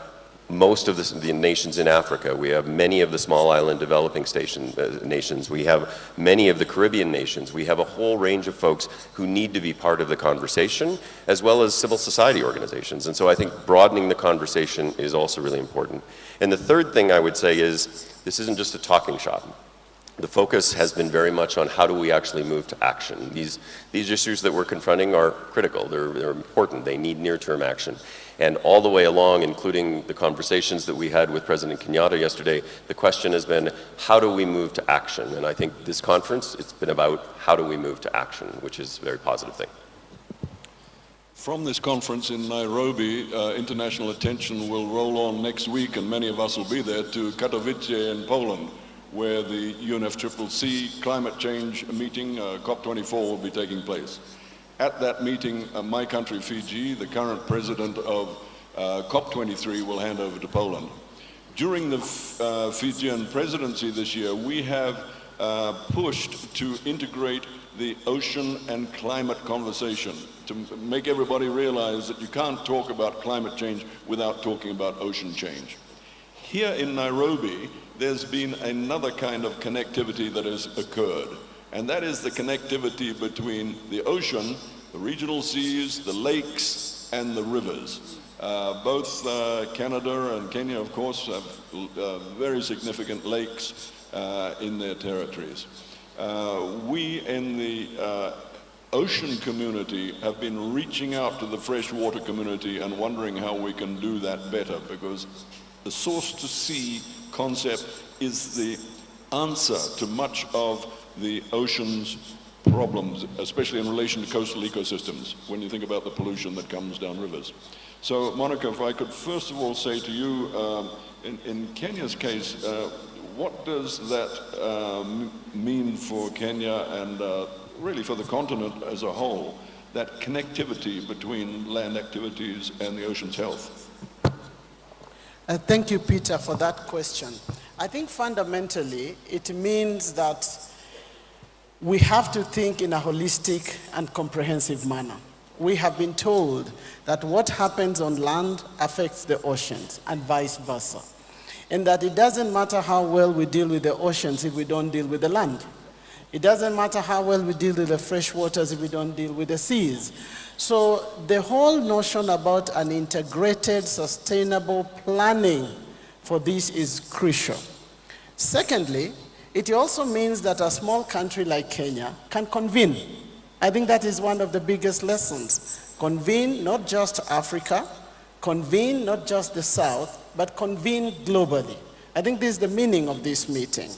most of the nations in Africa. We have many of the small island developing nations. We have many of the Caribbean nations. We have a whole range of folks who need to be part of the conversation, as well as civil society organizations. And so I think broadening the conversation is also really important. And the third thing I would say is, this isn't just a talking shop. The focus has been very much on how do we actually move to action. These issues that we're confronting are critical. They're important. They need near-term action. And all the way along, including the conversations that we had with President Kenyatta yesterday, the question has been, how do we move to action? And I think this conference, it's been about how do we move to action, which is a very positive thing. From this conference in Nairobi, international attention will roll on next week, and many of us will be there, to Katowice in Poland, where the UNFCCC climate change meeting, COP24, will be taking place. At that meeting, my country, Fiji, the current president of COP23, will hand over to Poland. During the Fijian presidency this year, we have pushed to integrate the ocean and climate conversation, to make everybody realize that you can't talk about climate change without talking about ocean change. Here in Nairobi, there's been another kind of connectivity that has occurred, and that is the connectivity between the ocean, the regional seas, the lakes, and the rivers. Both Canada and Kenya, of course, have very significant lakes in their territories. We in the ocean community have been reaching out to the freshwater community and wondering how we can do that better, because the source to sea concept is the answer to much of the ocean's problems, especially in relation to coastal ecosystems, when you think about the pollution that comes down rivers. So, Monica, if I could first of all say to you, in Kenya's case, what does that mean for Kenya and really for the continent as a whole, that connectivity between land activities and the ocean's health? Thank you, Peter, for that question. I think fundamentally it means that we have to think in a holistic and comprehensive manner. We have been told that what happens on land affects the oceans and vice versa. And that it doesn't matter how well we deal with the oceans if we don't deal with the land. It doesn't matter how well we deal with the fresh waters if we don't deal with the seas. So the whole notion about an integrated, sustainable planning for this is crucial. Secondly, it also means that a small country like Kenya can convene. I think that is one of the biggest lessons. Convene not just Africa, convene not just the South, but convene globally. I think this is the meaning of this meeting.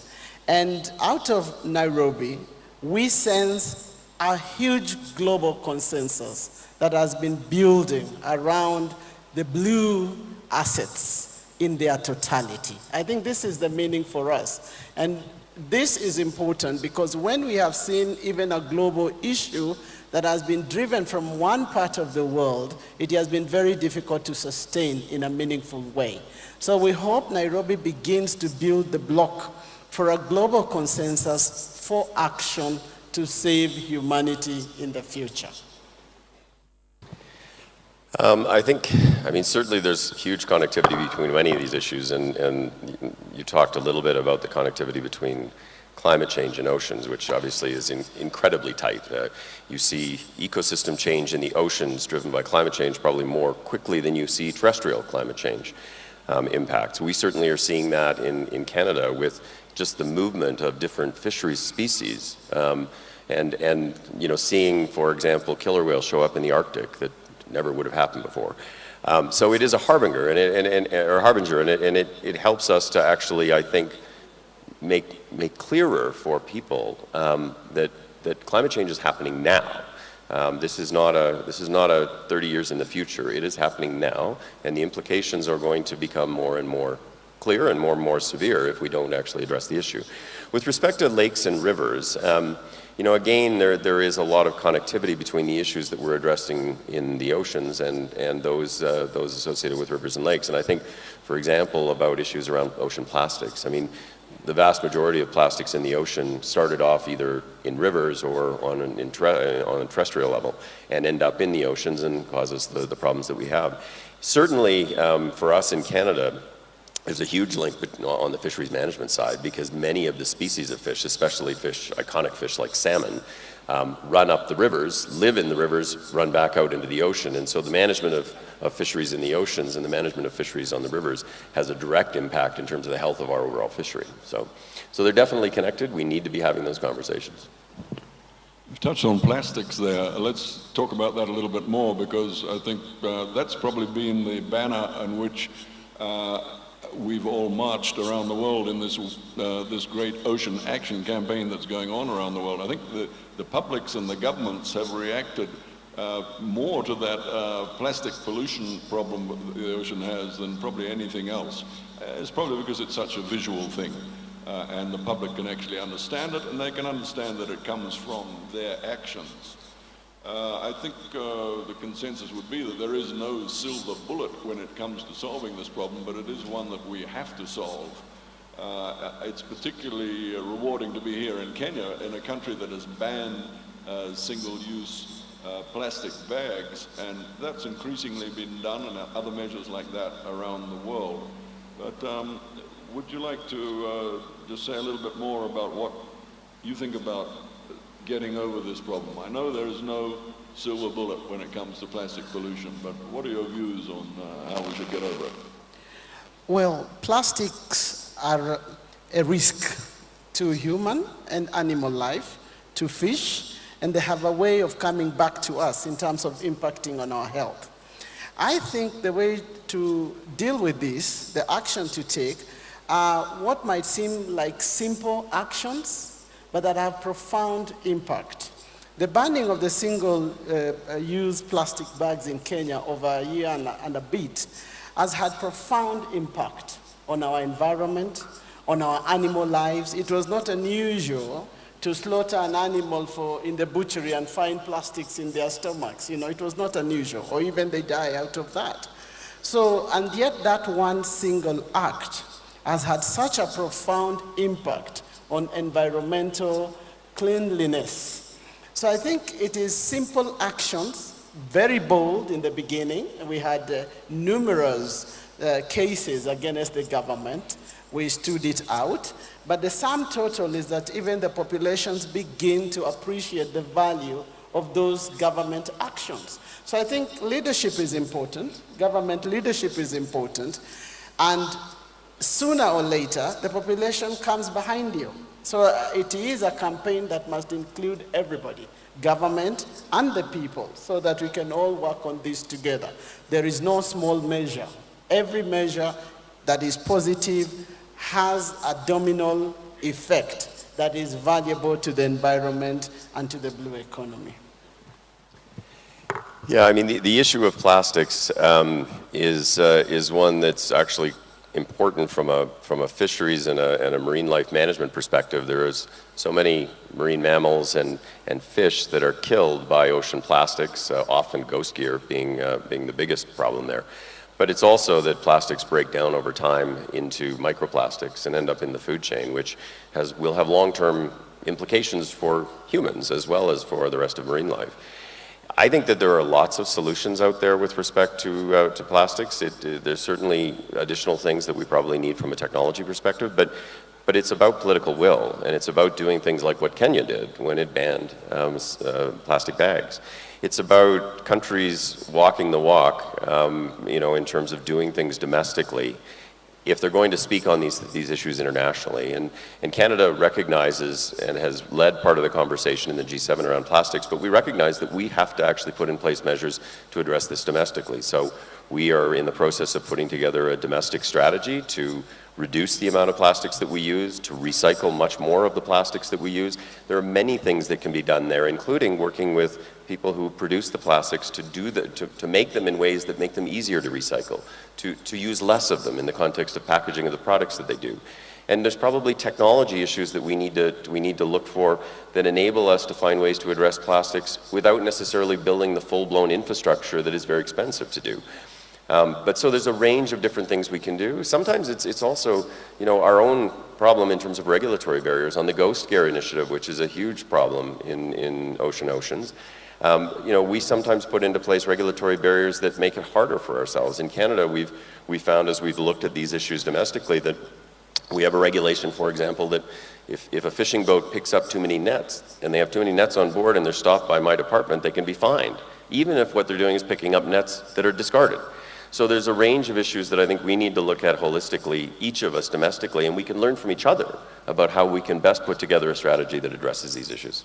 And out of Nairobi, we sense a huge global consensus that has been building around the blue assets in their totality. I think this is the meaning for us. And this is important because when we have seen even a global issue that has been driven from one part of the world, it has been very difficult to sustain in a meaningful way. So we hope Nairobi begins to build the block for a global consensus for action to save humanity in the future. I mean, certainly there's huge connectivity between many of these issues, and you talked a little bit about the connectivity between climate change and oceans, which obviously is incredibly tight. You see ecosystem change in the oceans driven by climate change probably more quickly than you see terrestrial climate change impacts. We certainly are seeing that in Canada with just the movement of different fisheries species, and you know, seeing, for example, killer whales show up in the Arctic that never would have happened before. So it is a harbinger, and it helps us to actually, I think, make clearer for people that climate change is happening now. This is not a 30 years in the future. It is happening now, and the implications are going to become more and more clear and more severe if we don't actually address the issue. With respect to lakes and rivers, you know, again, there is a lot of connectivity between the issues that we're addressing in the oceans and those associated with rivers and lakes. And I think, for example, about issues around ocean plastics. I mean, the vast majority of plastics in the ocean started off either in rivers or on a terrestrial level and end up in the oceans and cause us the problems that we have. Certainly, for us in Canada, there's a huge link on the fisheries management side because many of the species of fish, especially fish, iconic fish like salmon, run up the rivers, live in the rivers, run back out into the ocean. And so the management of fisheries in the oceans and the management of fisheries on the rivers has a direct impact in terms of the health of our overall fishery. So they're definitely connected. We need to be having those conversations. You've touched on plastics there. Let's talk about that a little bit more because I think that's probably been the banner on which we've all marched around the world in this great ocean action campaign that's going on around the world. I think the publics and the governments have reacted more to that plastic pollution problem the ocean has than probably anything else. It's probably because it's such a visual thing and the public can actually understand it and they can understand that it comes from their actions. I think the consensus would be that there is no silver bullet when it comes to solving this problem, but it is one that we have to solve. It's particularly rewarding to be here in Kenya, in a country that has banned single-use plastic bags, and that's increasingly been done, and other measures like that around the world. But would you like to just say a little bit more about what you think about getting over this problem? I know there is no silver bullet when it comes to plastic pollution, but what are your views on how we should get over it? Well, plastics are a risk to human and animal life, to fish, and they have a way of coming back to us in terms of impacting on our health. I think the way to deal with this, the action to take, are what might seem like simple actions, but that have profound impact. The banning of the single-use plastic bags in Kenya over a year and a bit has had profound impact on our environment, on our animal lives. It was not unusual to slaughter an animal in the butchery and find plastics in their stomachs. You know, it was not unusual, or even they die out of that. So, and yet that one single act has had such a profound impact on environmental cleanliness. So I think it is simple actions, very bold in the beginning. We had numerous cases against the government. We stood it out. But the sum total is that even the populations begin to appreciate the value of those government actions. So I think leadership is important, government leadership is important, and sooner or later, the population comes behind you. So it is a campaign that must include everybody, government and the people, so that we can all work on this together. There is no small measure. Every measure that is positive has a domino effect that is valuable to the environment and to the blue economy? Yeah, I mean, the issue of plastics is one that's actually important from a fisheries and a marine life management perspective. There is so many marine mammals and fish that are killed by ocean plastics, often ghost gear being the biggest problem there. But it's also that plastics break down over time into microplastics and end up in the food chain, which will have long-term implications for humans as well as for the rest of marine life. I think that there are lots of solutions out there with respect to plastics. There's certainly additional things that we probably need from a technology perspective, but it's about political will, and it's about doing things like what Kenya did when it banned plastic bags. It's about countries walking the walk, in terms of doing things domestically, if they're going to speak on these issues internationally. And Canada recognizes and has led part of the conversation in the G7 around plastics, but we recognize that we have to actually put in place measures to address this domestically. So we are in the process of putting together a domestic strategy to reduce the amount of plastics that we use, to recycle much more of the plastics that we use. There are many things that can be done there, including working with people who produce the plastics to make them in ways that make them easier to recycle, to use less of them in the context of packaging of the products that they do. And there's probably technology issues that we need to look for that enable us to find ways to address plastics without necessarily building the full-blown infrastructure that is very expensive to do. But so there's a range of different things we can do. Sometimes it's also, our own problem in terms of regulatory barriers. On the Ghost Gear initiative, which is a huge problem in oceans, we sometimes put into place regulatory barriers that make it harder for ourselves. In Canada, we found as we've looked at these issues domestically that we have a regulation, for example, that if a fishing boat picks up too many nets and they have too many nets on board and they're stopped by my department, they can be fined, even if what they're doing is picking up nets that are discarded. So there's a range of issues that I think we need to look at holistically, each of us domestically, and we can learn from each other about how we can best put together a strategy that addresses these issues.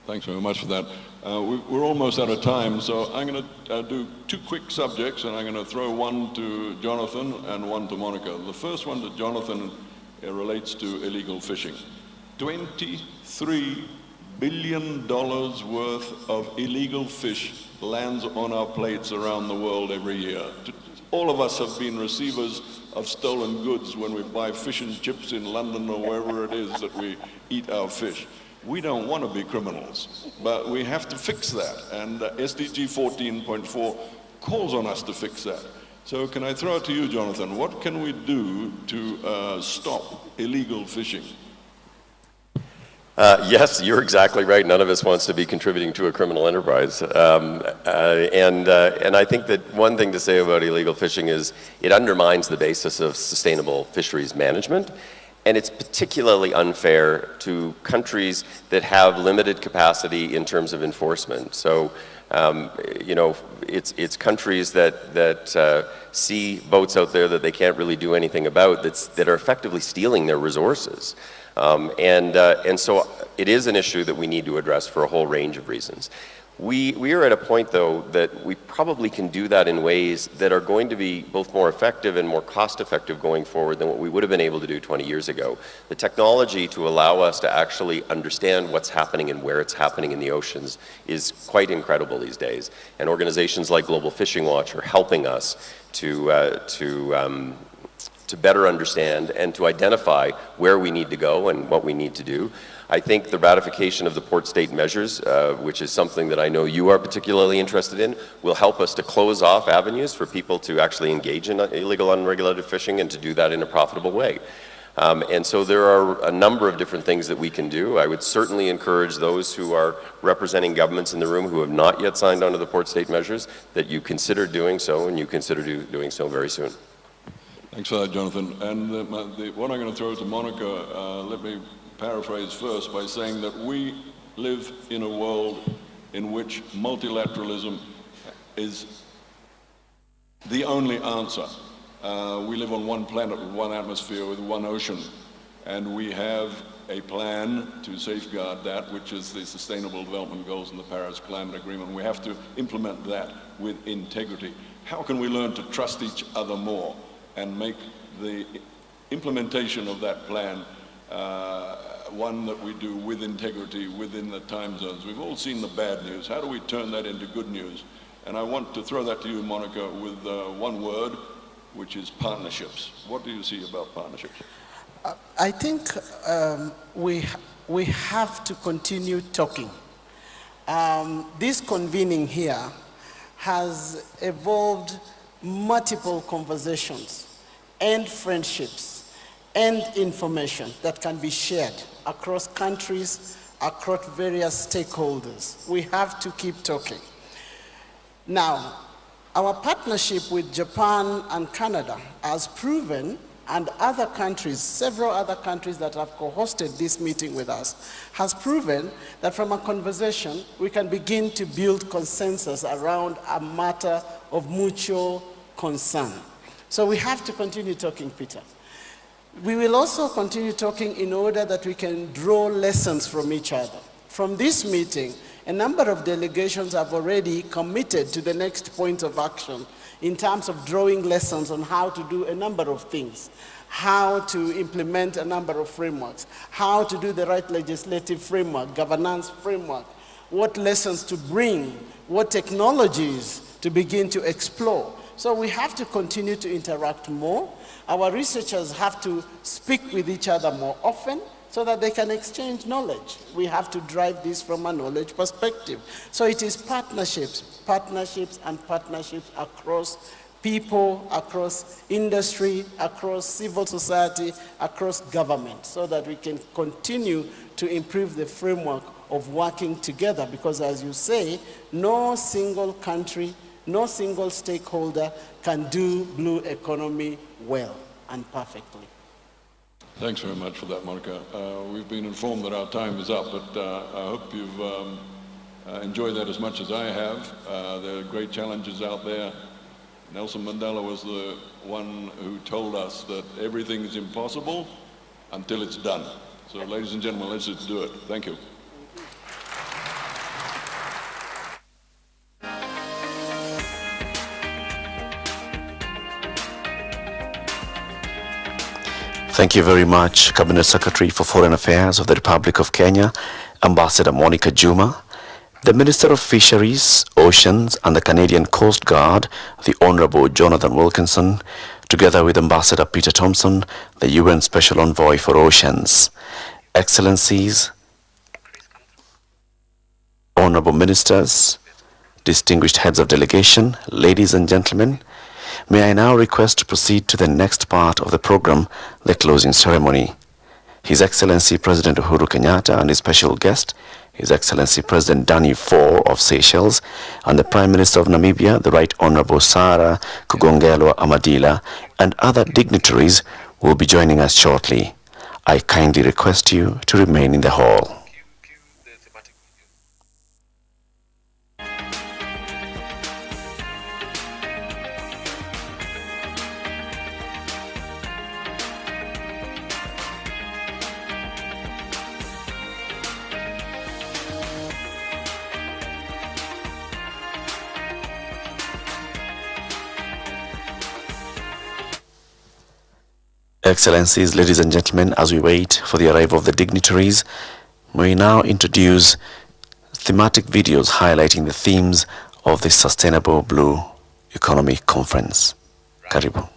Thanks very much for that. We're almost out of time, so I'm going to do two quick subjects, and I'm going to throw one to Jonathan and one to Monica. The first one to Jonathan relates to illegal fishing. $23 billion worth of illegal fish lands on our plates around the world every year. All of us have been receivers of stolen goods when we buy fish and chips in London or wherever it is that we eat our fish. We don't want to be criminals, but we have to fix that, and SDG 14.4 calls on us to fix that. So can I throw it to you, Jonathan? What can we do to stop illegal fishing? Yes, you're exactly right. None of us wants to be contributing to a criminal enterprise. And I think that one thing to say about illegal fishing is it undermines the basis of sustainable fisheries management. And it's particularly unfair to countries that have limited capacity in terms of enforcement. So, it's countries that see boats out there that they can't really do anything about that are effectively stealing their resources. And so it is an issue that we need to address for a whole range of reasons. We are at a point, though, that we probably can do that in ways that are going to be both more effective and more cost-effective going forward than what we would have been able to do 20 years ago. The technology to allow us to actually understand what's happening and where it's happening in the oceans is quite incredible these days. And organizations like Global Fishing Watch are helping us to better understand and to identify where we need to go and what we need to do. I think the ratification of the port state measures, which is something that I know you are particularly interested in, will help us to close off avenues for people to actually engage in illegal, unregulated fishing and to do that in a profitable way. And so there are a number of different things that we can do. I would certainly encourage those who are representing governments in the room who have not yet signed on to the port state measures that you consider doing so, and you consider doing so very soon. Thanks for that, Jonathan. And the one I'm going to throw to Monica, let me paraphrase first by saying that we live in a world in which multilateralism is the only answer. We live on one planet with one atmosphere with one ocean, and we have a plan to safeguard that, which is the Sustainable Development Goals and the Paris Climate Agreement. We have to implement that with integrity. How can we learn to trust each other more and make the implementation of that plan one that we do with integrity within the time zones. We've all seen the bad news. How do we turn that into good news? And I want to throw that to you, Monica, with one word, which is partnerships. What do you see about partnerships? I think we have to continue talking. This convening here has evolved multiple conversations and friendships and information that can be shared across countries, across various stakeholders. We have to keep talking. Now, our partnership with Japan and Canada has proven, and other countries, several other countries that have co-hosted this meeting with us, has proven that from a conversation, we can begin to build consensus around a matter of mutual concern. So we have to continue talking, Peter. We will also continue talking in order that we can draw lessons from each other. From this meeting, a number of delegations have already committed to the next point of action in terms of drawing lessons on how to do a number of things, how to implement a number of frameworks, how to do the right legislative framework, governance framework, what lessons to bring, what technologies to begin to explore. So we have to continue to interact more. Our researchers have to speak with each other more often so that they can exchange knowledge. We have to drive this from a knowledge perspective. So it is partnerships, partnerships, and partnerships across people, across industry, across civil society, across government, so that we can continue to improve the framework of working together. Because as you say, no single country, no single stakeholder can do blue economy well and perfectly. Thanks very much for that, Monica. We've been informed that our time is up, but I hope you've enjoyed that as much as I have. There are great challenges out there. Nelson Mandela was the one who told us that everything is impossible until it's done. So ladies and gentlemen, let's just do it. Thank you. Thank you very much, Cabinet Secretary for Foreign Affairs of the Republic of Kenya, Ambassador Monica Juma, the Minister of Fisheries, Oceans and the Canadian Coast Guard, the Honorable Jonathan Wilkinson, together with Ambassador Peter Thompson, the UN Special Envoy for Oceans. Excellencies, Honorable Ministers, distinguished heads of delegation, ladies and gentlemen, may I now request to proceed to the next part of the program, the closing ceremony. His Excellency President Uhuru Kenyatta and his special guest, His Excellency President Danny Faure of Seychelles, and the Prime Minister of Namibia, the Right Honorable Sarah Kugongelwa Amadila, and other dignitaries will be joining us shortly. I kindly request you to remain in the hall. Excellencies, ladies and gentlemen, as we wait for the arrival of the dignitaries, we now introduce thematic videos highlighting the themes of the Sustainable Blue Economy Conference. Karibu.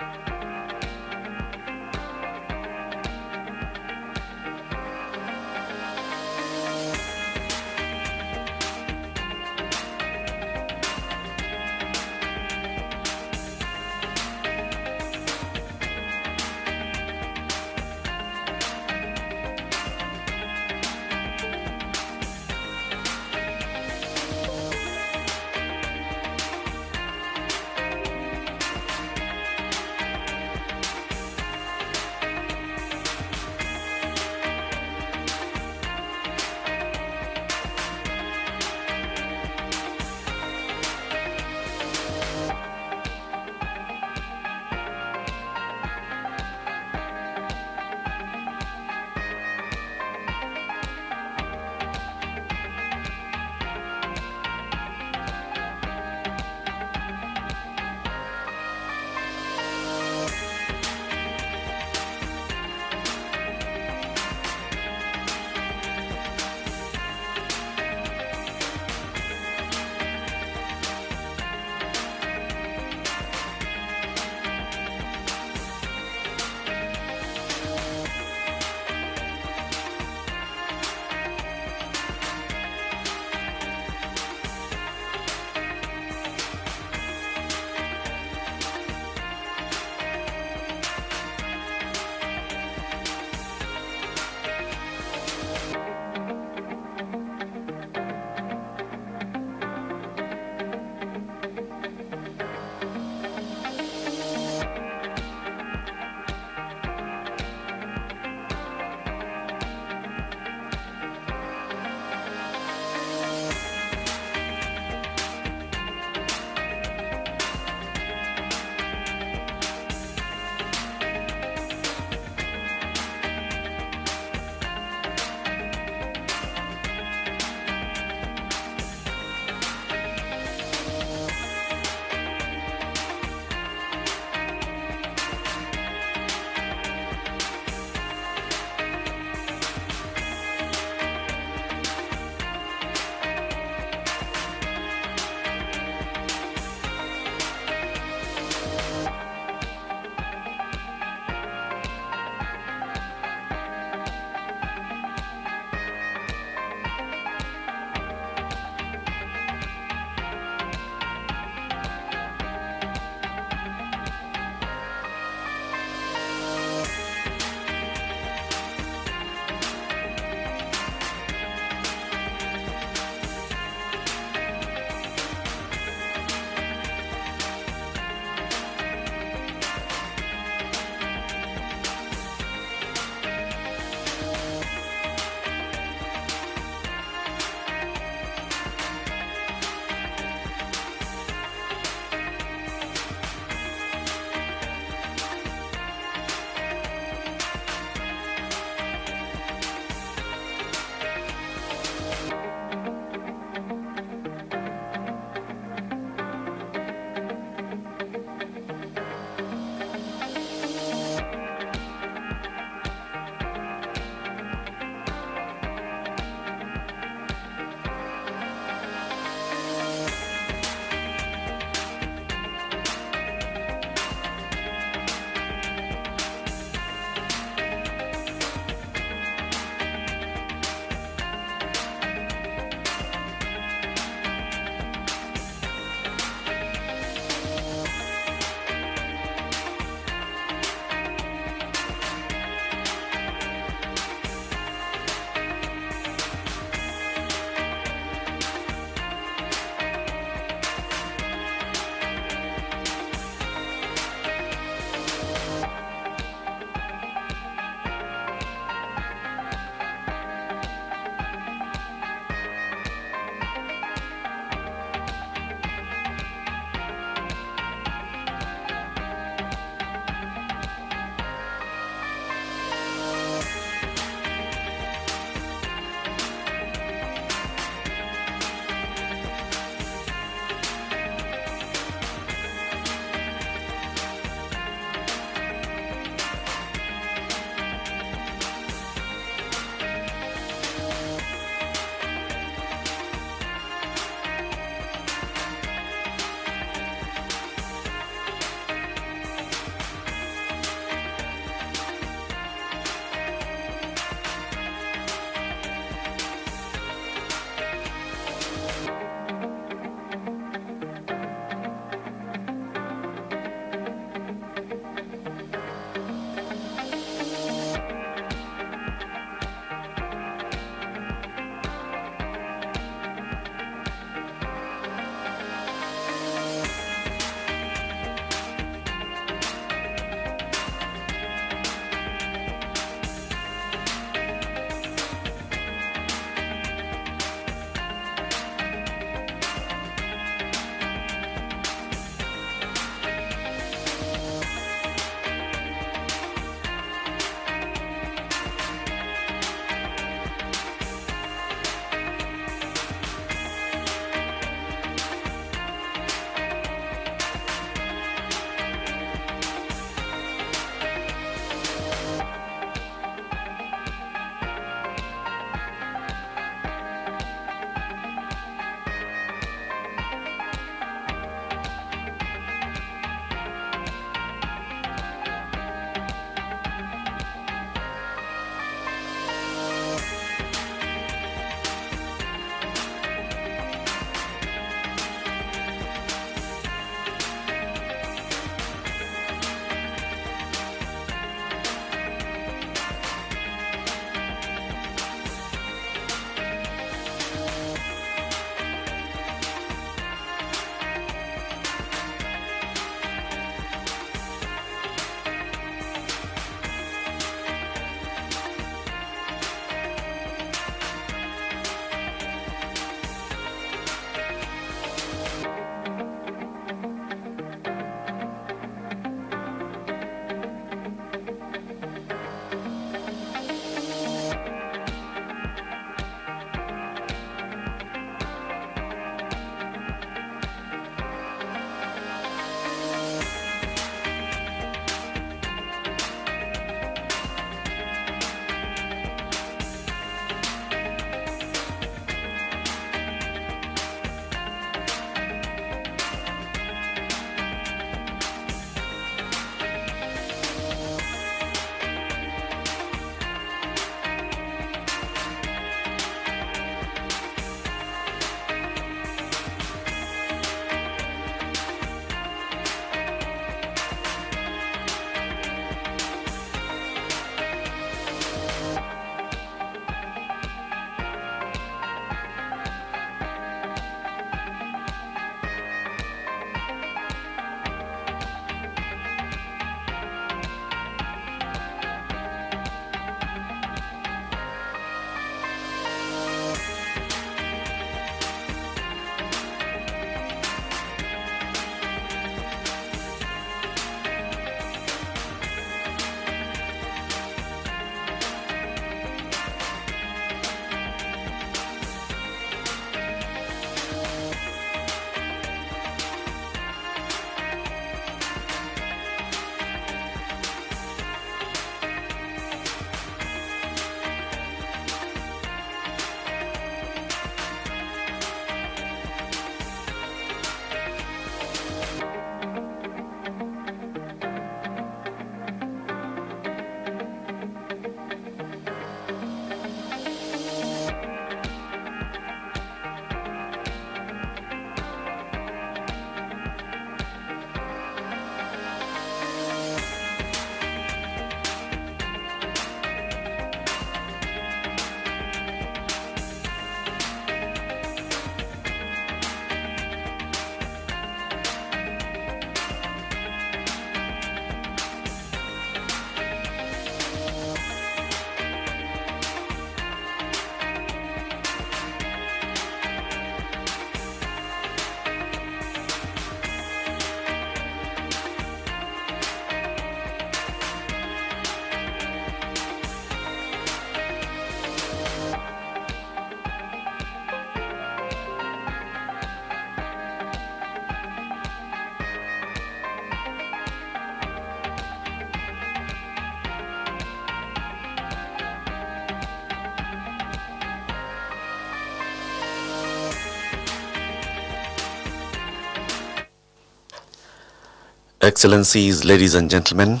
Excellencies, ladies and gentlemen,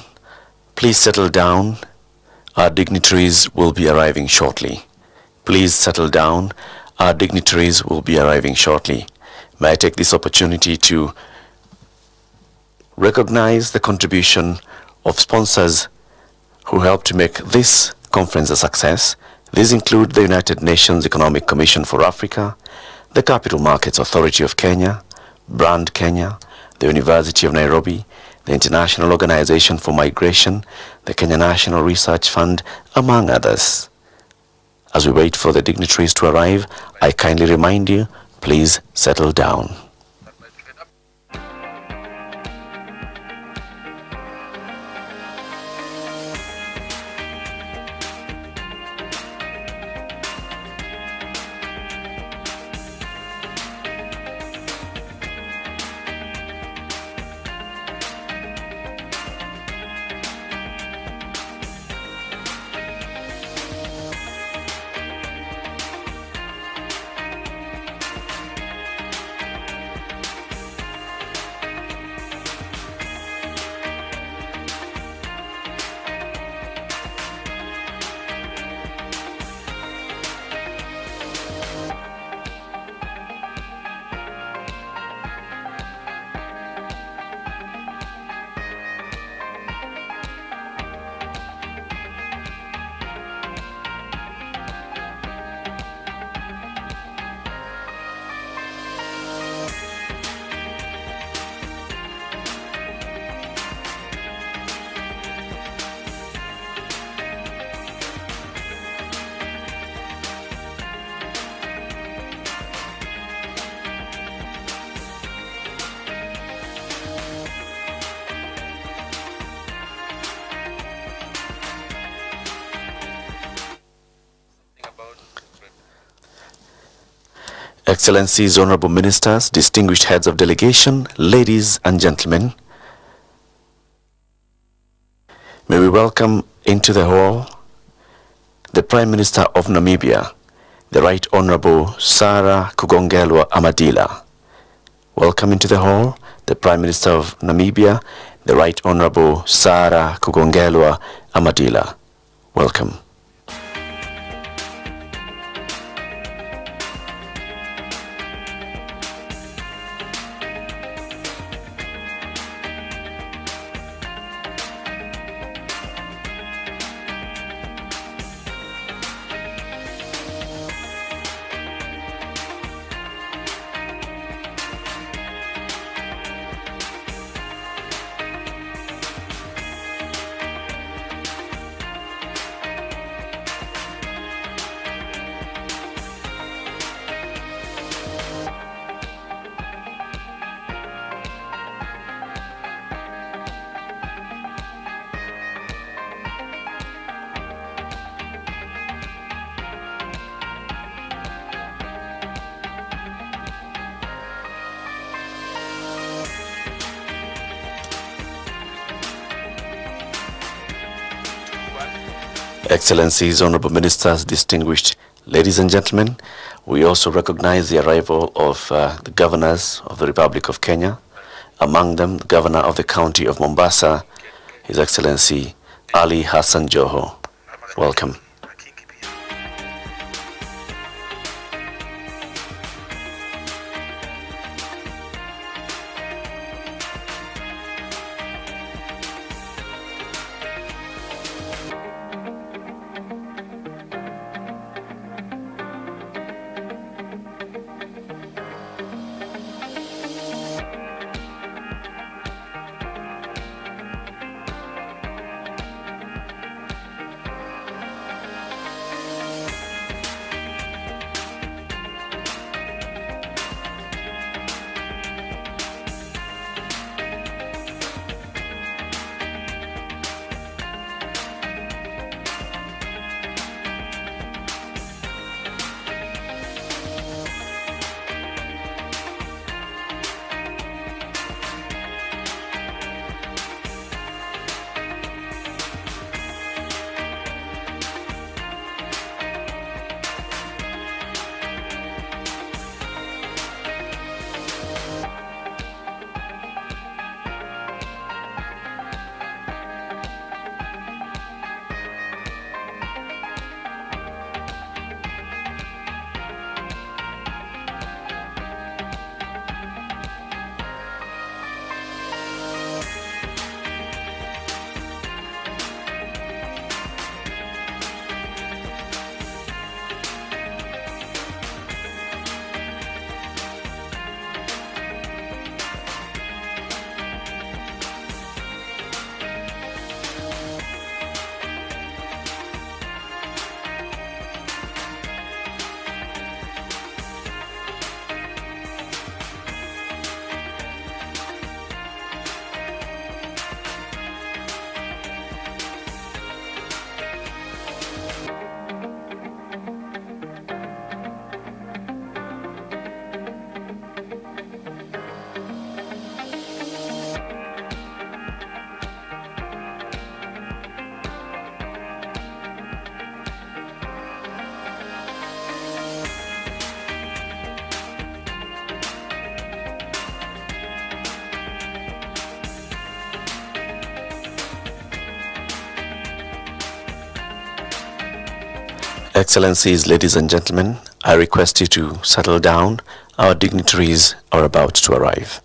please settle down. Our dignitaries will be arriving shortly. Please settle down. Our dignitaries will be arriving shortly. May I take this opportunity to recognize the contribution of sponsors who helped to make this conference a success. These include the United Nations Economic Commission for Africa, the Capital Markets Authority of Kenya, Brand Kenya, the University of Nairobi, the International Organization for Migration, the Kenya National Research Fund, among others. As we wait for the dignitaries to arrive, I kindly remind you, please settle down. Excellencies, Honorable Ministers, distinguished heads of delegation, ladies and gentlemen, may we welcome into the hall the Prime Minister of Namibia, the Right Honorable Sarah Kugongelwa Amadila. Welcome into the hall the Prime Minister of Namibia, the Right Honorable Sarah Kugongelwa Amadila. Welcome. Excellencies, Honorable Ministers, distinguished ladies and gentlemen, we also recognize the arrival of the governors of the Republic of Kenya. Among them, the Governor of the County of Mombasa, His Excellency Ali Hassan Joho. Welcome. Excellencies, ladies and gentlemen, I request you to settle down. Our dignitaries are about to arrive.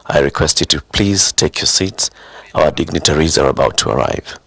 I request you to please take your seats. Our dignitaries are about to arrive.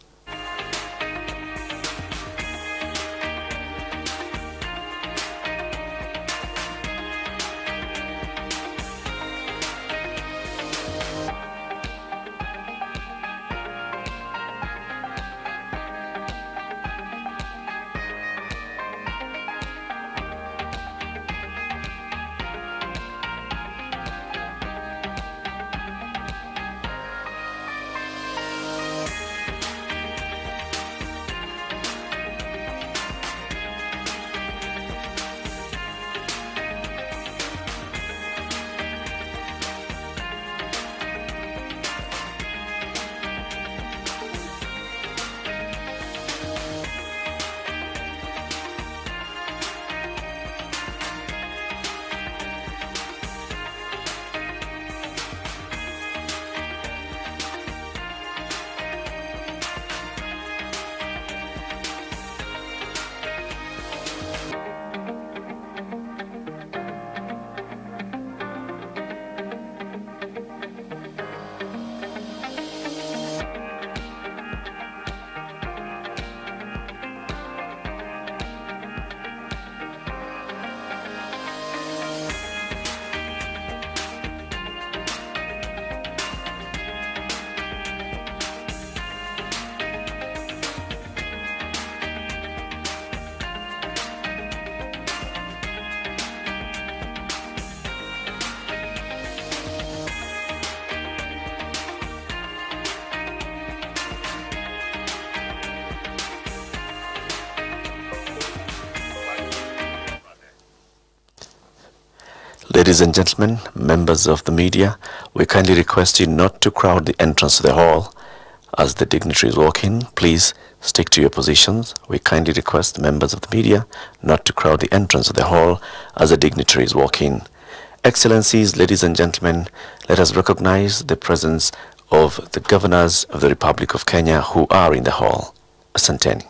Ladies and gentlemen, members of the media, we kindly request you not to crowd the entrance to the hall. As the dignitaries walk in, please stick to your positions. We kindly request members of the media not to crowd the entrance of the hall as the dignitaries walk in. Excellencies, ladies and gentlemen, let us recognize the presence of the governors of the Republic of Kenya who are in the hall. Asanteni.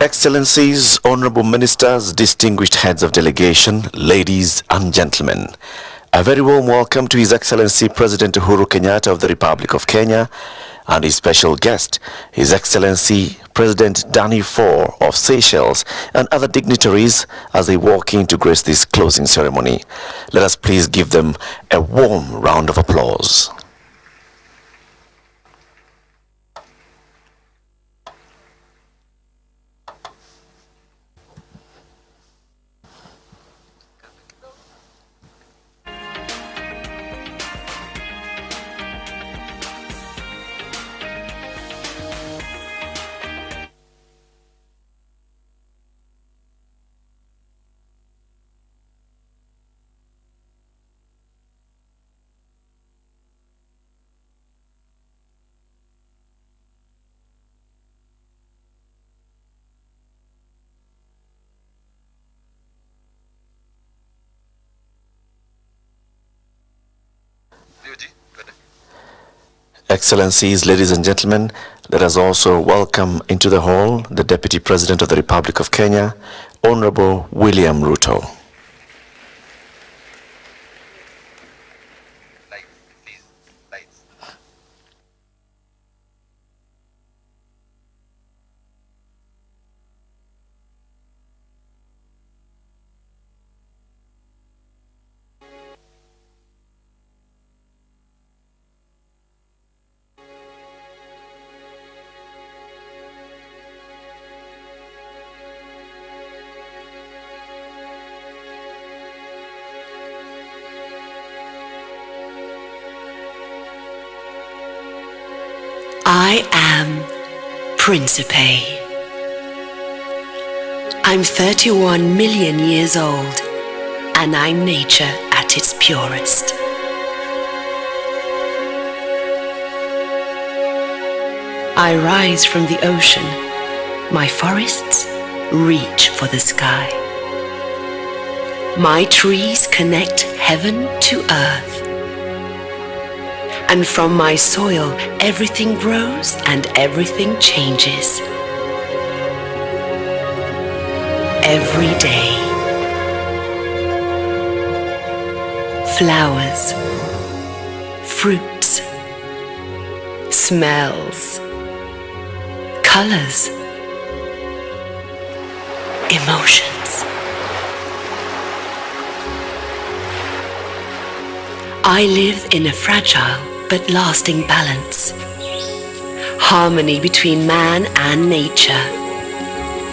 Excellencies, honorable ministers, distinguished heads of delegation, ladies and gentlemen, a very warm welcome to His Excellency President Uhuru Kenyatta of the Republic of Kenya and his special guest, His Excellency President Danny Faure of Seychelles, and other dignitaries as they walk in to grace this closing ceremony. Let us please give them a warm round of applause. Excellencies, ladies and gentlemen, let us also welcome into the hall the Deputy President of the Republic of Kenya, Honorable William Ruto. I am Principe. I'm 31 million years old, and I'm nature at its purest. I rise from the ocean. My forests reach for the sky. My trees connect heaven to earth. And from my soil, everything grows and everything changes. Every day. Flowers, fruits, smells, colors, emotions. I live in a fragile but lasting balance. Harmony between man and nature.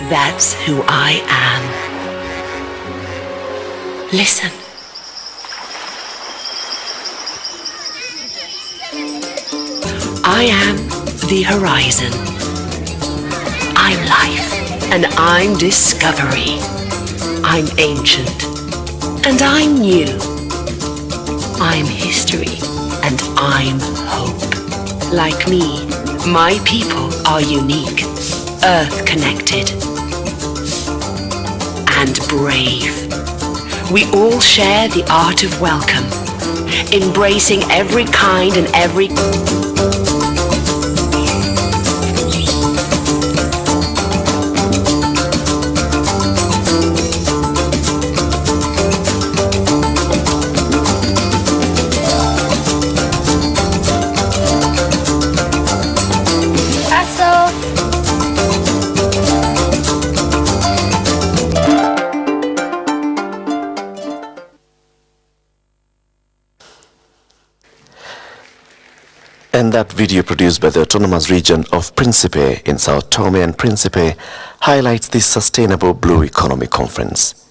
That's who I am. Listen. I am the horizon. I'm life, and I'm discovery. I'm ancient, and I'm new. I'm history, and I'm hope. Like me, my people are unique, earth-connected, and brave. We all share the art of welcome, embracing every kind and every... And that video produced by the Autonomous Region of Principe in Sao Tome and Principe highlights this Sustainable Blue Economy Conference.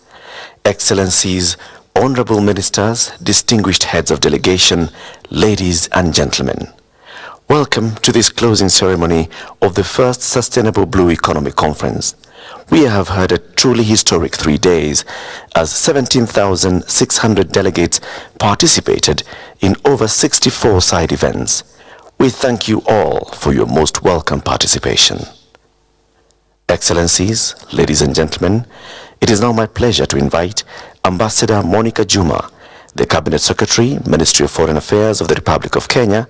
Excellencies, honorable ministers, distinguished heads of delegation, ladies and gentlemen, welcome to this closing ceremony of the first Sustainable Blue Economy Conference. We have had a truly historic 3 days as 17,600 delegates participated in over 64 side events. We thank you all for your most welcome participation. Excellencies, ladies and gentlemen, it is now my pleasure to invite Ambassador Monica Juma, the Cabinet Secretary, Ministry of Foreign Affairs of the Republic of Kenya,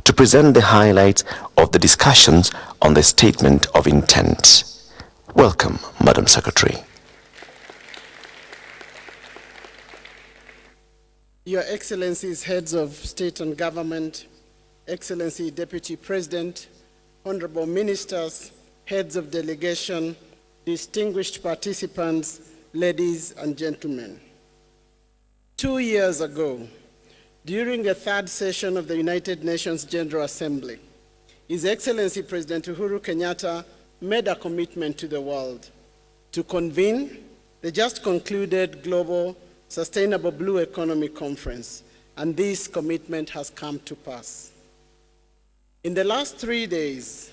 to present the highlights of the discussions on the Statement of Intent. Welcome, Madam Secretary. Your Excellencies, Heads of State and Government, Excellency Deputy President, Honorable Ministers, Heads of Delegation, distinguished participants, ladies and gentlemen. 2 years ago, during the third session of the United Nations General Assembly, His Excellency President Uhuru Kenyatta made a commitment to the world to convene the just concluded Global Sustainable Blue Economy Conference, and this commitment has come to pass. In the last 3 days,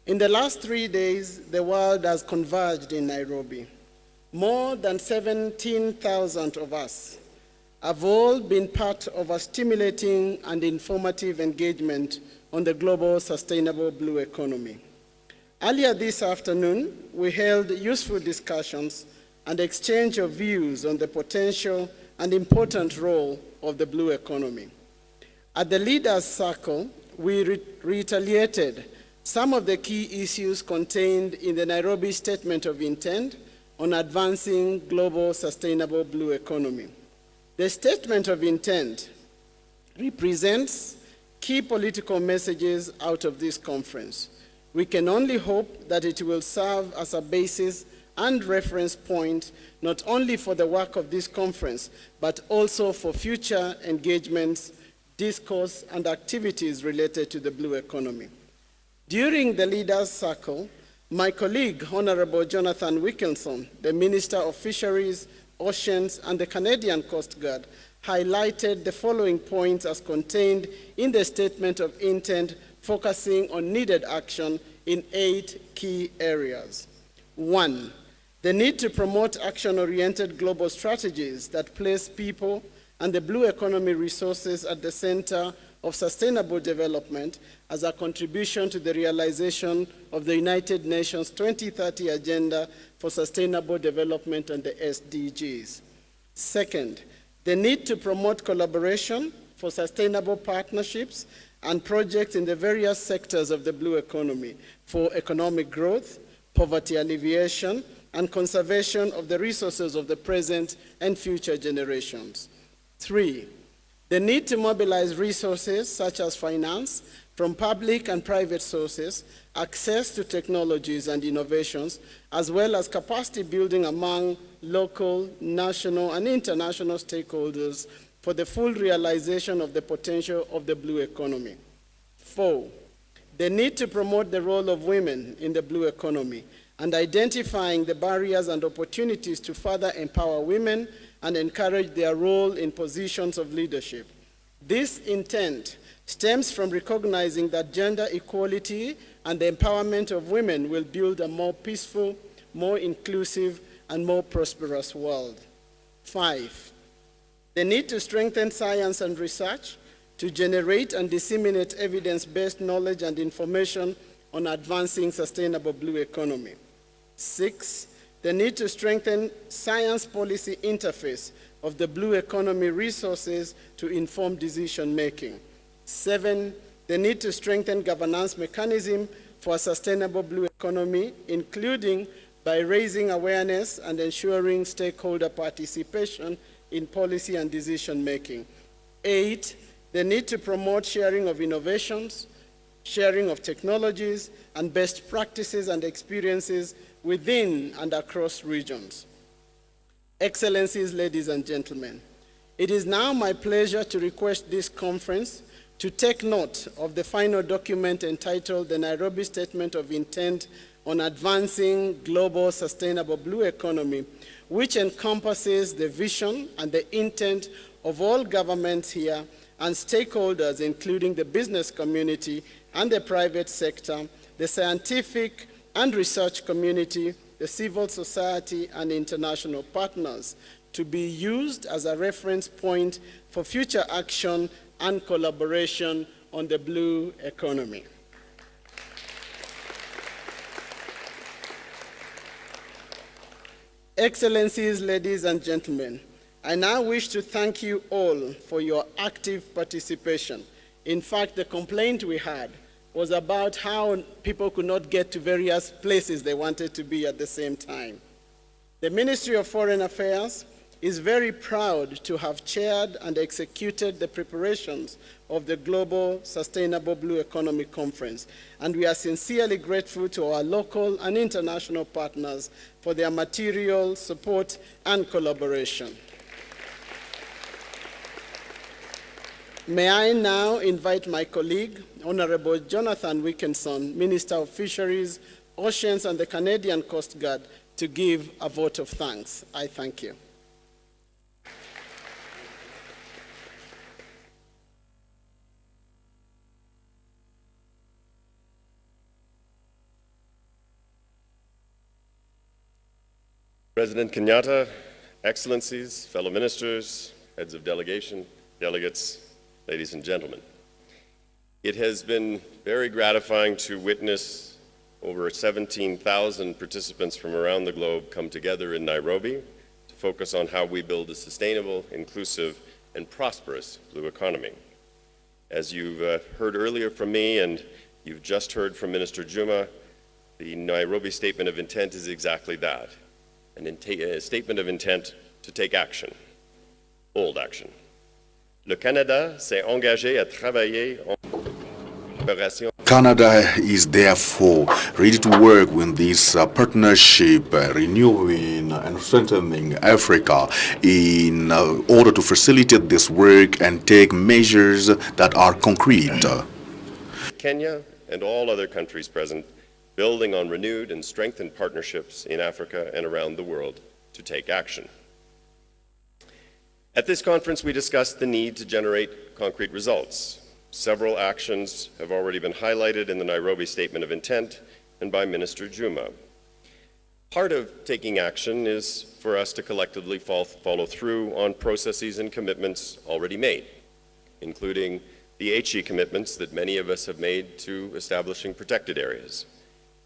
the world has converged in Nairobi. More than 17,000 of us have all been part of a stimulating and informative engagement on the global sustainable blue economy. Earlier this afternoon, we held useful discussions and exchange of views on the potential and important role of the blue economy. At the Leaders' Circle, we reiterated some of the key issues contained in the Nairobi Statement of Intent on advancing global sustainable blue economy. The Statement of Intent represents key political messages out of this conference. We can only hope that it will serve as a basis and reference point not only for the work of this conference, but also for future engagements, discourse, and activities related to the blue economy. During the Leaders' Circle, my colleague, Honorable Jonathan Wilkinson, the Minister of Fisheries, Oceans, and the Canadian Coast Guard, highlighted the following points as contained in the Statement of Intent, focusing on needed action in 8 key areas. 1, the need to promote action-oriented global strategies that place people and the blue economy resources at the center of sustainable development as a contribution to the realization of the United Nations 2030 Agenda for Sustainable Development and the SDGs. Second, the need to promote collaboration for sustainable partnerships and projects in the various sectors of the blue economy for economic growth, poverty alleviation, and conservation of the resources of the present and future generations. 3, the need to mobilize resources such as finance from public and private sources, access to technologies and innovations, as well as capacity building among local, national, and international stakeholders for the full realization of the potential of the blue economy. 4, the need to promote the role of women in the blue economy and identifying the barriers and opportunities to further empower women and encourage their role in positions of leadership. This intent stems from recognizing that gender equality and the empowerment of women will build a more peaceful, more inclusive, and more prosperous world. 5, the need to strengthen science and research to generate and disseminate evidence-based knowledge and information on advancing sustainable blue economy. 6, the need to strengthen science policy interface of the blue economy resources to inform decision-making. 7, the need to strengthen governance mechanism for a sustainable blue economy, including by raising awareness and ensuring stakeholder participation in policy and decision-making. 8, the need to promote sharing of innovations, sharing of technologies, and best practices and experiences within and across regions. Excellencies, ladies and gentlemen, it is now my pleasure to request this conference to take note of the final document entitled the Nairobi Statement of Intent on Advancing Global Sustainable Blue Economy, which encompasses the vision and the intent of all governments here and stakeholders, including the business community and the private sector, the scientific and research community, the civil society, and international partners, to be used as a reference point for future action and collaboration on the blue economy. Excellencies, ladies and gentlemen, I now wish to thank you all for your active participation In fact, the complaint we had was about how people could not get to various places they wanted to be at the same time. The Ministry of Foreign Affairs is very proud to have chaired and executed the preparations of the Global Sustainable Blue Economy Conference, and we are sincerely grateful to our local and international partners for their material support and collaboration. May I now invite my colleague, Honorable Jonathan Wilkinson, Minister of Fisheries, Oceans and the Canadian Coast Guard, to give a vote of thanks. I thank you. President Kenyatta, Excellencies, fellow ministers, heads of delegation, delegates, ladies and gentlemen. It has been very gratifying to witness over 17,000 participants from around the globe come together in Nairobi to focus on how we build a sustainable, inclusive, and prosperous blue economy. As you've heard earlier from me and you've just heard from Minister Juma, the Nairobi Statement of Intent is exactly that. A statement of intent to take action, bold action. Le Canada s'est engagé à travailler en coopération. Canada is therefore ready to work with this partnership, renewing and strengthening Africa in order to facilitate this work and take measures that are concrete. Kenya and all other countries present, building on renewed and strengthened partnerships in Africa and around the world to take action. At this conference, we discussed the need to generate concrete results. Several actions have already been highlighted in the Nairobi Statement of Intent and by Minister Juma. Part of taking action is for us to collectively follow through on processes and commitments already made, including the HE commitments that many of us have made to establishing protected areas,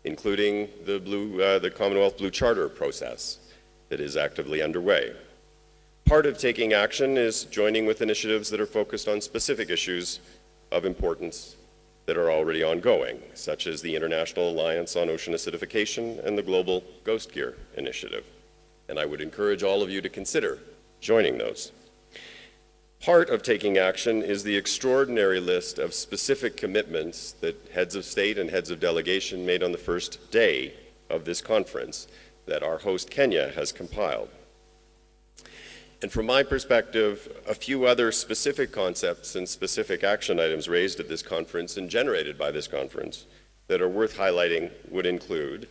including the Commonwealth Blue Charter process that is actively underway. Part of taking action is joining with initiatives that are focused on specific issues of importance that are already ongoing, such as the International Alliance on Ocean Acidification and the Global Ghost Gear Initiative. And I would encourage all of you to consider joining those. Part of taking action is the extraordinary list of specific commitments that heads of state and heads of delegation made on the first day of this conference that our host Kenya has compiled. And from my perspective, a few other specific concepts and specific action items raised at this conference and generated by this conference that are worth highlighting would include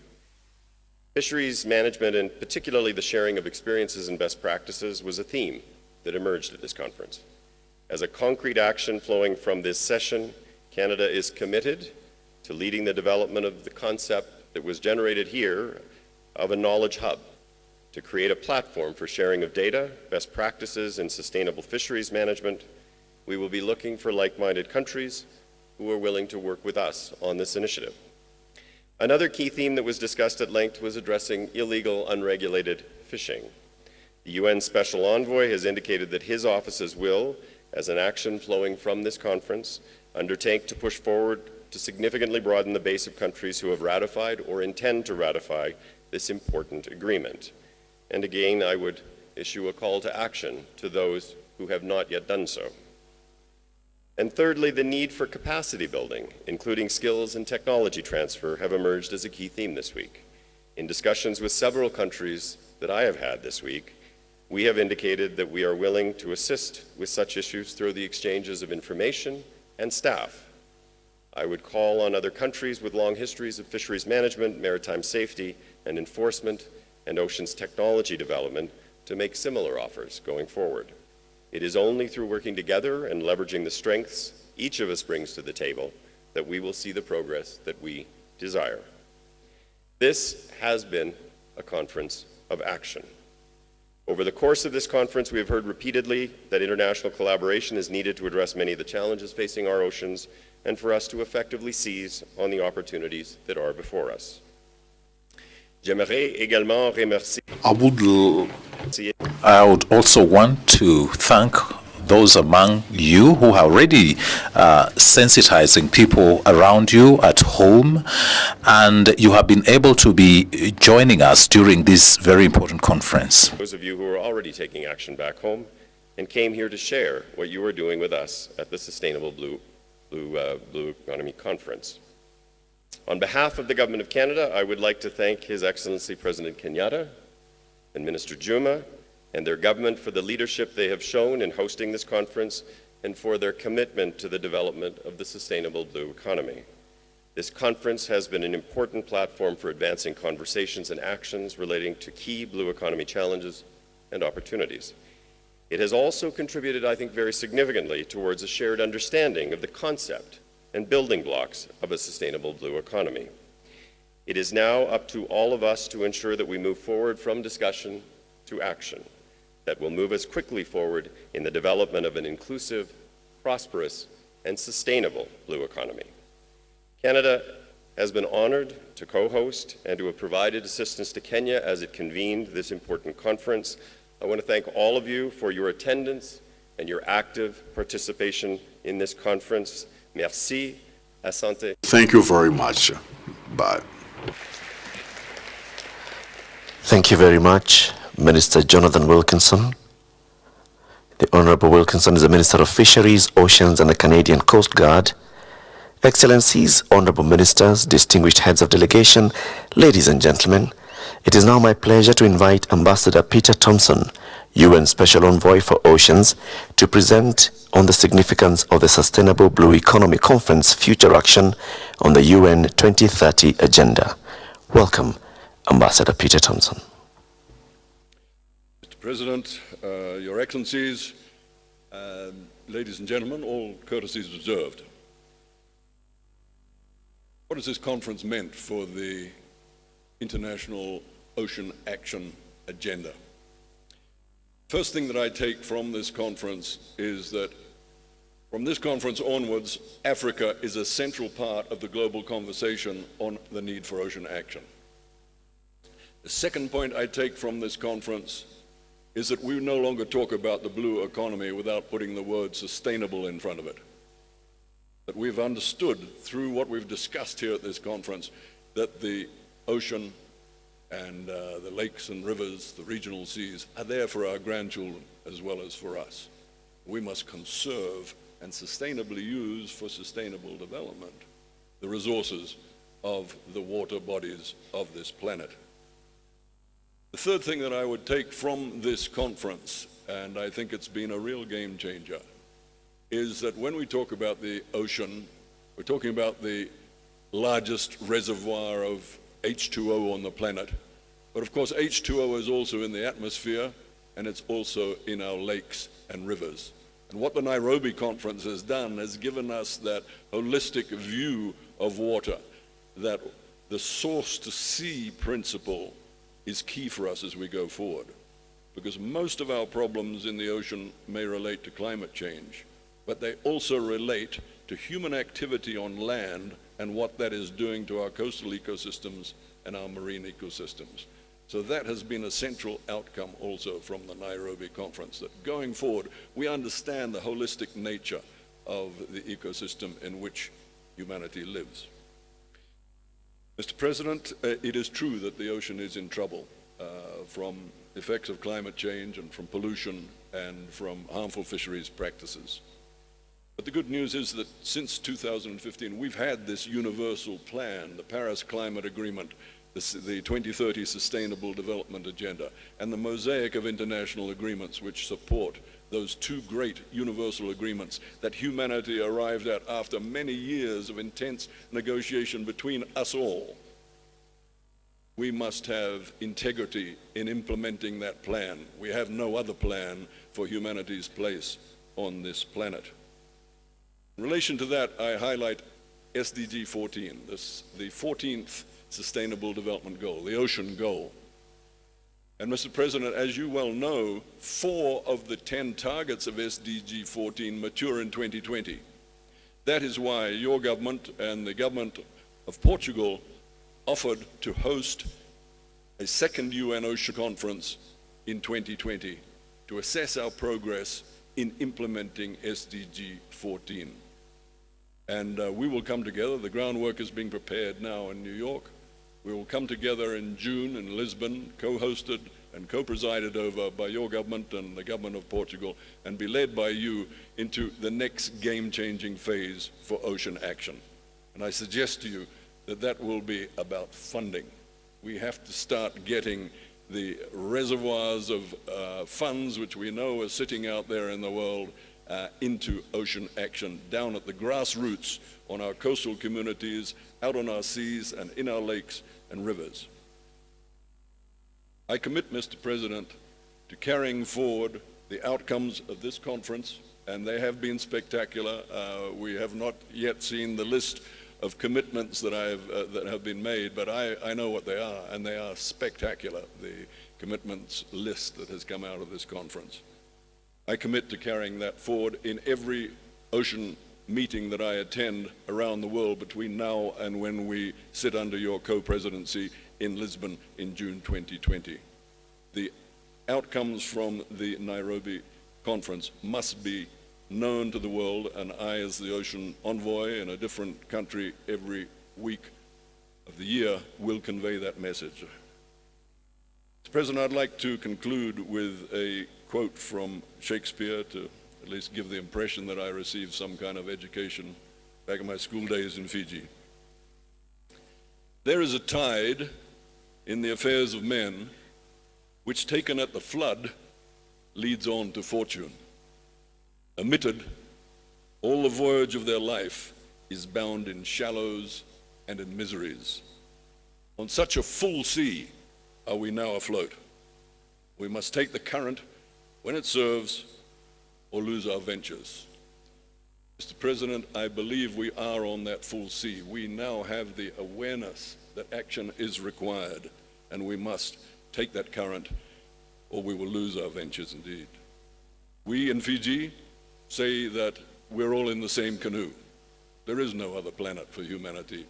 fisheries management, and particularly the sharing of experiences and best practices, was a theme that emerged at this conference. As a concrete action flowing from this session, Canada is committed to leading the development of the concept that was generated here of a knowledge hub to create a platform for sharing of data, best practices, and sustainable fisheries management. We will be looking for like-minded countries who are willing to work with us on this initiative. Another key theme that was discussed at length was addressing illegal, unregulated fishing. The UN Special Envoy has indicated that his offices will, as an action flowing from this conference, undertake to push forward to significantly broaden the base of countries who have ratified or intend to ratify this important agreement. And again, I would issue a call to action to those who have not yet done so. And thirdly, the need for capacity building, including skills and technology transfer, have emerged as a key theme this week. In discussions with several countries that I have had this week, we have indicated that we are willing to assist with such issues through the exchanges of information and staff. I would call on other countries with long histories of fisheries management, maritime safety and enforcement, and oceans technology development to make similar offers going forward. It is only through working together and leveraging the strengths each of us brings to the table that we will see the progress that we desire. This has been a conference of action. Over the course of this conference, we have heard repeatedly that international collaboration is needed to address many of the challenges facing our oceans and for us to effectively seize on the opportunities that are before us. J'aimerais également remercier. I would also want to thank those among you who are already sensitizing people around you at home, and you have been able to be joining us during this very important conference. Those of you who are already taking action back home and came here to share what you are doing with us at the Sustainable Blue Economy Conference. On behalf of the Government of Canada, I would like to thank His Excellency President Kenyatta and Minister Juma and their government for the leadership they have shown in hosting this conference and for their commitment to the development of the sustainable blue economy. This conference has been an important platform for advancing conversations and actions relating to key blue economy challenges and opportunities. It has also contributed, I think, very significantly towards a shared understanding of the concept and building blocks of a sustainable blue economy. It is now up to all of us to ensure that we move forward from discussion to action, that will move us quickly forward in the development of an inclusive, prosperous, and sustainable blue economy. Canada has been honored to co-host and to have provided assistance to Kenya as it convened this important conference. I want to thank all of you for your attendance and your active participation in this conference. Merci. Asante. Thank you very much. Bye. Thank you very much, Minister Jonathan Wilkinson. The Honorable Wilkinson is the Minister of Fisheries, Oceans and the Canadian Coast Guard. Excellencies, Honorable Ministers, distinguished heads of delegation, ladies and gentlemen, it is now my pleasure to invite Ambassador Peter Thompson, UN Special Envoy for Oceans, to present on the significance of the Sustainable Blue Economy Conference Future Action on the UN 2030 Agenda. Welcome, Ambassador Peter Thompson. Mr. President, Your Excellencies, ladies and gentlemen, all courtesies observed. What has this conference meant for the International Ocean Action Agenda? First thing that I take from this conference is that from this conference onwards, Africa is a central part of the global conversation on the need for ocean action. The second point I take from this conference is that we no longer talk about the blue economy without putting the word sustainable in front of it. That we've understood through what we've discussed here at this conference that the ocean and the lakes and rivers, the regional seas, are there for our grandchildren as well as for us. We must conserve and sustainably use for sustainable development the resources of the water bodies of this planet. The third thing that I would take from this conference, and I think it's been a real game changer, is that when we talk about the ocean, we're talking about the largest reservoir of H2O on the planet. But of course, H2O is also in the atmosphere, and it's also in our lakes and rivers. And what the Nairobi conference has done has given us that holistic view of water, that the source to sea principle is key for us as we go forward. Because most of our problems in the ocean may relate to climate change, but they also relate to human activity on land and what that is doing to our coastal ecosystems and our marine ecosystems. So that has been a central outcome also from the Nairobi conference, that going forward, we understand the holistic nature of the ecosystem in which humanity lives. Mr. President, it is true that the ocean is in trouble from effects of climate change and from pollution and from harmful fisheries practices. But the good news is that since 2015, we've had this universal plan, the Paris Climate Agreement, the 2030 Sustainable Development Agenda, and the mosaic of international agreements which support those two great universal agreements that humanity arrived at after many years of intense negotiation between us all. We must have integrity in implementing that plan. We have no other plan for humanity's place on this planet. In relation to that, I highlight SDG 14, the 14th Sustainable Development Goal, the ocean goal. And Mr. President, as you well know, 4 of the 10 targets of SDG 14 mature in 2020. That is why your government and the government of Portugal offered to host a second UN Ocean Conference in 2020 to assess our progress in implementing SDG 14. And we will come together. The groundwork is being prepared now in New York. We will come together in June in Lisbon, co-hosted and co-presided over by your government and the government of Portugal, and be led by you into the next game-changing phase for ocean action. And I suggest to you that that will be about funding. We have to start getting the reservoirs of funds which we know are sitting out there in the world into ocean action, down at the grassroots on our coastal communities, out on our seas and in our lakes and rivers. I commit, Mr. President, to carrying forward the outcomes of this conference, and they have been spectacular. We have not yet seen the list of commitments that have been made, but I know what they are, and they are spectacular, the commitments list that has come out of this conference. I commit to carrying that forward in every ocean meeting that I attend around the world between now and when we sit under your co-presidency in Lisbon in June 2020. The outcomes from the Nairobi conference must be known to the world, and I, as the ocean envoy in a different country every week of the year, will convey that message. Mr. President, I'd like to conclude with a quote from Shakespeare to at least give the impression that I received some kind of education back in my school days in Fiji. There is a tide in the affairs of men which, taken at the flood, leads on to fortune. Omitted, all the voyage of their life is bound in shallows and in miseries. On such a full sea are we now afloat. We must take the current when it serves, or lose our ventures. Mr. President, I believe we are on that full sea. We now have the awareness that action is required, and we must take that current, or we will lose our ventures indeed. We in Fiji say that we're all in the same canoe. There is no other planet for humanity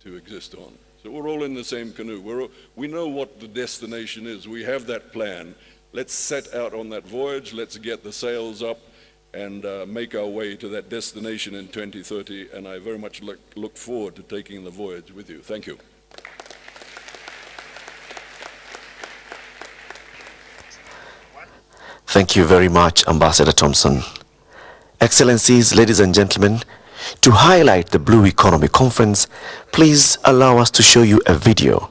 to exist on. So we're all in the same canoe. We know what the destination is. We have that plan. Let's set out on that voyage. Let's get the sails up and make our way to that destination in 2030. And I very much look forward to taking the voyage with you. Thank you. Thank you very much, Ambassador Thompson. Excellencies, ladies and gentlemen, to highlight the Blue Economy Conference, please allow us to show you a video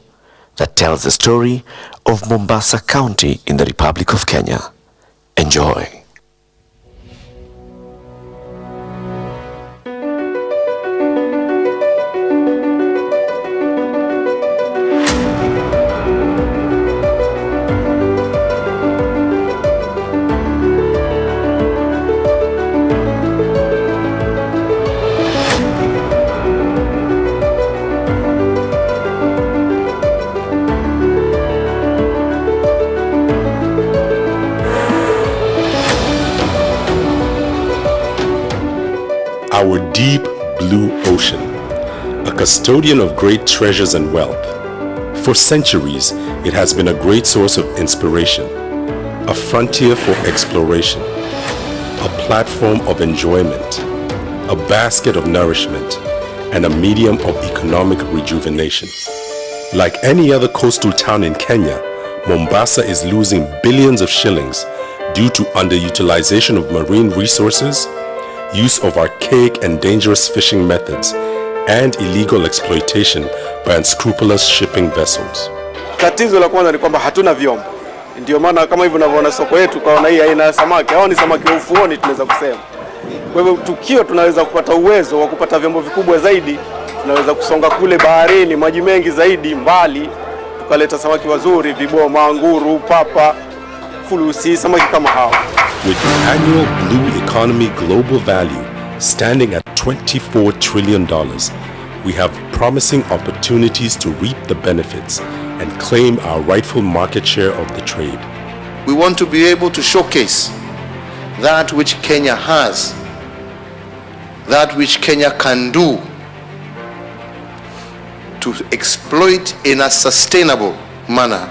that tells the story of Mombasa County in the Republic of Kenya. Enjoy. Our deep blue ocean, a custodian of great treasures and wealth. For centuries, it has been a great source of inspiration, a frontier for exploration, a platform of enjoyment, a basket of nourishment, and a medium of economic rejuvenation. Like any other coastal town in Kenya, Mombasa is losing billions of shillings due to underutilization of marine resources, use of archaic and dangerous fishing methods, and illegal exploitation by unscrupulous shipping vessels. Tatizo la kwanza ni kwamba hatuna vyombo. Ndio maana kama hivyo unavyoona soko yetu kaona hii aina ya samaki, hao ni samaki wa ufuoni tunaweza kusema. Kwa hivyo tukio tunaweza kupata uwezo wa kupata vyombo vikubwa zaidi, tunaweza kusonga kule baharini maji mengi zaidi mbali, tukaleta samaki wazuri, viboma, nguru, papa, fulusi, samaki kama hao. With the annual Blue Economy global value standing at $24 trillion, we have promising opportunities to reap the benefits and claim our rightful market share of the trade. We want to be able to showcase that which Kenya has, that which Kenya can do to exploit in a sustainable manner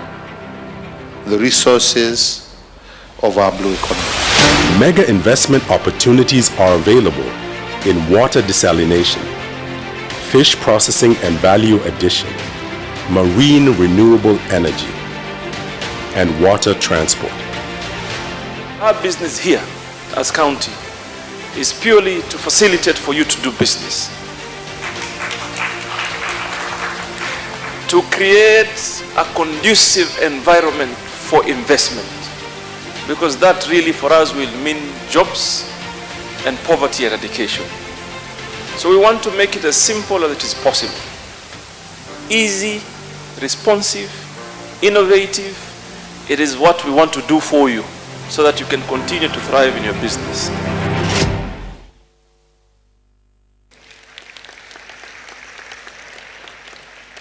the resources of our blue economy. Mega investment opportunities are available in water desalination, fish processing and value addition, marine renewable energy, and water transport. Our business here as county is purely to facilitate for you to do business, to create a conducive environment for investment, because that really for us will mean jobs and poverty eradication. So we want to make it as simple as it is possible. Easy, responsive, innovative. It is what we want to do for you so that you can continue to thrive in your business.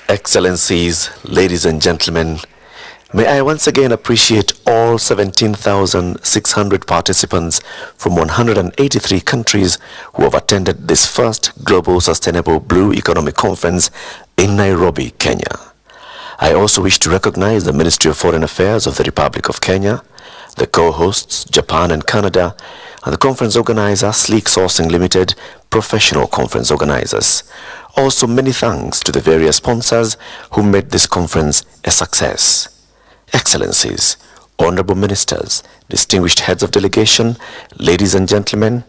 Excellencies, ladies and gentlemen, may I once again appreciate all 17,600 participants from 183 countries who have attended this first Global Sustainable Blue Economic Conference in Nairobi, Kenya. I also wish to recognize the Ministry of Foreign Affairs of the Republic of Kenya, the co-hosts, Japan and Canada, and the conference organizer, Sleek Sourcing Limited, professional conference organizers. Also, many thanks to the various sponsors who made this conference a success. Excellencies, honorable ministers, distinguished heads of delegation, ladies and gentlemen,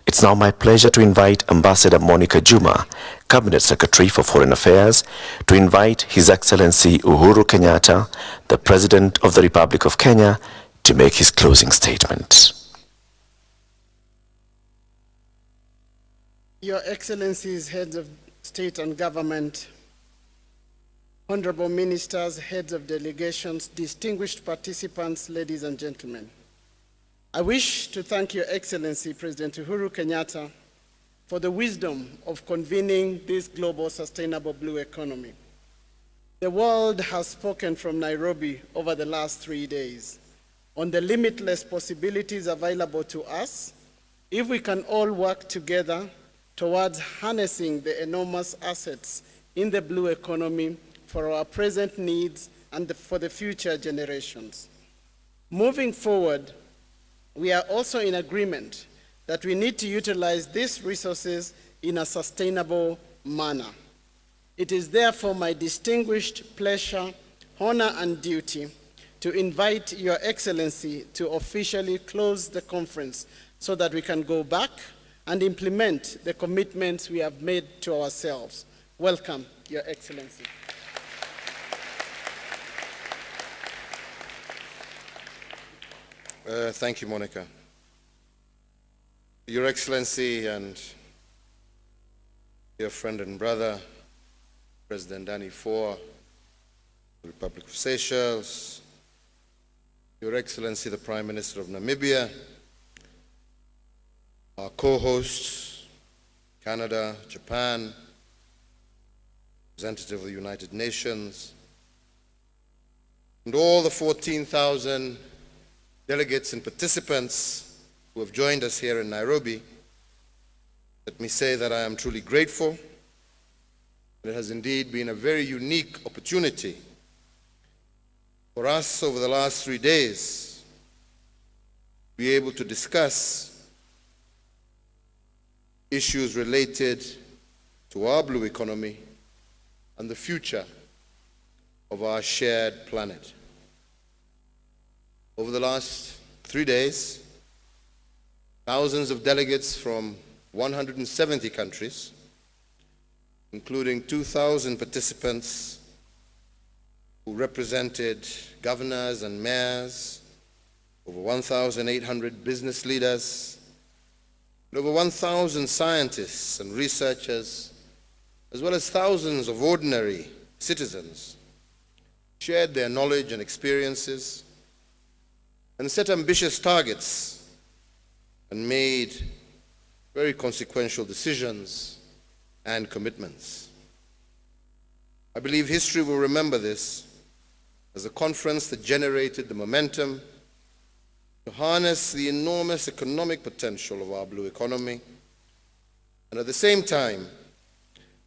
it's now my pleasure to invite Ambassador Monica Juma, Cabinet Secretary for Foreign Affairs, to invite His Excellency Uhuru Kenyatta, the President of the Republic of Kenya, to make his closing statement. Your Excellencies, heads of state and government, honorable ministers, heads of delegations, distinguished participants, ladies and gentlemen. I wish to thank Your Excellency, President Uhuru Kenyatta, for the wisdom of convening this global sustainable blue economy. The world has spoken from Nairobi over the last 3 days on the limitless possibilities available to us if we can all work together towards harnessing the enormous assets in the blue economy for our present needs and for the future generations. Moving forward, we are also in agreement that we need to utilize these resources in a sustainable manner. It is therefore my distinguished pleasure, honor, and duty to invite Your Excellency to officially close the conference so that we can go back and implement the commitments we have made to ourselves. Welcome, Your Excellency. Thank you, Monica. Your Excellency and dear friend and brother, President Danny Ford, the Republic of Seychelles, Your Excellency, the Prime Minister of Namibia, our co-hosts, Canada, Japan, representative of the United Nations, and all the 14,000 delegates and participants who have joined us here in Nairobi, let me say that I am truly grateful. It has indeed been a very unique opportunity for us over the last 3 days to be able to discuss issues related to our blue economy and the future of our shared planet. Over the last 3 days, thousands of delegates from 170 countries, including 2,000 participants who represented governors and mayors, over 1,800 business leaders, and over 1,000 scientists and researchers, as well as thousands of ordinary citizens, shared their knowledge and experiences and set ambitious targets and made very consequential decisions and commitments. I believe history will remember this as a conference that generated the momentum to harness the enormous economic potential of our blue economy and at the same time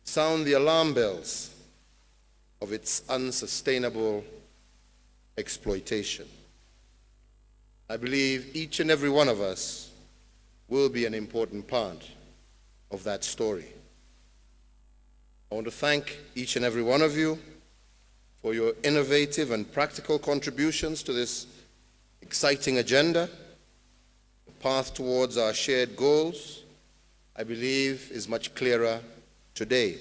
sound the alarm bells of its unsustainable exploitation. I believe each and every one of us will be an important part of that story. I want to thank each and every one of you for your innovative and practical contributions to this exciting agenda. The path towards our shared goals, I believe, is much clearer today.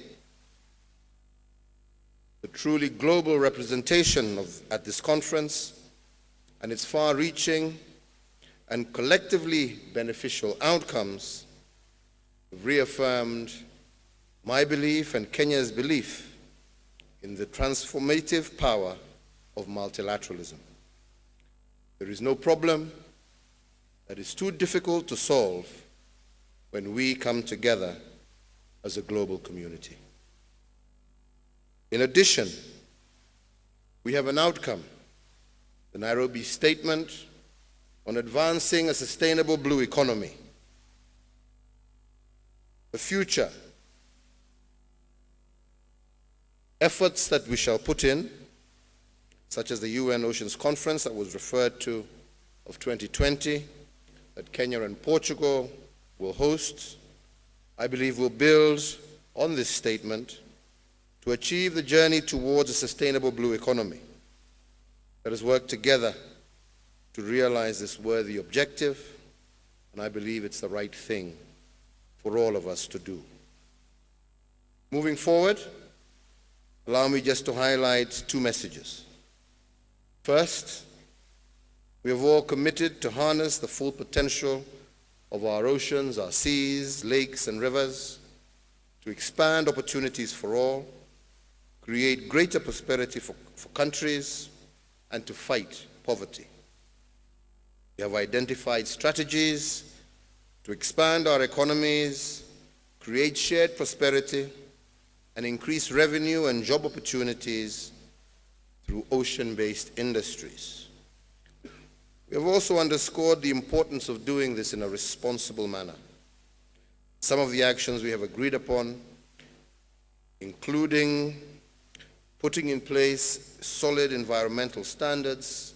The truly global representation at this conference and its far-reaching and collectively beneficial outcomes have reaffirmed my belief and Kenya's belief in the transformative power of multilateralism. There is no problem that is too difficult to solve when we come together as a global community. In addition, we have an outcome, the Nairobi Statement on Advancing a Sustainable Blue Economy. The future efforts that we shall put in, such as the UN Oceans Conference that was referred to of 2020, that Kenya and Portugal will host, I believe will build on this statement to achieve the journey towards a sustainable blue economy. Let us work together to realize this worthy objective, and I believe it's the right thing for all of us to do. Moving forward, allow me just to highlight two messages. First, we have all committed to harness the full potential of our oceans, our seas, lakes, and rivers, to expand opportunities for all, create greater prosperity for countries, and to fight poverty. We have identified strategies to expand our economies, create shared prosperity, and increase revenue and job opportunities through ocean-based industries. We have also underscored the importance of doing this in a responsible manner. Some of the actions we have agreed upon, including putting in place solid environmental standards,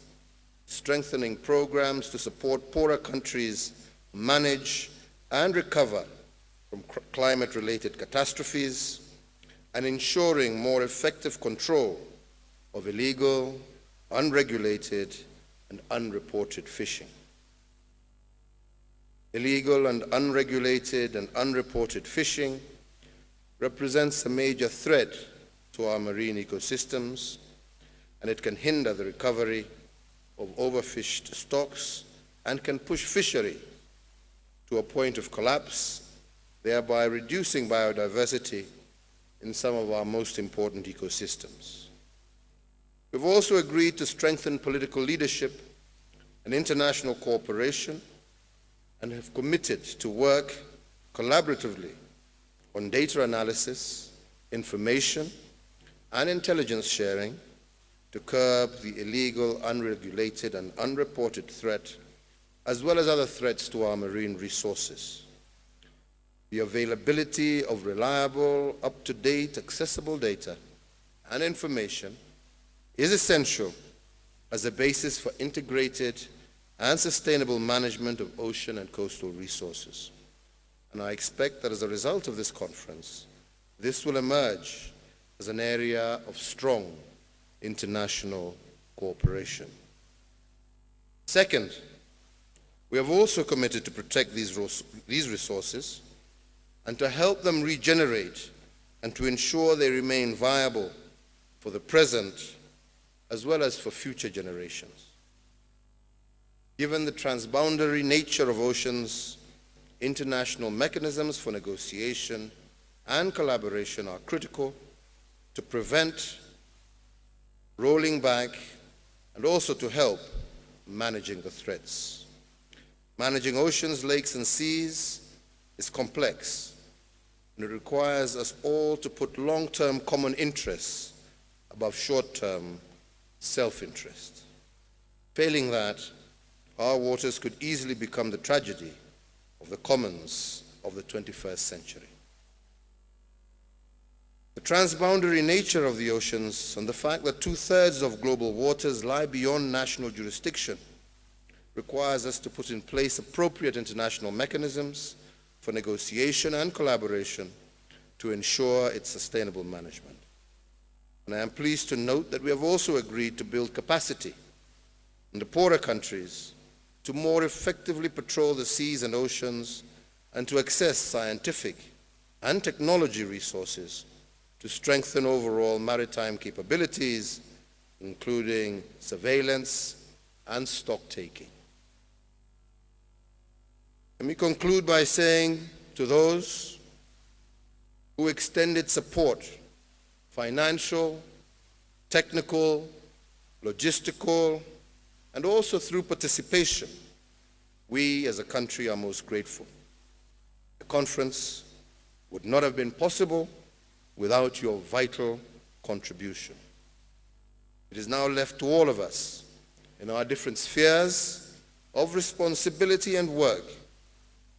strengthening programs to support poorer countries manage and recover from climate-related catastrophes, and ensuring more effective control of illegal, unregulated, and unreported fishing. Illegal and unregulated and unreported fishing represents a major threat to our marine ecosystems, and it can hinder the recovery of overfished stocks and can push fishery to a point of collapse, thereby reducing biodiversity in some of our most important ecosystems. We've also agreed to strengthen political leadership and international cooperation, and have committed to work collaboratively on data analysis, information, and intelligence sharing to curb the illegal, unregulated, and unreported threat, as well as other threats to our marine resources. The availability of reliable, up-to-date, accessible data and information is essential as a basis for integrated and sustainable management of ocean and coastal resources. And I expect that as a result of this conference, this will emerge as an area of strong international cooperation. Second, we have also committed to protect these resources and to help them regenerate and to ensure they remain viable for the present as well as for future generations. Given the transboundary nature of oceans, international mechanisms for negotiation and collaboration are critical to prevent rolling back and also to help managing the threats. Managing oceans, lakes, and seas is complex, and it requires us all to put long-term common interests above short-term self-interest. Failing that, our waters could easily become the tragedy of the commons of the 21st century. The transboundary nature of the oceans and the fact that 2/3 of global waters lie beyond national jurisdiction requires us to put in place appropriate international mechanisms for negotiation and collaboration to ensure its sustainable management. And I am pleased to note that we have also agreed to build capacity in the poorer countries to more effectively patrol the seas and oceans and to access scientific and technology resources to strengthen overall maritime capabilities, including surveillance and stock-taking. Let me conclude by saying to those who extended support, financial, technical, logistical, and also through participation, we as a country are most grateful. The conference would not have been possible without your vital contribution. It is now left to all of us in our different spheres of responsibility and work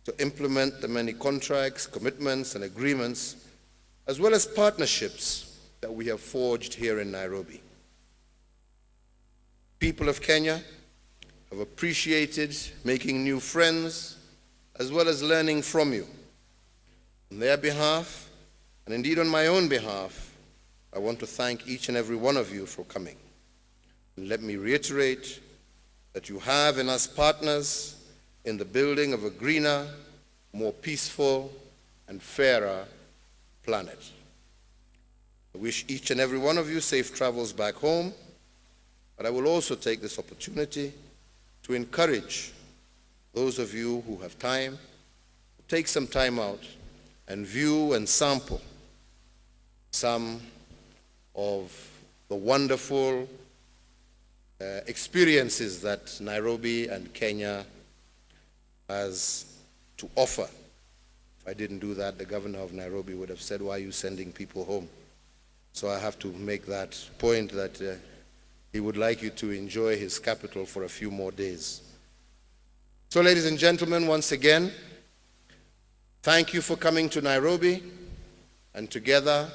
to implement the many contracts, commitments, and agreements, as well as partnerships that we have forged here in Nairobi. People of Kenya have appreciated making new friends as well as learning from you. On their behalf, and indeed on my own behalf, I want to thank each and every one of you for coming. And let me reiterate that you have in us partners in the building of a greener, more peaceful, and fairer planet. I wish each and every one of you safe travels back home, but I will also take this opportunity to encourage those of you who have time to take some time out and view and sample some of the wonderful experiences that Nairobi and Kenya has to offer. If I didn't do that, the governor of Nairobi would have said, "Why are you sending people home?" So I have to make that point that he would like you to enjoy his capital for a few more days. So ladies and gentlemen, once again, thank you for coming to Nairobi, and together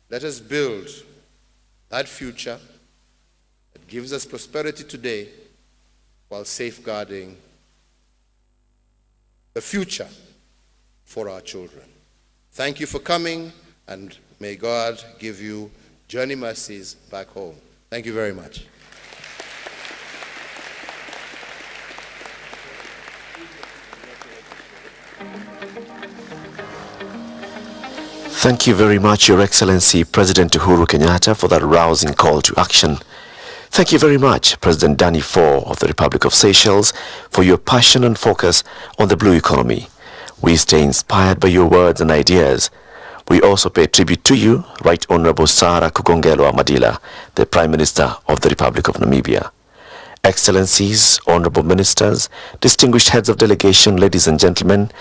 let us build that future that gives us prosperity today while safeguarding the future for our children. Thank you for coming, and may God give you journey mercies back home. Thank you very much. Thank you very much, Your Excellency President Uhuru Kenyatta, for that rousing call to action. Thank you very much, President Danny Faure of the Republic of Seychelles, for your passion and focus on the blue economy. We stay inspired by your words and ideas. We also pay tribute to you, Right Honorable Sarah Kugongelo Amadila, the Prime Minister of the Republic of Namibia. Excellencies, Honorable Ministers, distinguished heads of delegation, ladies and gentlemen,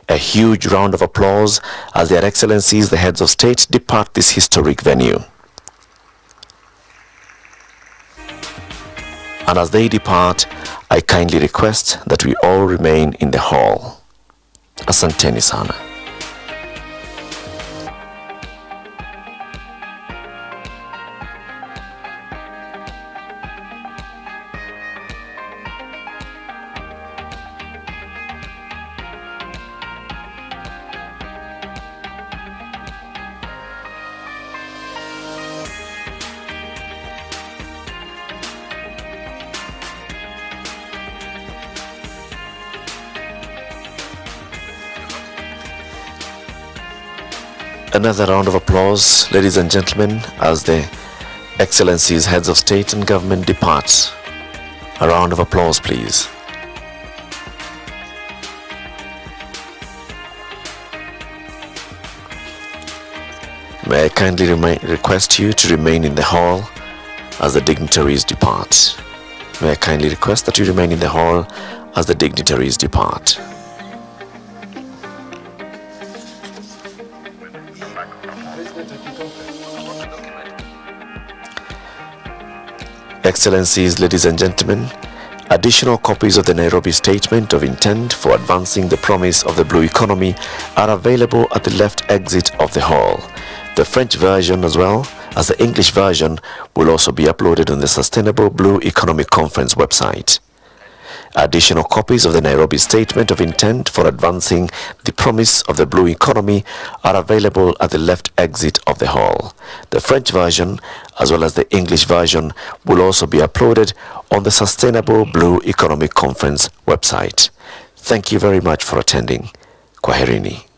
a huge round of applause as their Excellencies, the heads of state, depart this historic venue. And as they depart, I kindly request that we all remain in the hall. Asanteni sana. Another round of applause, ladies and gentlemen, as the Excellencies, heads of state and government depart. A round of applause, please. May I kindly request you to remain in the hall as the dignitaries depart. May I kindly request that you remain in the hall as the dignitaries depart. Excellencies, ladies and gentlemen, additional copies of the Nairobi Statement of Intent for Advancing the Promise of the Blue Economy are available at the left exit of the hall. The French version as well as the English version will also be uploaded on the Sustainable Blue Economy Conference website. Additional copies of the Nairobi Statement of Intent for Advancing the Promise of the Blue Economy are available at the left exit of the hall. The French version, as well as the English version, will also be uploaded on the Sustainable Blue Economic Conference website. Thank you very much for attending. Kwaherini.